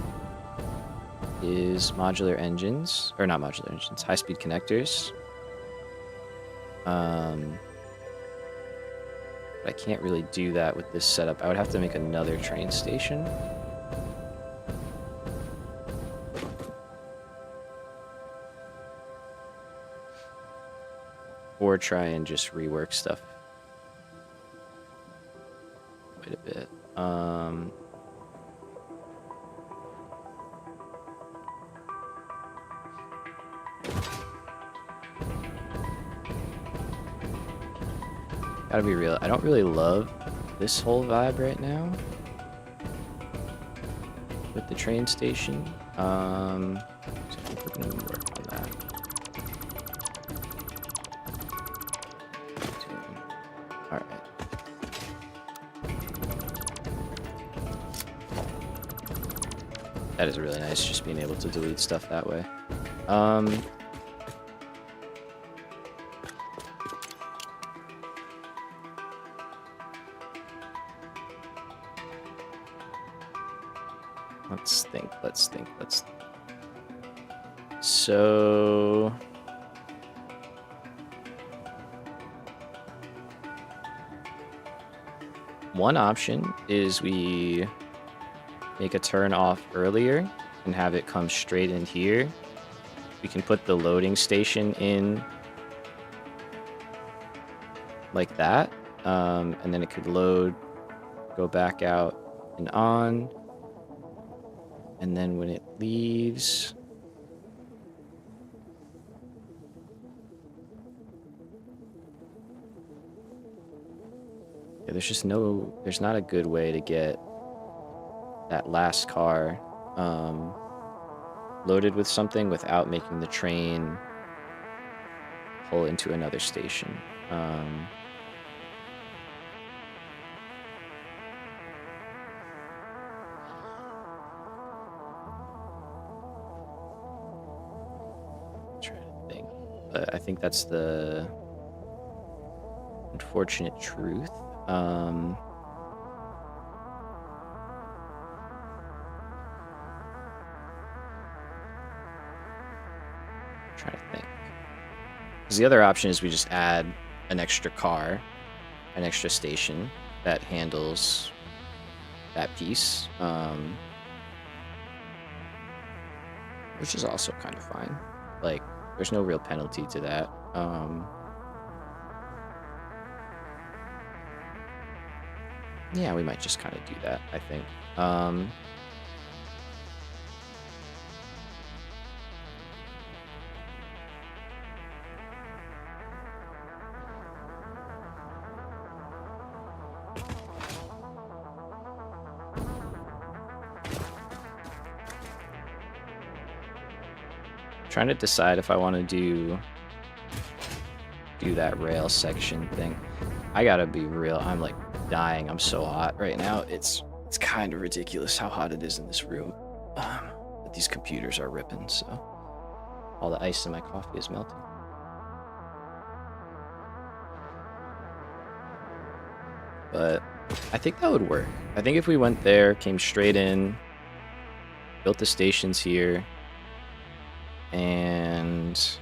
is modular engines, or not modular engines, high-speed connectors. But I can't really do that with this setup. I would have to make another train station. Or try and just rework stuff quite a bit. Gotta be real, I don't really love this whole vibe right now with the train station. So I think we're gonna work on that. That is really nice, just being able to delete stuff that way. Let's think. So... one option is we make a turn off earlier and have it come straight in here. We can put the loading station in like that, and then it could load, go back out and on, and then when it leaves, yeah, there's not a good way to get that last car loaded with something without making the train pull into another station. Trying to think, but I think that's the unfortunate truth. Trying to think. Because the other option is we just add an extra car, an extra station that handles that piece, which is also kind of fine. Like, there's no real penalty to that. Yeah, we might just kind of do that, I think. Trying to decide if I want to do that rail section thing. I gotta be real, I'm like dying. I'm so hot right now. It's kind of ridiculous how hot it is in this room. But these computers are ripping, so all the ice in my coffee is melting. But I think that would work. I think if we went there, came straight in, built the stations here, and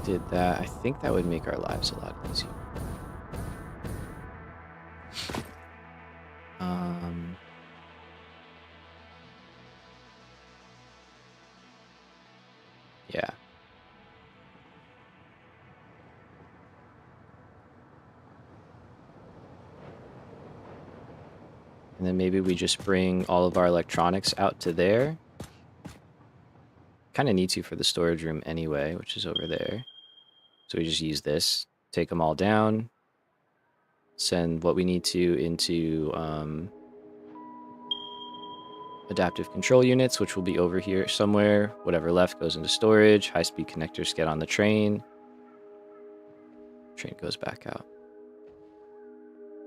did that, I think that would make our lives a lot easier. Yeah. And then maybe we just bring all of our electronics out to there. Kind of need to for the storage room anyway, which is over there. So we just use this, take them all down, send what we need to into adaptive control units, which will be over here somewhere. Whatever left goes into storage. High-speed connectors get on the train. Train goes back out.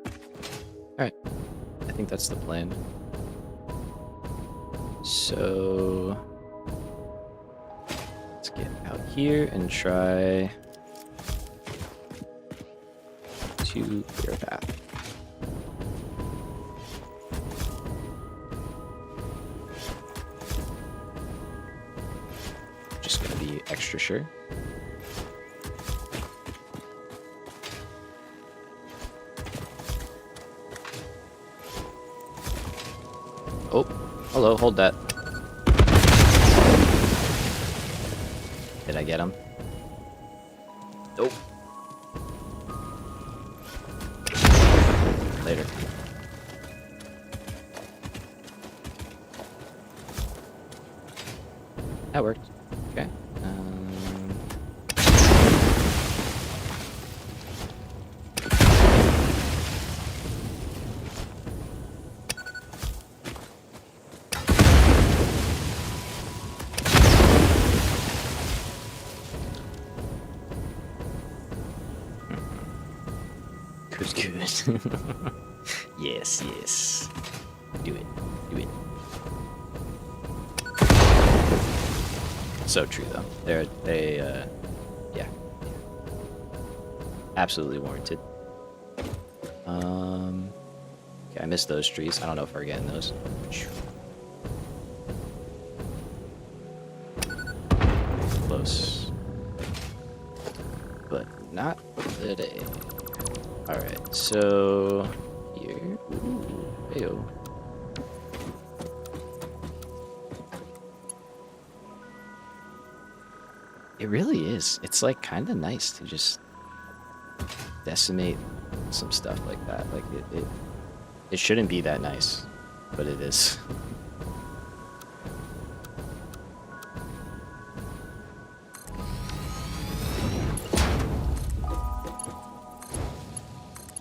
All right. I think that's the plan. So let's get out here and try to clear a path. Just gonna be extra sure. Oh, hello, hold that. Did I get him? Nope. Later. That worked. Okay. Paper's good. Yes, yes. Do it. Do it. So true, though. Yeah. Absolutely warranted. Okay, I missed those trees. I don't know if we're getting those. Close. But not today. Alright, so here. Ooh, ew. It really is. It's like kind of nice to just decimate some stuff like that. Like it shouldn't be that nice, but it is.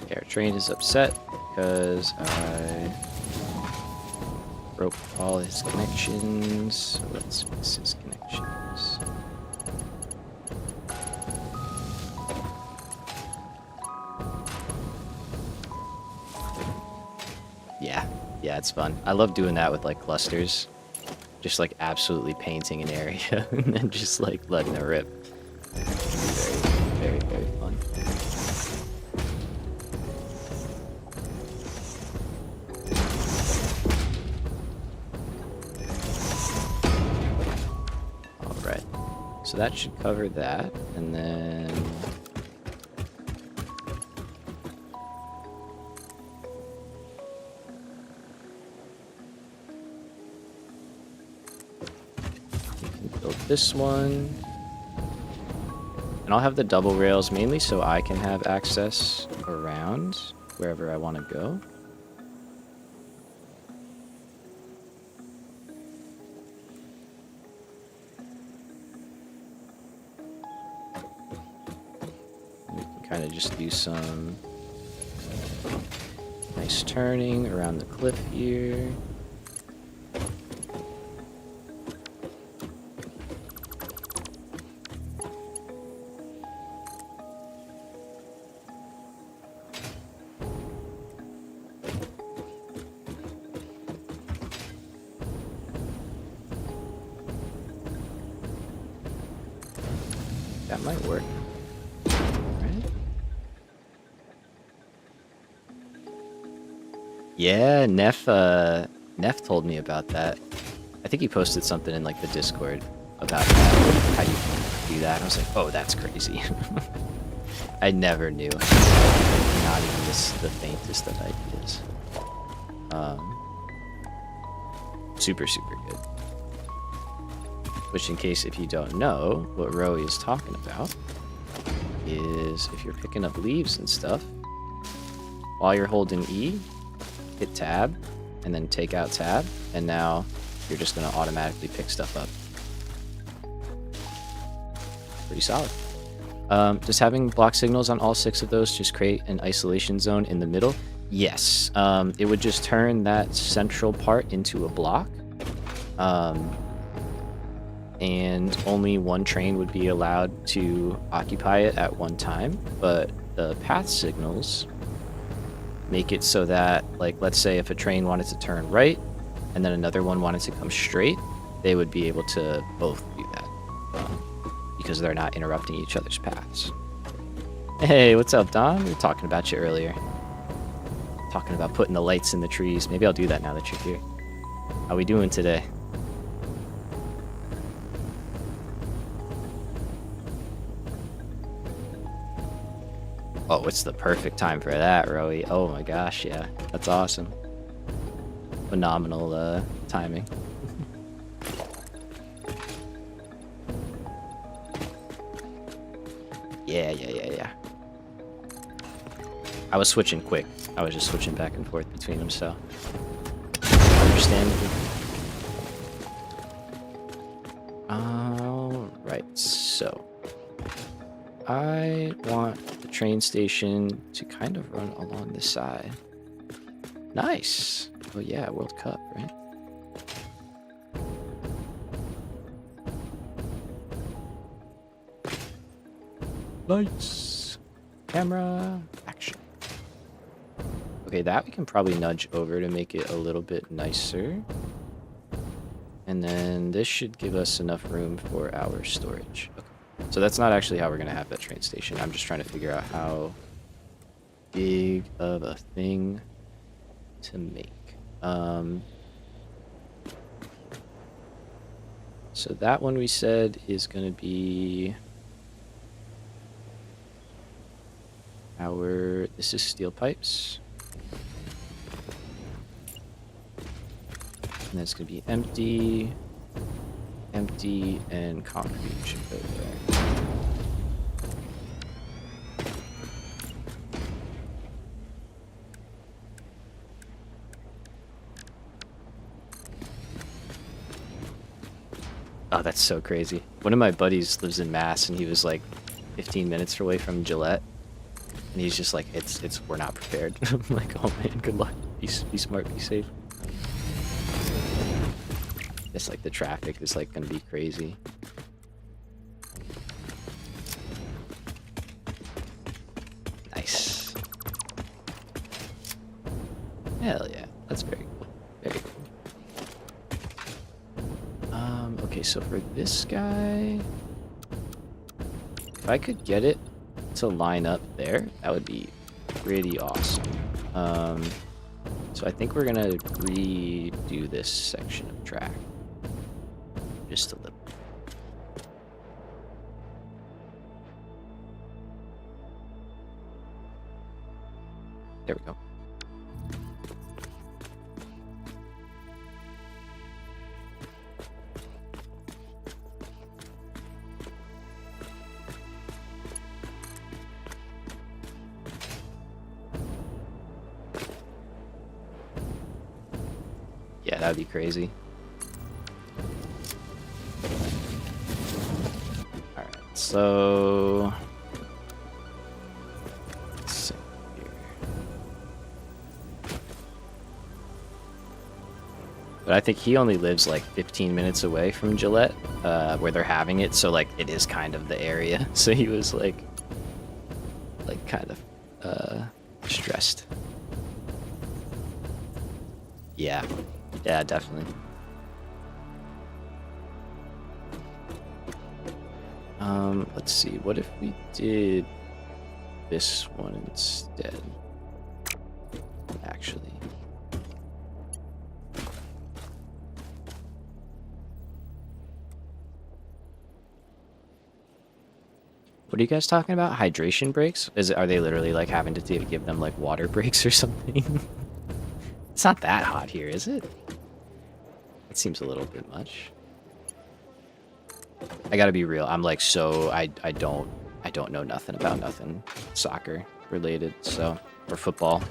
Okay, our train is upset because I broke all his connections. So let's fix his connections. Yeah, it's fun. I love doing that with like clusters. Just like absolutely painting an area and then just like letting it rip. Very, very, very fun. Alright. So that should cover that. And then this one, and I'll have the double rails mainly so I can have access around wherever I want to go. We can kind of just do some nice turning around the cliff here. That might work. Right? Yeah, Neff told me about that. I think he posted something in like the Discord about that, how you can do that. I was like, oh, that's crazy. I never knew. Not even the faintest of ideas. Super, super good. Which, in case if you don't know, what Rowie is talking about is if you're picking up leaves and stuff, while you're holding E, hit tab, and then take out tab, and now you're just going to automatically pick stuff up. Pretty solid. Does having block signals on all 6 of those just create an isolation zone in the middle? Yes. It would just turn that central part into a block. And only one train would be allowed to occupy it at one time, but the path signals make it so that, like, let's say if a train wanted to turn right and then another one wanted to come straight, they would be able to both do that because they're not interrupting each other's paths. Hey, what's up, Don? We were talking about you earlier. Talking about putting the lights in the trees. Maybe I'll do that now that you're here. How we doing today? Oh, it's the perfect time for that, Rowie. Oh my gosh, yeah. That's awesome. Phenomenal timing. Yeah. I was switching quick. I was just switching back and forth between them, so understandable. Alright, so I want the train station to kind of run along this side. Nice. Oh yeah, World Cup, right? Lights, camera, action. Okay, that we can probably nudge over to make it a little bit nicer. And then this should give us enough room for our storage. Okay. So that's not actually how we're going to have that train station. I'm just trying to figure out how big of a thing to make. So that one we said is going to be our, this is steel pipes. And that's going to be empty, empty, and concrete should go there. Oh, that's so crazy. One of my buddies lives in Mass, and he was like 15 minutes away from Gillette. And he's just like, we're not prepared. I'm like, oh man, good luck. Be smart, be safe. It's like the traffic is like gonna be crazy. Nice. Hell yeah, that's very cool. Very cool. Okay, so for this guy, if I could get it to line up there, that would be pretty awesome. So I think we're gonna redo this section of track just a little. There we go. Yeah, that'd be crazy. Alright, so let's see here. But I think he only lives like 15 minutes away from Gillette, where they're having it, so like it is kind of the area. So he was like kind of stressed. Yeah. Yeah, definitely. Let's see. What if we did this one instead? Actually. What are you guys talking about? Hydration breaks? Are they literally like having to give them like water breaks or something? It's not that hot here, is it? It seems a little bit much. I gotta be real. I'm like I don't know nothing about nothing soccer related, so, or football.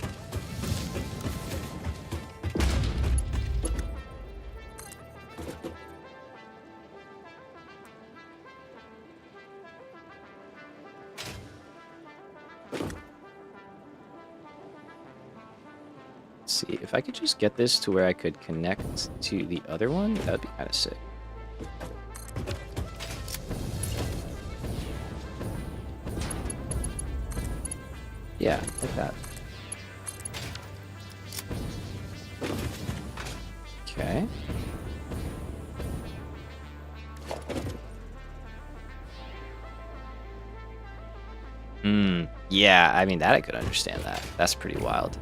See, if I could just get this to where I could connect to the other one, that would be kind of sick. Yeah, like that. Okay. Yeah, I mean, that I could understand that. That's pretty wild.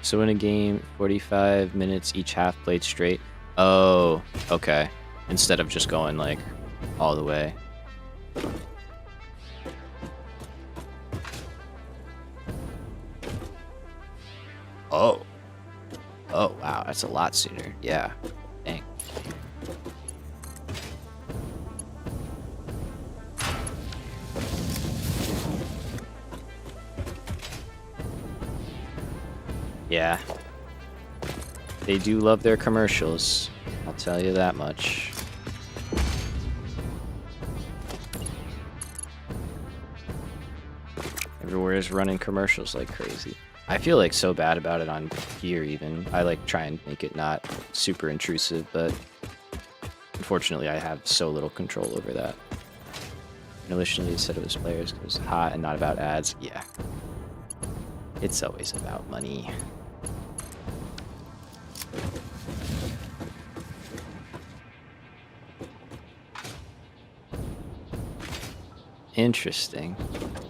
So in a game, 45 minutes each half played straight. Oh, okay. Instead of just going like all the way. Oh. Oh, wow. That's a lot sooner. Yeah. Dang. Yeah. They do love their commercials. I'll tell you that much. Everywhere is running commercials like crazy. I feel like so bad about it on here even. I like try and make it not super intrusive, but Unfortunately, I have so little control over that. Initially, it said it was players because it was hot and not about ads. Yeah. It's always about money. Interesting.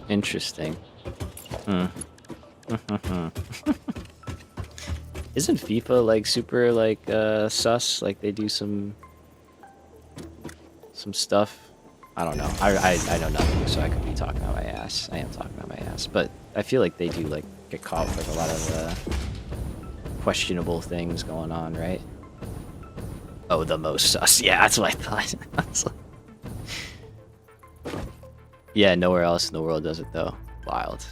Interesting. Isn't FIFA like super like sus? Like they do some stuff. I don't know. I know nothing, so I could be talking out my ass. I am talking out my ass, but I feel like they do like get caught with a lot of questionable things going on, right? Oh, the most sus. Yeah, that's what I thought. Yeah, nowhere else in the world does it though. Wild.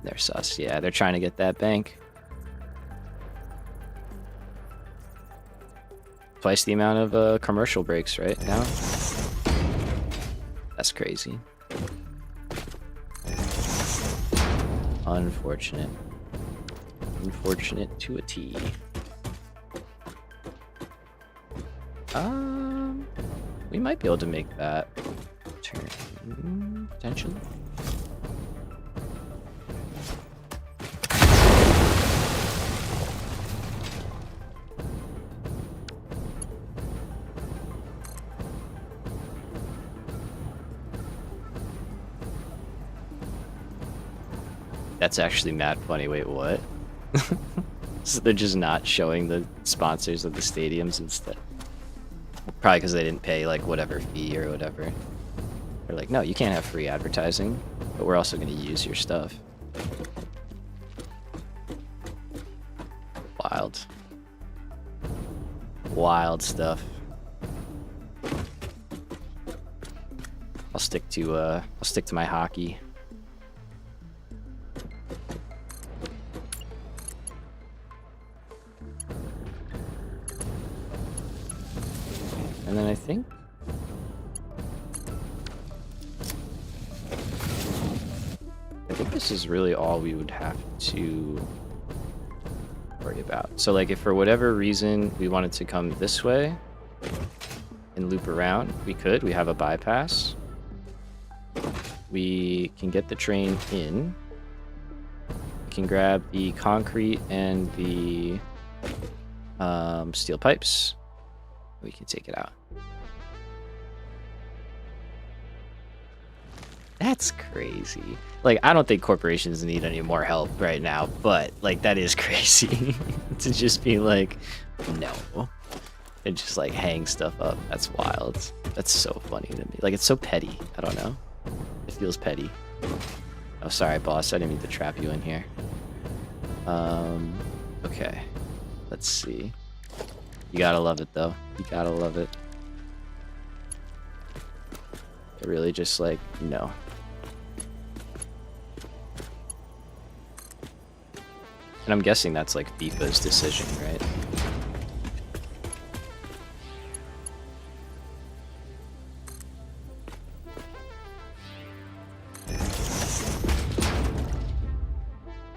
They're sus. Yeah, they're trying to get that bank. Twice the amount of commercial breaks right now. That's crazy. Unfortunate. Unfortunate to a T. We might be able to make that turn potentially. That's actually mad funny. Wait, what? So they're just not showing the sponsors of the stadiums instead. Probably because they didn't pay like whatever fee or whatever. They're like, no, you can't have free advertising, but we're also going to use your stuff. Wild. Wild stuff. I'll stick to my hockey. And then I think this is really all we would have to worry about. So like if for whatever reason we wanted to come this way and loop around, we could. We have a bypass. We can get the train in. We can grab the concrete and the steel pipes. We can take it out. That's crazy. Like, I don't think corporations need any more help right now, but, like, that is crazy. To just be like, no. And just, like, hang stuff up. That's wild. That's so funny to me. Like, it's so petty. I don't know. It feels petty. Oh, sorry, boss. I didn't mean to trap you in here. Okay. Let's see. You gotta love it, though. You gotta love it. It really just, like, no. And I'm guessing that's like FIFA's decision, right?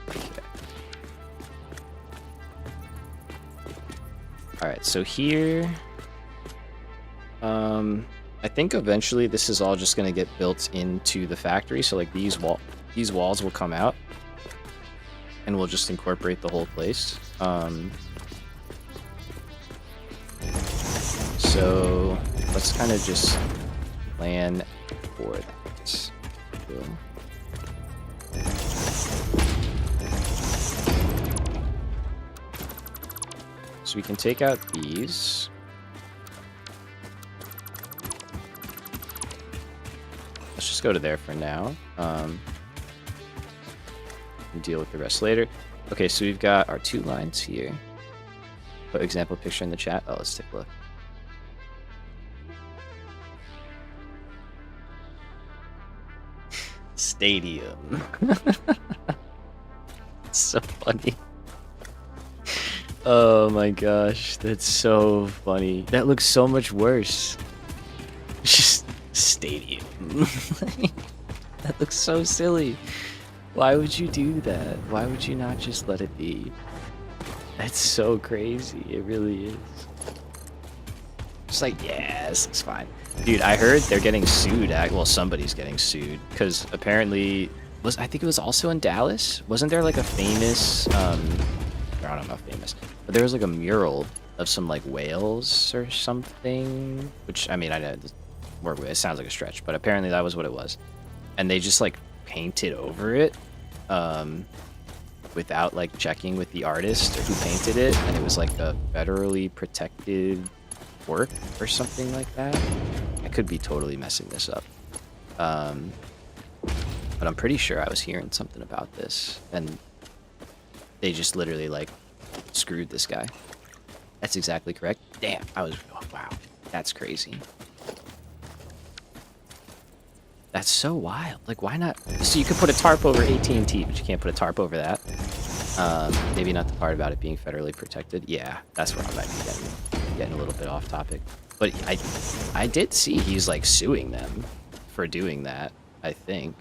Okay. Alright, so here... I think eventually this is all just going to get built into the factory, so like these walls will come out. And we'll just incorporate the whole place. So let's kind of just plan for that. Cool. So we can take out these. Let's just go to there for now. Deal with the rest later. Okay, so we've got our 2 lines here. Put example picture in the chat. Oh, let's take a look. Stadium. It's so funny. Oh my gosh, that's so funny. That looks so much worse. Just stadium. That looks so silly. Why would you do that? Why would you not just let it be? That's so crazy. It really is. It's like, yeah, this looks fine. Dude, I heard they're getting sued. Well, somebody's getting sued because apparently I think it was also in Dallas. Wasn't there like a famous I don't know, famous, but there was like a mural of some like whales or something. Which I mean, I know work with it sounds like a stretch, but apparently that was what it was, and they just like painted over it without like checking with the artist or who painted it, and it was like a federally protected work or something like that. I could be totally messing this up, but I'm pretty sure I was hearing something about this, and they just literally like screwed this guy. That's exactly correct. Damn, oh, wow, that's crazy. That's so wild. Like, why not? So you could put a tarp over AT&T, but you can't put a tarp over that. Maybe not the part about it being federally protected. Yeah, that's where I might be getting a little bit off topic. But I did see he's like suing them for doing that, I think.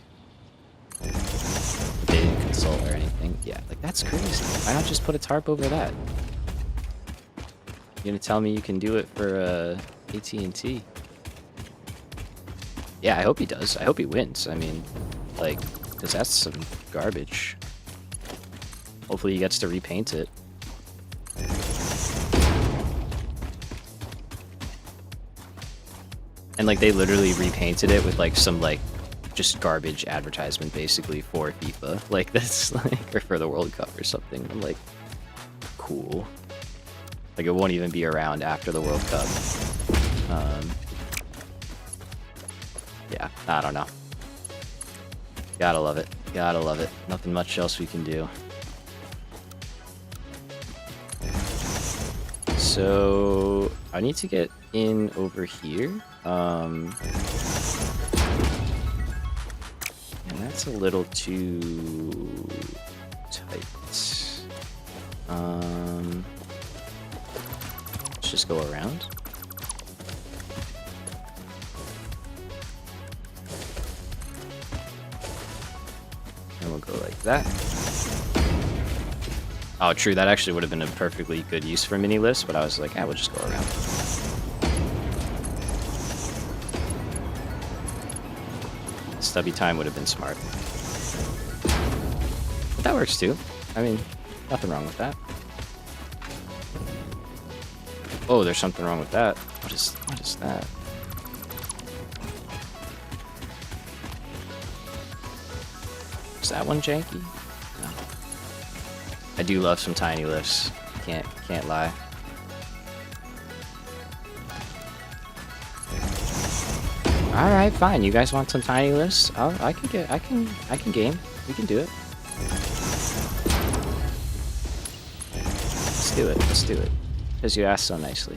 They didn't consult or anything. Yeah, like that's crazy. Why not just put a tarp over that? You gonna tell me you can do it for AT&T? Yeah, I hope he does. I hope he wins. I mean, like, because that's some garbage. Hopefully he gets to repaint it. And, like, they literally repainted it with, like, some, like, just garbage advertisement, basically, for FIFA. Like, that's, like, or for the World Cup or something. I'm like, cool. Like, it won't even be around after the World Cup. Yeah, I don't know. Gotta love it. Gotta love it. Nothing much else we can do. So I need to get in over here. And that's a little too tight. Let's just go around. And we'll go like that. Oh, true. That actually would have been a perfectly good use for mini lifts, but I was like, we'll just go around. Stubby time would have been smart. But that works too. I mean, nothing wrong with that. Oh, there's something wrong with that. What is that? Is that one janky? No. I do love some tiny lifts. Can't lie. All right, fine. You guys want some tiny lifts? I can game. We can do it. Let's do it. Let's do it. Because you asked so nicely.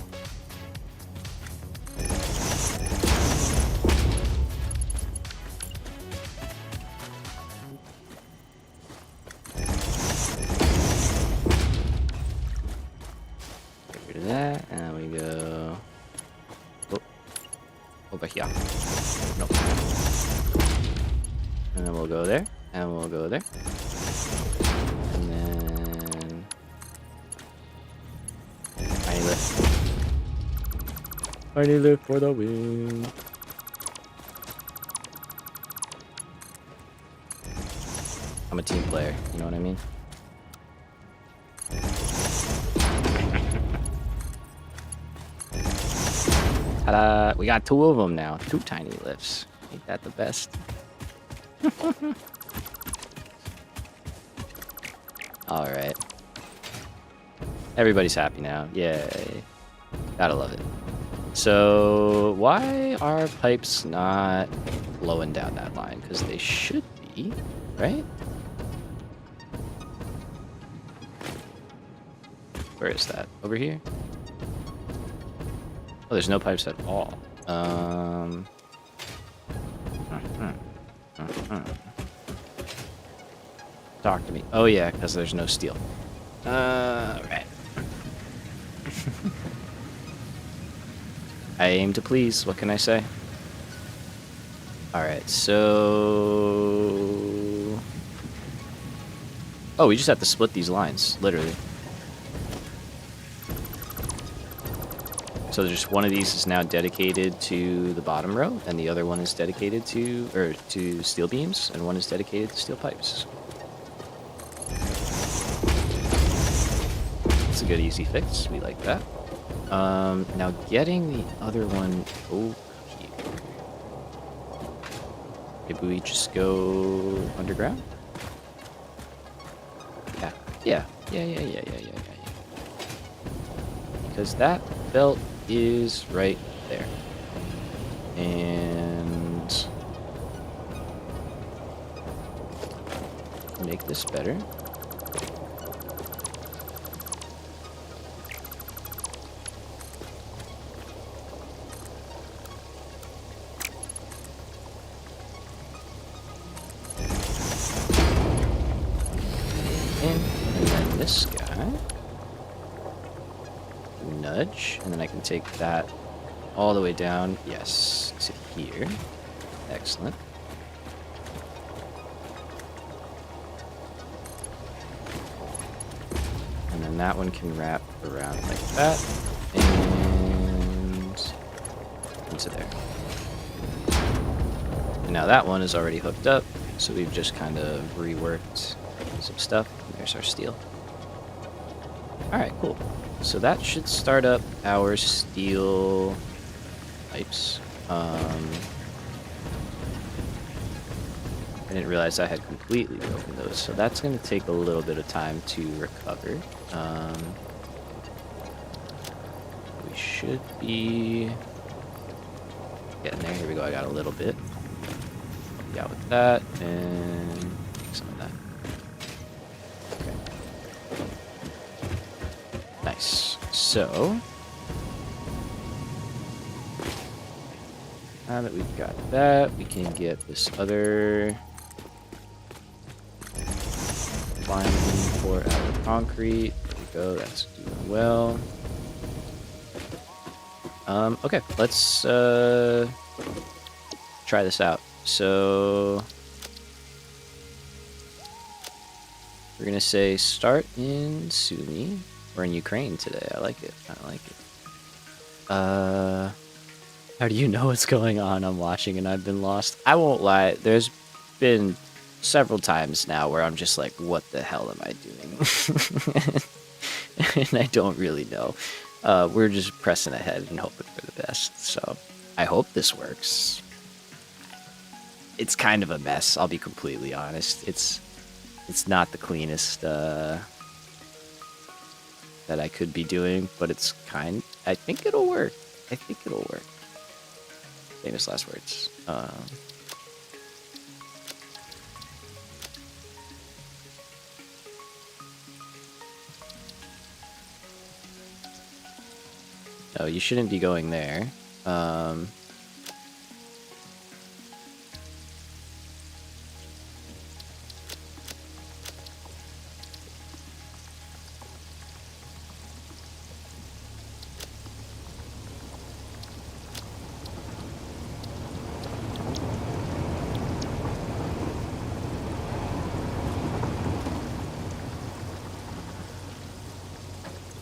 Get rid of that, and we go over here. Nope. And then we'll go there, and we'll go there, and then tiny lift. Tiny lift for the win. I'm a team player, you know what I mean? Ta-da! We got two of them now. Two tiny lifts. Ain't that the best? Alright. Everybody's happy now. Yay. Gotta love it. So, why are pipes not flowing down that line? Because they should be, right? Where is that? Over here? Oh, there's no pipes at all. Talk to me. Oh yeah, because there's no steel. Right. I aim to please. What can I say? All right, so. Oh, we just have to split these lines, literally. So just one of these is now dedicated to the bottom row, and the other one is dedicated to steel beams, and one is dedicated to steel pipes. It's a good easy fix. We like that. Now getting the other one over here. Maybe we just go underground? Yeah. Because that belt is right there. And make this better. And then this guy. Nudge, and then I can take that all the way down, yes, to here. Excellent. And then that one can wrap around like that, and into there. And now that one is already hooked up, so we've just kind of reworked some stuff. There's our steel. Alright, cool. So that should start up our steel pipes. I didn't realize I had completely broken those, so that's going to take a little bit of time to recover. We should be getting there. Here we go. I got a little bit. Help you out with that, and take some of that. Okay. Nice. So, now that we've got that, we can get this other line for our concrete. There we go. That's doing well. Okay, let's try this out. So we're gonna say start in Sumy. We're in Ukraine today. I like it. How do you know what's going on? I'm watching and I've been lost. I won't lie. There's been several times now where I'm just like, what the hell am I doing? And I don't really know. We're just pressing ahead and hoping for the best. So I hope this works. It's kind of a mess. I'll be completely honest. It's not the cleanest that I could be doing, but it's I think it'll work. Famous last words. No, you shouldn't be going there.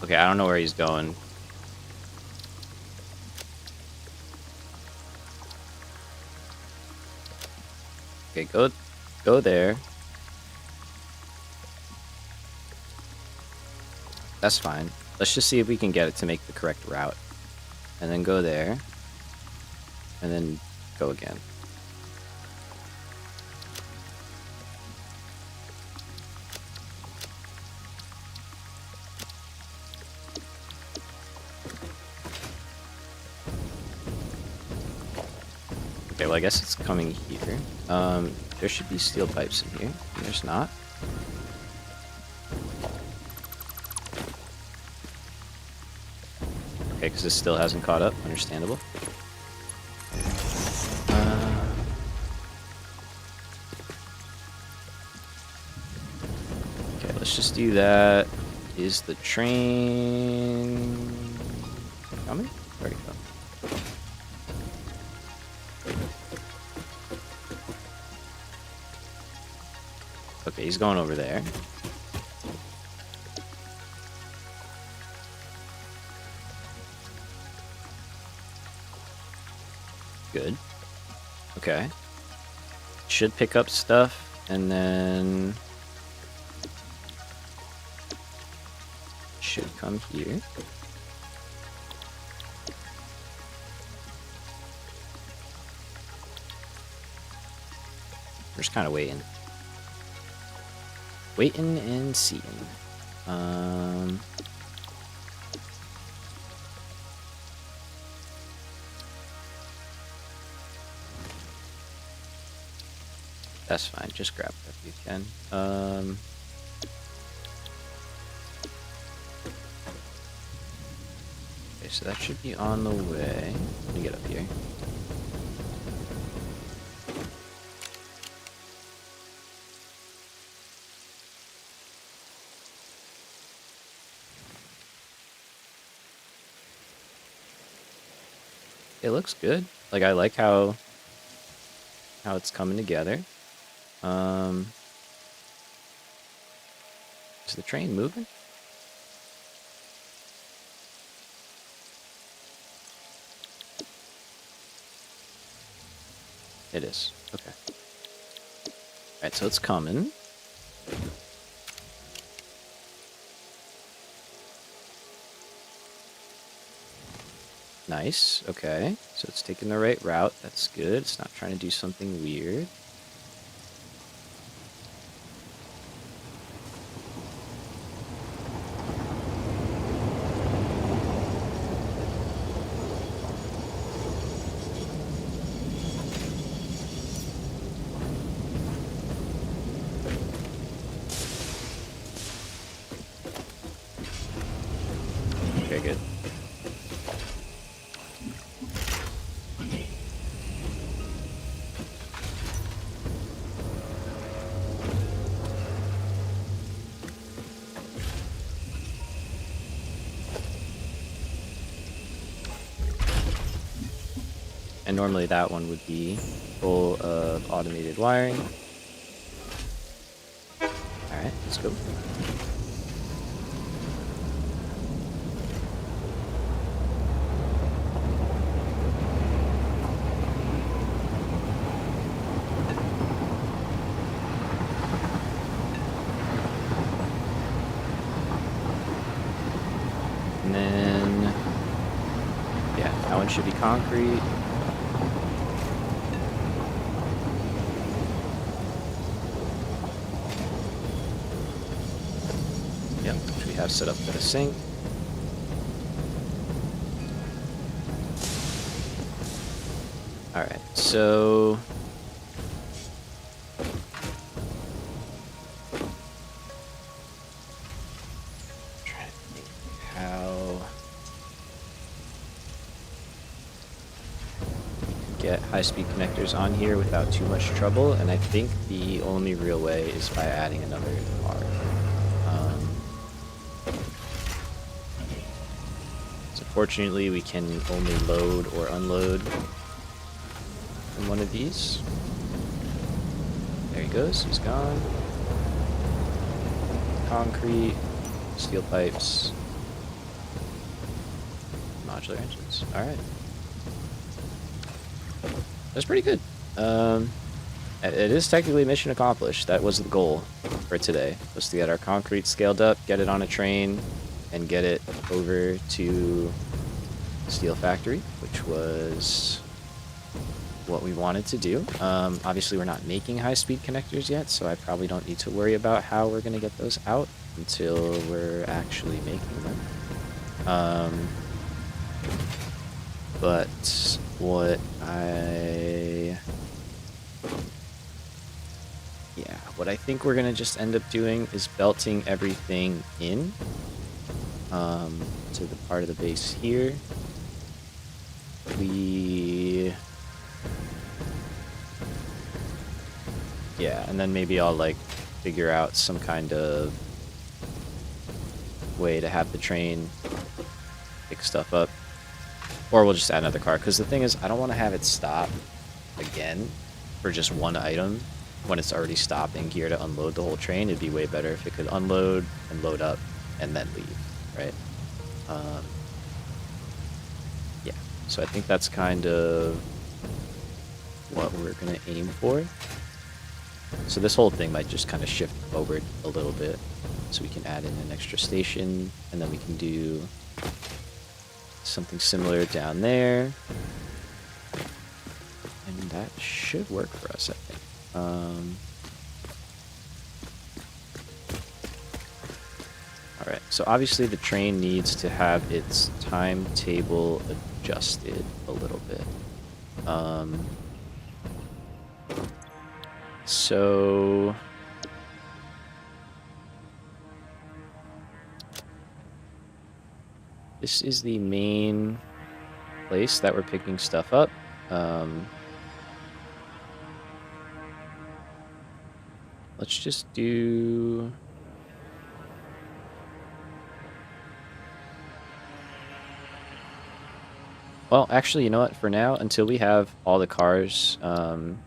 Okay, I don't know where he's going. Okay, go there. That's fine. Let's just see if we can get it to make the correct route. And then go there. And then go again. Okay, well, I guess it's coming here. There should be steel pipes in here. There's not. Okay, because this still hasn't caught up. Understandable. Okay, let's just do that. Is the train coming? Where'd it go? Okay, he's going over there. good. Okay. Should pick up stuff, and then should come here. We're just kind of waiting. Waiting and seeing. That's fine. Just grab whatever you can. Okay, so that should be on the way. Let me get up here. It looks good. Like, I like how it's coming together. Is the train moving? It is. Okay. Alright, so it's coming. Nice. Okay. So it's taking the right route. That's good. It's not trying to do something weird. Okay, good. And normally that one would be full of automated wiring. Alright, let's go. And then, yeah, that one should be concrete. Yep, which we have set up for the sink. Alright, so trying to think how get high-speed connectors on here without too much trouble, and I think the only real way is by adding another car. So fortunately, we can only load or unload from one of these. There he goes, he's gone. Concrete, steel pipes, modular engines. Alright. That's pretty good. It is technically mission accomplished. That was the goal for today, was to get our concrete scaled up, get it on a train, and get it over to Steel Factory, which was what we wanted to do. Obviously, we're not making high-speed connectors yet, so I probably don't need to worry about how we're going to get those out until we're actually making them. But what I think we're going to just end up doing is belting everything in to the part of the base here. Yeah, and then maybe I'll like figure out some kind of way to have the train pick stuff up. Or we'll just add another car, because the thing is, I don't want to have it stop again for just one item when it's already stopping here to unload the whole train. It'd be way better if it could unload and load up and then leave, right? Yeah, so I think that's kind of what we're gonna aim for. So this whole thing might just kind of shift forward a little bit, so we can add in an extra station, and then we can do something similar down there. And that should work for us, I think. Alright, so obviously the train needs to have its timetable adjusted a little bit. So this is the main place that we're picking stuff up. Let's just do... Well, actually, you know what? For now, until we have all the cars kind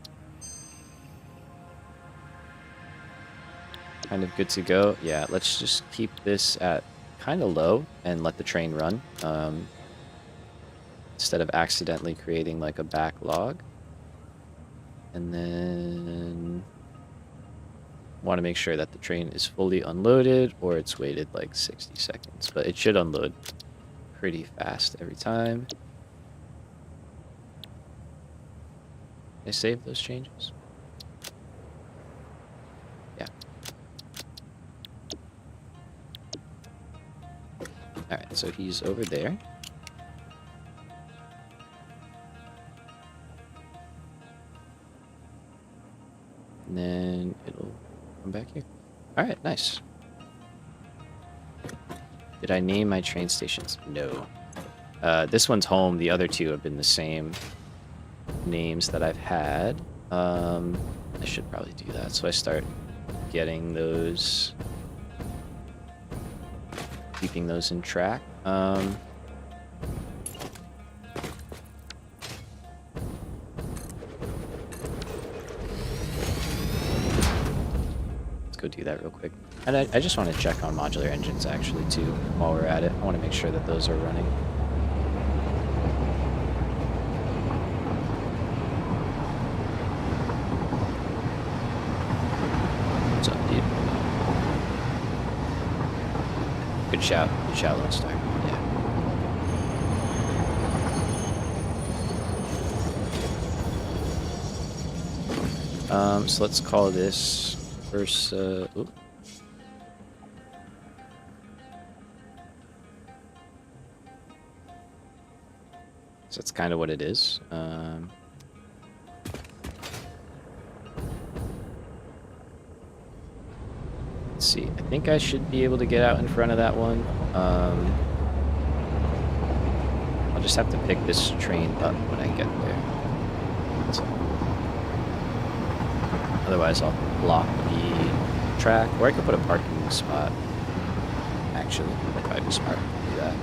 of good to go, yeah, let's just keep this at kind of low and let the train run instead of accidentally creating like a backlog. And then want to make sure that the train is fully unloaded, or it's waited like 60 seconds, but it should unload pretty fast every time. I save those changes? Yeah. Alright, so he's over there. And then it'll come back here. Alright, nice. Did I name my train stations? No. This one's home. The other two have been the same names that I've had. I should probably do that, so I start getting those, keeping those in track. Let's go do that real quick. And I just want to check on modular engines actually too while we're at it. I want to make sure that those are running. Good shout, Lone Star. Yeah. So let's call this first. Ooh. So that's kind of what it is. Let's see. I think I should be able to get out in front of that one. I'll just have to pick this train up when I get there. So, otherwise, I'll block the track, or I could put a parking spot. Actually, if I'd be smart to do that.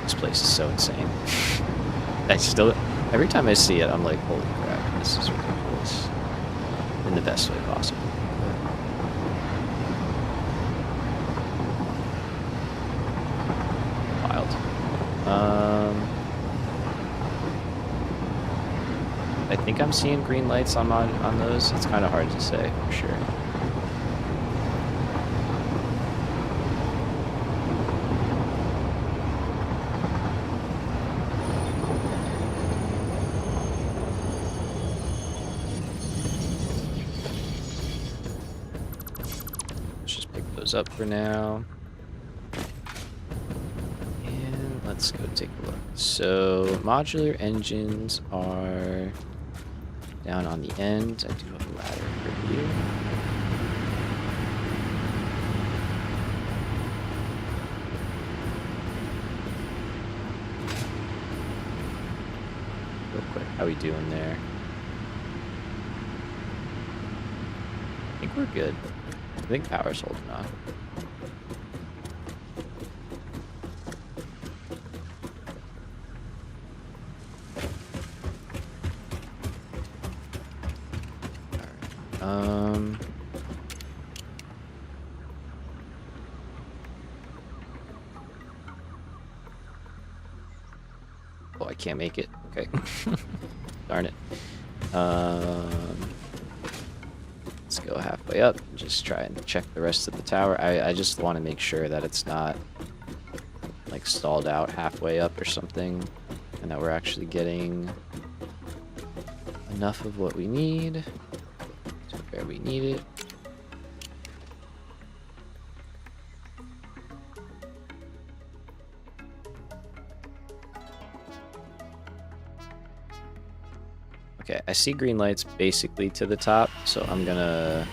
This place is so insane. I still, every time I see it, I'm like, holy crap, this is ridiculous. In the best way possible. Wild. I think I'm seeing green lights on those. It's kind of hard to say for sure. Up for now, and let's go take a look. So modular engines are down on the end. I do have a ladder for you. Real quick, how we doing there? I think we're good. I think power's holding on. Alright. Oh, I can't make it. Okay. Darn it. Let's go halfway up and just try and check the rest of the tower. I just want to make sure that it's not like stalled out halfway up or something, and that we're actually getting enough of what we need to where we need it. Okay, I see green lights basically to the top, so I'm gonna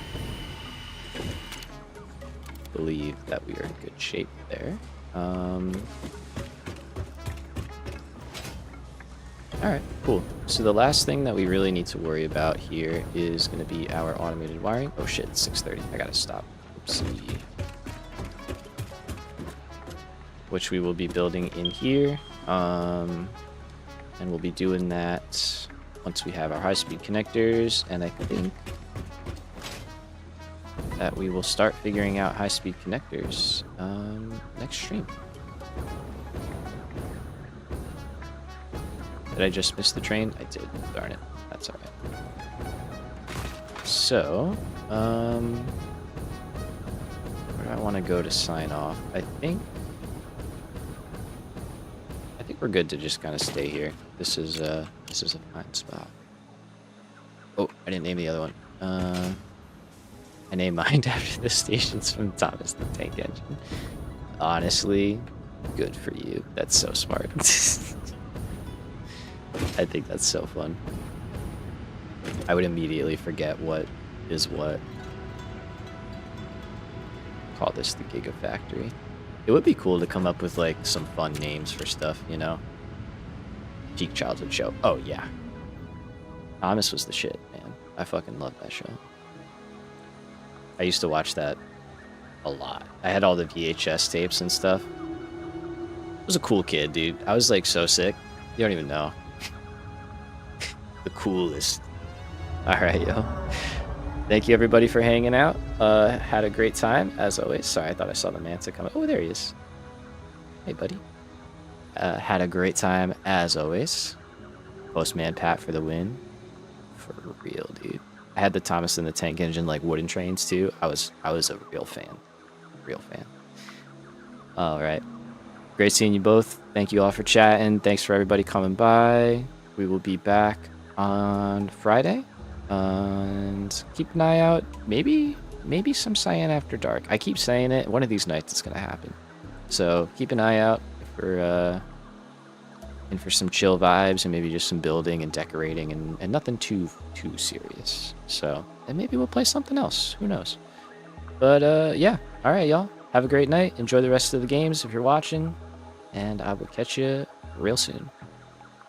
believe that we are in good shape there. Alright, cool. So the last thing that we really need to worry about here is going to be our automated wiring. Oh shit, it's 6:30. I gotta stop. Oopsie. Which we will be building in here. And we'll be doing that once we have our high-speed connectors. And I think that we will start figuring out high-speed connectors next stream. Did I just miss the train? I did. Darn it. That's alright. So, where do I want to go to sign off? I think we're good to just kind of stay here. This is a fine spot. Oh, I didn't name the other one. I named mine after the stations from Thomas the Tank Engine. Honestly, good for you. That's so smart. I think that's so fun. I would immediately forget what is what. Call this the Gigafactory. It would be cool to come up with like some fun names for stuff, you know? Peak Childhood Show. Oh yeah. Thomas was the shit, man. I fucking love that show. I used to watch that a lot. I had all the VHS tapes and stuff. I was a cool kid, dude. I was like so sick. You don't even know. The coolest. Alright, yo. Thank you everybody for hanging out. Had a great time, as always. Sorry, I thought I saw the Manta coming. Oh, there he is. Hey, buddy. Had a great time, as always. Postman Pat for the win. For real, dude. I had the Thomas and the Tank Engine, like, wooden trains, too. I was a real fan. Real fan. Alright. Great seeing you both. Thank you all for chatting. Thanks for everybody coming by. We will be back on Friday. And keep an eye out. Maybe some Cyan After Dark. I keep saying it. One of these nights it's gonna happen. So keep an eye out for some chill vibes and maybe just some building and decorating and nothing too serious. So, and maybe we'll play something else. Who knows? But yeah. All right, y'all. Have a great night. Enjoy the rest of the games if you're watching, and I will catch you real soon.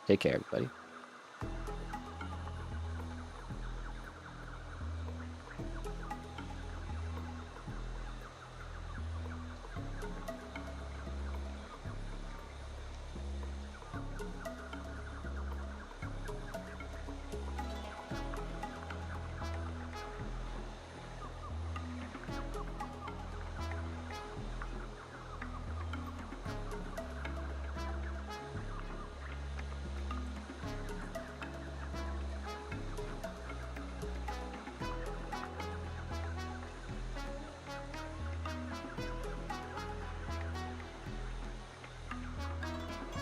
Take care, everybody.